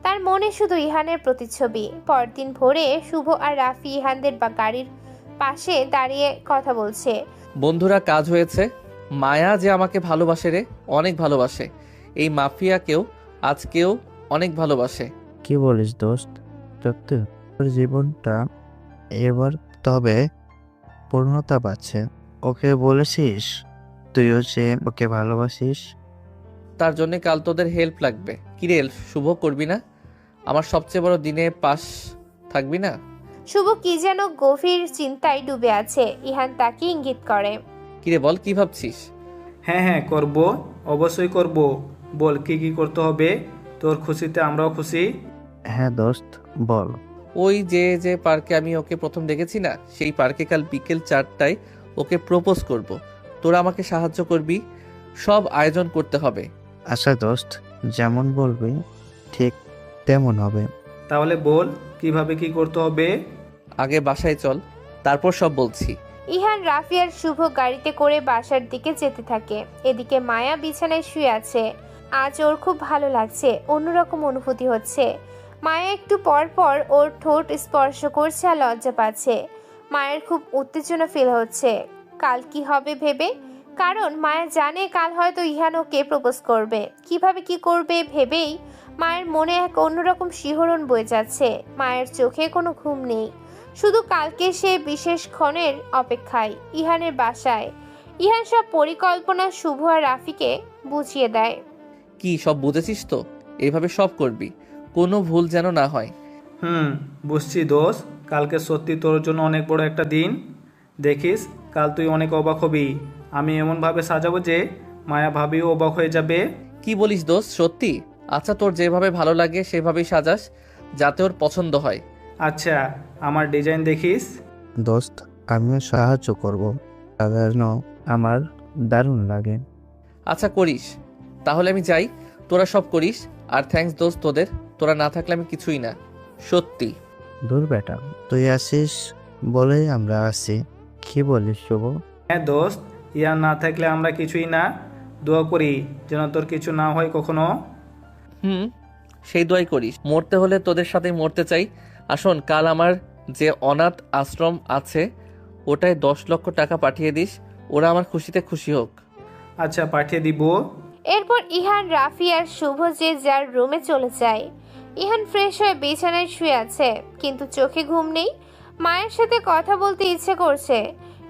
তার মনে শুধু ইহানের প্রতিচ্ছবি। পরদিন ভোরে শুভ আর রাফি ইহানদের গাড়ির পাশে দাঁড়িয়ে কথা বলছে। বন্ধুরা, কাজ হয়েছে। মায়া যে আমাকে ভালোবাসে রে, অনেক ভালোবাসে। এই মাফিয়াকেও আজকেও অনেক ভালোবাসে। কি বলিস দোস্ত? সত্যি তোর জীবনটা এবার তবে পূর্ণতা পাচ্ছে। ওকে বলেছিস তুইও যে ওকে ভালোবাসিস? তার জন্য কাল তোদের হেল্প লাগবে। কিরে হেল্প শুভ করবি না? আমার সবচেয়ে বড় দিনে পাশ থাকবি না? শুভ কি যেন গভীর চিন্তায় ডুবে আছে। ইহান তাকে ইঙ্গিত করে। কিরে বল কি ভাবছিস? হ্যাঁ হ্যাঁ করব, অবশ্যই করব। বল কি কি করতে হবে? তোর খুশিতে আমরাও খুশি। হ্যাঁ দোস্ত বল। ওই যে পার্কে আমি ওকে প্রথম দেখেছি না, সেই পার্কে কাল বিকেল 4টায় ওকে প্রপোজ করব। তোরা আমাকে সাহায্য করবি, সব আয়োজন করতে হবে। আচ্ছা দোস্ত, যেমন বলবি ঠিক তেমন হবে। তাহলে বল কিভাবে কি করতে হবে। আগে বাসায় চল, তারপর সব বলছি। ইহান, রাফি আর শুভ গাড়িতে করে বাসার দিকে যেতে থাকে। এদিকে মায়া বিছানায় শুয়ে আছে। আজ ওর খুব ভালো লাগছে, অন্যরকম অনুভূতি হচ্ছে। মায়া একটু পর পর ওর ঠোঁট স্পর্শ করছে আর লজ্জা পাচ্ছে। মায়ের খুব উত্তেজনা ফিল হচ্ছে কাল কি হবে ভেবে। কারণ মায়া জানে কাল হয়তো ইহান ওকে প্রপোজ করবে। কিভাবে কি করবে ভেবেই মায়ের মনে এক অন্যরকম শিহরণ বয়ে যাচ্ছে। মায়ের চোখে কোনো ঘুম নেই, শুধু কালকে সে বিশেষ ক্ষণের অপেক্ষায় ইহানের বাসায়। ইহান সব পরিকল্পনা শুভ আর রাফিকে বুঝিয়ে দেয়। কি সব বুঝেছিস তো? এইভাবে সব করবি, কোনো ভুল যেন না হয়। বুঝছি দোষ। কালকে সত্যি তোর জন্য অনেক বড় একটা দিন। দেখিস কাল তুই অনেক অবাক হবি। আমি এমনভাবে সাজাবো যে মায়া ভাবিও অবাক হয়ে যাবে। কি বলিস দোস্ত, সত্যি? আচ্ছা তোর যেভাবে ভালো লাগে সেভাবেই সাজাস, যাতে ওর পছন্দ হয়। আচ্ছা আমার ডিজাইন দেখিস। দোস্ত আমিও সাহায্য করব, সাধারণ আমার দারুণ লাগে। আচ্ছা করিস, তাহলে আমি যাই, তোরা সব করিস। আর থ্যাঙ্কস দোস্ত তোদের, তোরা না থাকলে আমি কিছুই না, সত্যি। দূর বেটা, তুই আসিস বলেই আমরা আসি। কি বলিস শুভ? হ্যাঁ দোস্ত, ইয়া না থাকলে আমরা কিছুই না। দোয়া করি যেন তোর কিছু না হয় কখনো। সেই দোয়াই করিস। মরতে হলে তোদের সাথেই মরতে চাই। আসুন কাল আমার যে অনাথ আশ্রম আছে ওটায় 10 লক্ষ টাকা পাঠিয়ে দিস, ওরা আমার খুশিতে খুশি হোক। আচ্ছা পাঠিয়ে দিব। এরপর ইহান, রাফি আর শুভ যে যার রুমে চলে যায়। ইহান ফ্রেশ হয়ে বিছানায় শুয়ে আছে, কিন্তু চোখে ঘুম নেই। মায়ের সাথে কথা বলতে ইচ্ছে করছে,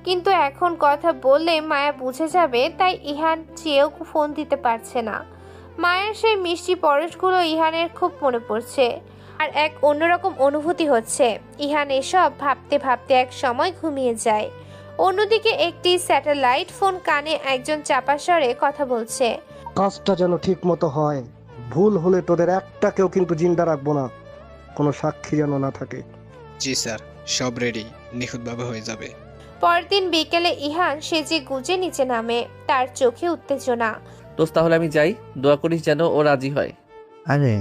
কিন্তু এখন কথা বললে মায়া বুঝে যাবে, তাই ইহান চেয়েও ফোন দিতে পারছে না। মায়ের সেই মিষ্টি পরশগুলো ইহানের খুব মনে পড়ছে, আর এক অন্যরকম অনুভূতি হচ্ছে। ইহান এসব ভাবতে ভাবতে এক সময় ঘুমিয়ে যায়। অন্যদিকে একটি স্যাটেলাইট ফোন কানে একজন চাপা স্বরে কথা বলছে। কাজটা যেন ঠিক মতো হয়, ভুল হলে তোদের একটাকেও কিন্তু জিন্দা রাখবো না, কোনো সাক্ষী যেন না থাকে। জি স্যার, সব রেডি, নিখুঁতভাবে হয়ে যাবে। পরদিন বিকেলে ইহান সেজে গুজে নিচে নামে, তার চোখে উত্তেজনা। দোস্ত তাহলে আমি যাই, দোয়া করিস যেন ও রাজি হয়। আরে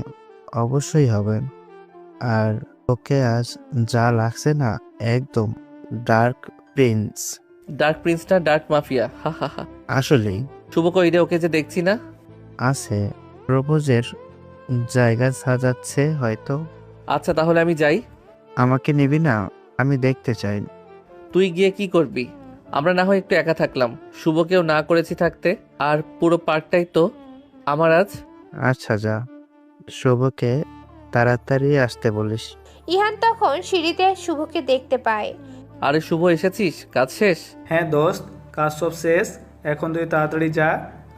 অবশ্যই হবে। আর ওকে আজ যা লাগছে না, একদম ডার্ক প্রিন্স। ডার্ক প্রিন্স না ডার্ক মাফিয়া, হা হা হা। আসলেই শুভ কই রে? ওকে যে দেখছি না। আছে, প্রপোজের জায়গা সাজাচ্ছে হয়তো। আচ্ছা তাহলে আমি যাই। আমাকে নিবি না? আমি দেখতে চাই। তুই গিয়ে কি করবি? আমরা না হয় একটু একা থাকলাম, শুভকেও না করেছি থাকতে, আর পুরো পার্কটাই তো আমার আজ। আচ্ছা যা, শুভকে তাড়াতাড়ি আসতে বলিস। ইহান তখন সিঁড়িতে শুভকে দেখতে পায়। আরে শুভ এসেছিস? কাজ শেষ? হ্যাঁ দোস্ত, কাজ সব শেষ। এখন তুই তাড়াতাড়ি যা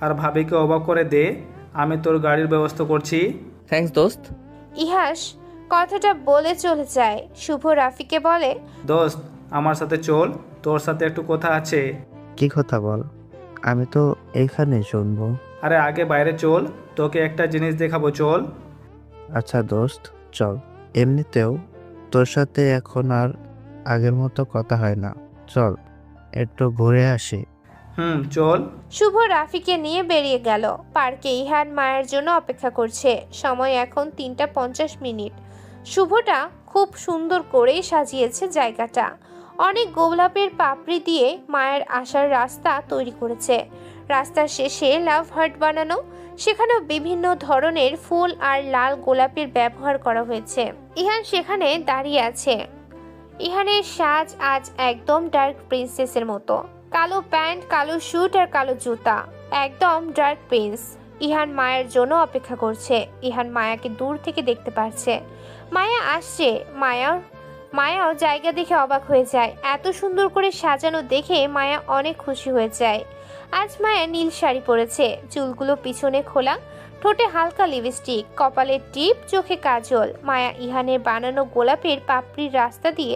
আর ভাবিকে অবাক করে দে। আমি তোর গাড়ির ব্যবস্থা করছি। থ্যাঙ্কস দোস্ত। ইহাস কথাটা বলে চলে যায়। শুভ রাফিকে বলে, দোস্ত আমার সাথে চল, তোর সাথে একটু কথা আছে। কি কথা বল, আমি তো এখানে শুনবো। আরে আগে বাইরে চল, তোকে একটা জিনিস দেখাবো, চল। আচ্ছা দোস্ত চল। এমনিতেও তোর সাথে এখন আর আগের মতো কথা হয় না, চল একটু ঘুরে আসি। চল। শুভ রাফিকে নিয়ে বেরিয়ে গেল। পার্কে ইহান মায়ের জন্য অপেক্ষা করছে। সময় এখন 3:50। শুভটা খুব সুন্দর করেই সাজিয়েছে জায়গাটা। অনেক গোলাপের পাপড়ি দিয়ে মায়ের আসার রাস্তা তৈরি করেছে। রাস্তার শেষে লাভ হার্ট বানানো, সেখানেও বিভিন্ন ধরনের ফুল আর লাল গোলাপের ব্যবহার করা হয়েছে। ইহান সেখানে দাঁড়িয়ে আছে। ইহানের সাজ আজ একদম ডার্ক প্রিন্সেসের মতো। কালো প্যান্ট, কালো স্যুট আর কালো জুতা, একদম ডার্ক প্রিন্স। ইহান মায়ের জন্য অপেক্ষা করছে। ইহান মায়াকে দূর থেকে দেখতে পারছে। মায়া আসছে। মায়ার মায়াও জায়গা দেখে অবাক হয়ে যায়। এত সুন্দর করে সাজানো দেখে মায়া অনেক খুশি হয়ে যায়। আজ মায়া নীল শাড়ি পরেছে, চুলগুলো পিছনে খোলা, ঠোঁটে হালকা লিপস্টিক, কপালে টিপ, চোখে কাজল। মায়া ইহানের বানানো গোলাপের পাপড়ির রাস্তা দিয়ে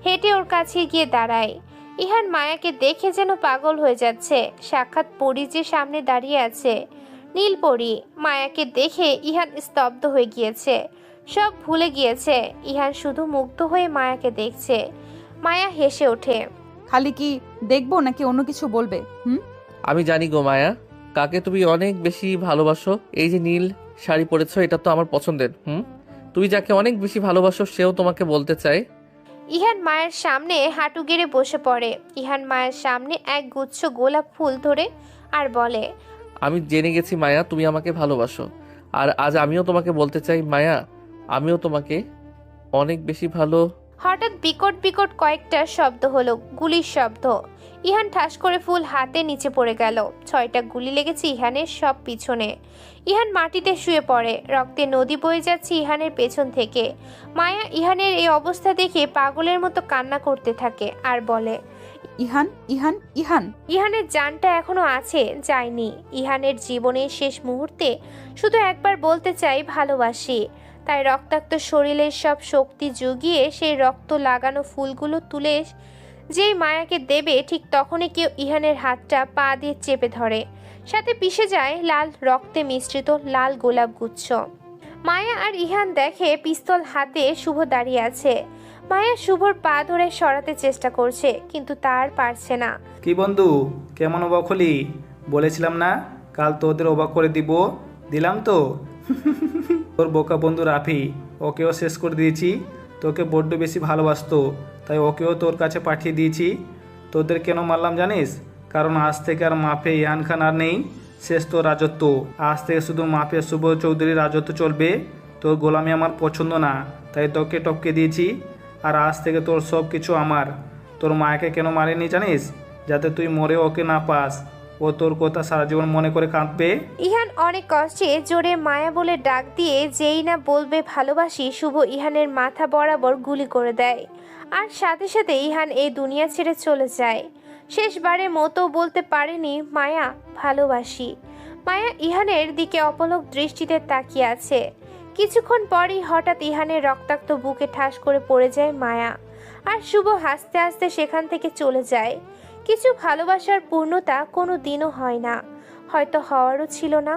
হেঁটে ওর কাছে গিয়ে দাঁড়ায়। ইহান মায়াকে দেখে যেন পাগল হয়ে যাচ্ছে। সাক্ষাৎ পরী যে সামনে দাঁড়িয়ে আছে, নীল পরী। মায়াকে দেখে ইহান স্তব্ধ হয়ে গিয়েছে, সব ভুলে গিয়েছে। ইহান শুধু মুগ্ধ হয়ে মায়াকে দেখছে। মায়া হেসে ওঠে। খালি কি দেখবো নাকি অন্য কিছু বলবে? আমি জানি গো মায়া, কাকে তুমি অনেক বেশি ভালোবাসো। এই যে নীল শাড়ি পরেছো, এটা তো আমার পছন্দের। তুমি যাকে অনেক বেশি ভালোবাসো সেও তোমাকে বলতে চায়। ইহান মায়ের সামনে হাঁটু গেড়ে বসে পড়ে। ইহান মায়ের সামনে এক গুচ্ছ গোলাপ ফুল ধরে আর বলে, আমি জেনে গেছি মায়া, তুমি আমাকে ভালোবাসো। আর আজ আমিও তোমাকে বলতে চাই মায়া, আমিও তোমাকে অনেক বেশি ভালো। হঠাৎ বিকট বিকট কয়েকটা শব্দ হলো, গুলির শব্দ। ইহান ঠাস করে ফুল হাতে নিচে পড়ে গেল। 6টা গুলি লেগেছে ইহানের সব পিছনে। ইহান মাটিতে শুয়ে পড়ে, রক্তে নদী বয়ে যাচ্ছে ইহানের পেছন থেকে। মায়া ইহানের এই অবস্থা দেখে পাগলের মতো কান্না করতে থাকে আর বলে, ইহান ইহান ইহান। ইহানের জানটা এখনো আছে, যায়নি। ইহানের জীবনের শেষ মুহূর্তে শুধু একবার বলতে চাই ভালোবাসি। তাই রক্তাক্ত শরীরের সব শক্তি জুগিয়ে সেই রক্ত লাগানো ফুলগুলো তুলে যেই মায়াকে দেবে, ঠিক তখনই কেউ ইহানের হাতটা পা দিয়ে চেপে ধরে। সাথে পিষে যায় লাল রক্তে মিশ্রিত লাল গোলাপ গুচ্ছ। মায়া আর ইহান দেখে পিস্তল হাতে শুভ দাঁড়িয়ে আছে। মায়া শুভর পা ধরে সরাতে চেষ্টা করছে, কিন্তু তার পারছে না। কি বন্ধু, কেমন অবাক হলি? বলেছিলাম না কাল তোদের অবাক করে দিলাম তো। তোর বোকা বন্ধু রাফি, ওকেও শেষ করে দিয়েছি। তোকে বড্ড বেশি ভালোবাসতো, তাই ওকেও তোর কাছে পাঠিয়ে দিয়েছি। তোদের কেন মারলাম জানিস? কারণ আজ থেকে আর মাফিয়া ইহান খান আর নেই, শেষ তোর রাজত্ব। আজ থেকে শুধু মাফিয়া শুভ চৌধুরীর রাজত্ব চলবে। তোর গোলামি আমার পছন্দ না, তাই তোকে টপকে দিয়েছি। আর আজ থেকে তোর সব কিছু আমার। তোর মায়াকে কেন মারেনি জানিস? যাতে তুই মরে ওকে না পাস। ও তোর কথা সারা জীবন মনে করে কাঁদবে। ইহান অনেক কষ্টে জোরে মায়া বলে ডাক দিয়ে যেই না বলবে ভালোবাসি, শুভ ইহানের মাথা বরাবর গুলি করে দেয়। আর সাথে সাথে ইহান এই দুনিয়া ছেড়ে চলে যায়। শেষবারের মতো বলতে পারেনি মায়া ভালোবাসি। মায়া ইহানের দিকে অপলক দৃষ্টিতে তাকিয়ে আছে। কিছুক্ষণ পরই হঠাৎ ইহানের রক্তাক্ত বুকে ঠাস করে পড়ে যায় মায়া। আর শুভ হাসতে হাসতে সেখান থেকে চলে যায়। কিছু ভালোবাসার পূর্ণতা কোনো দিনও হয় না, হয়তো হওয়ারও ছিল না।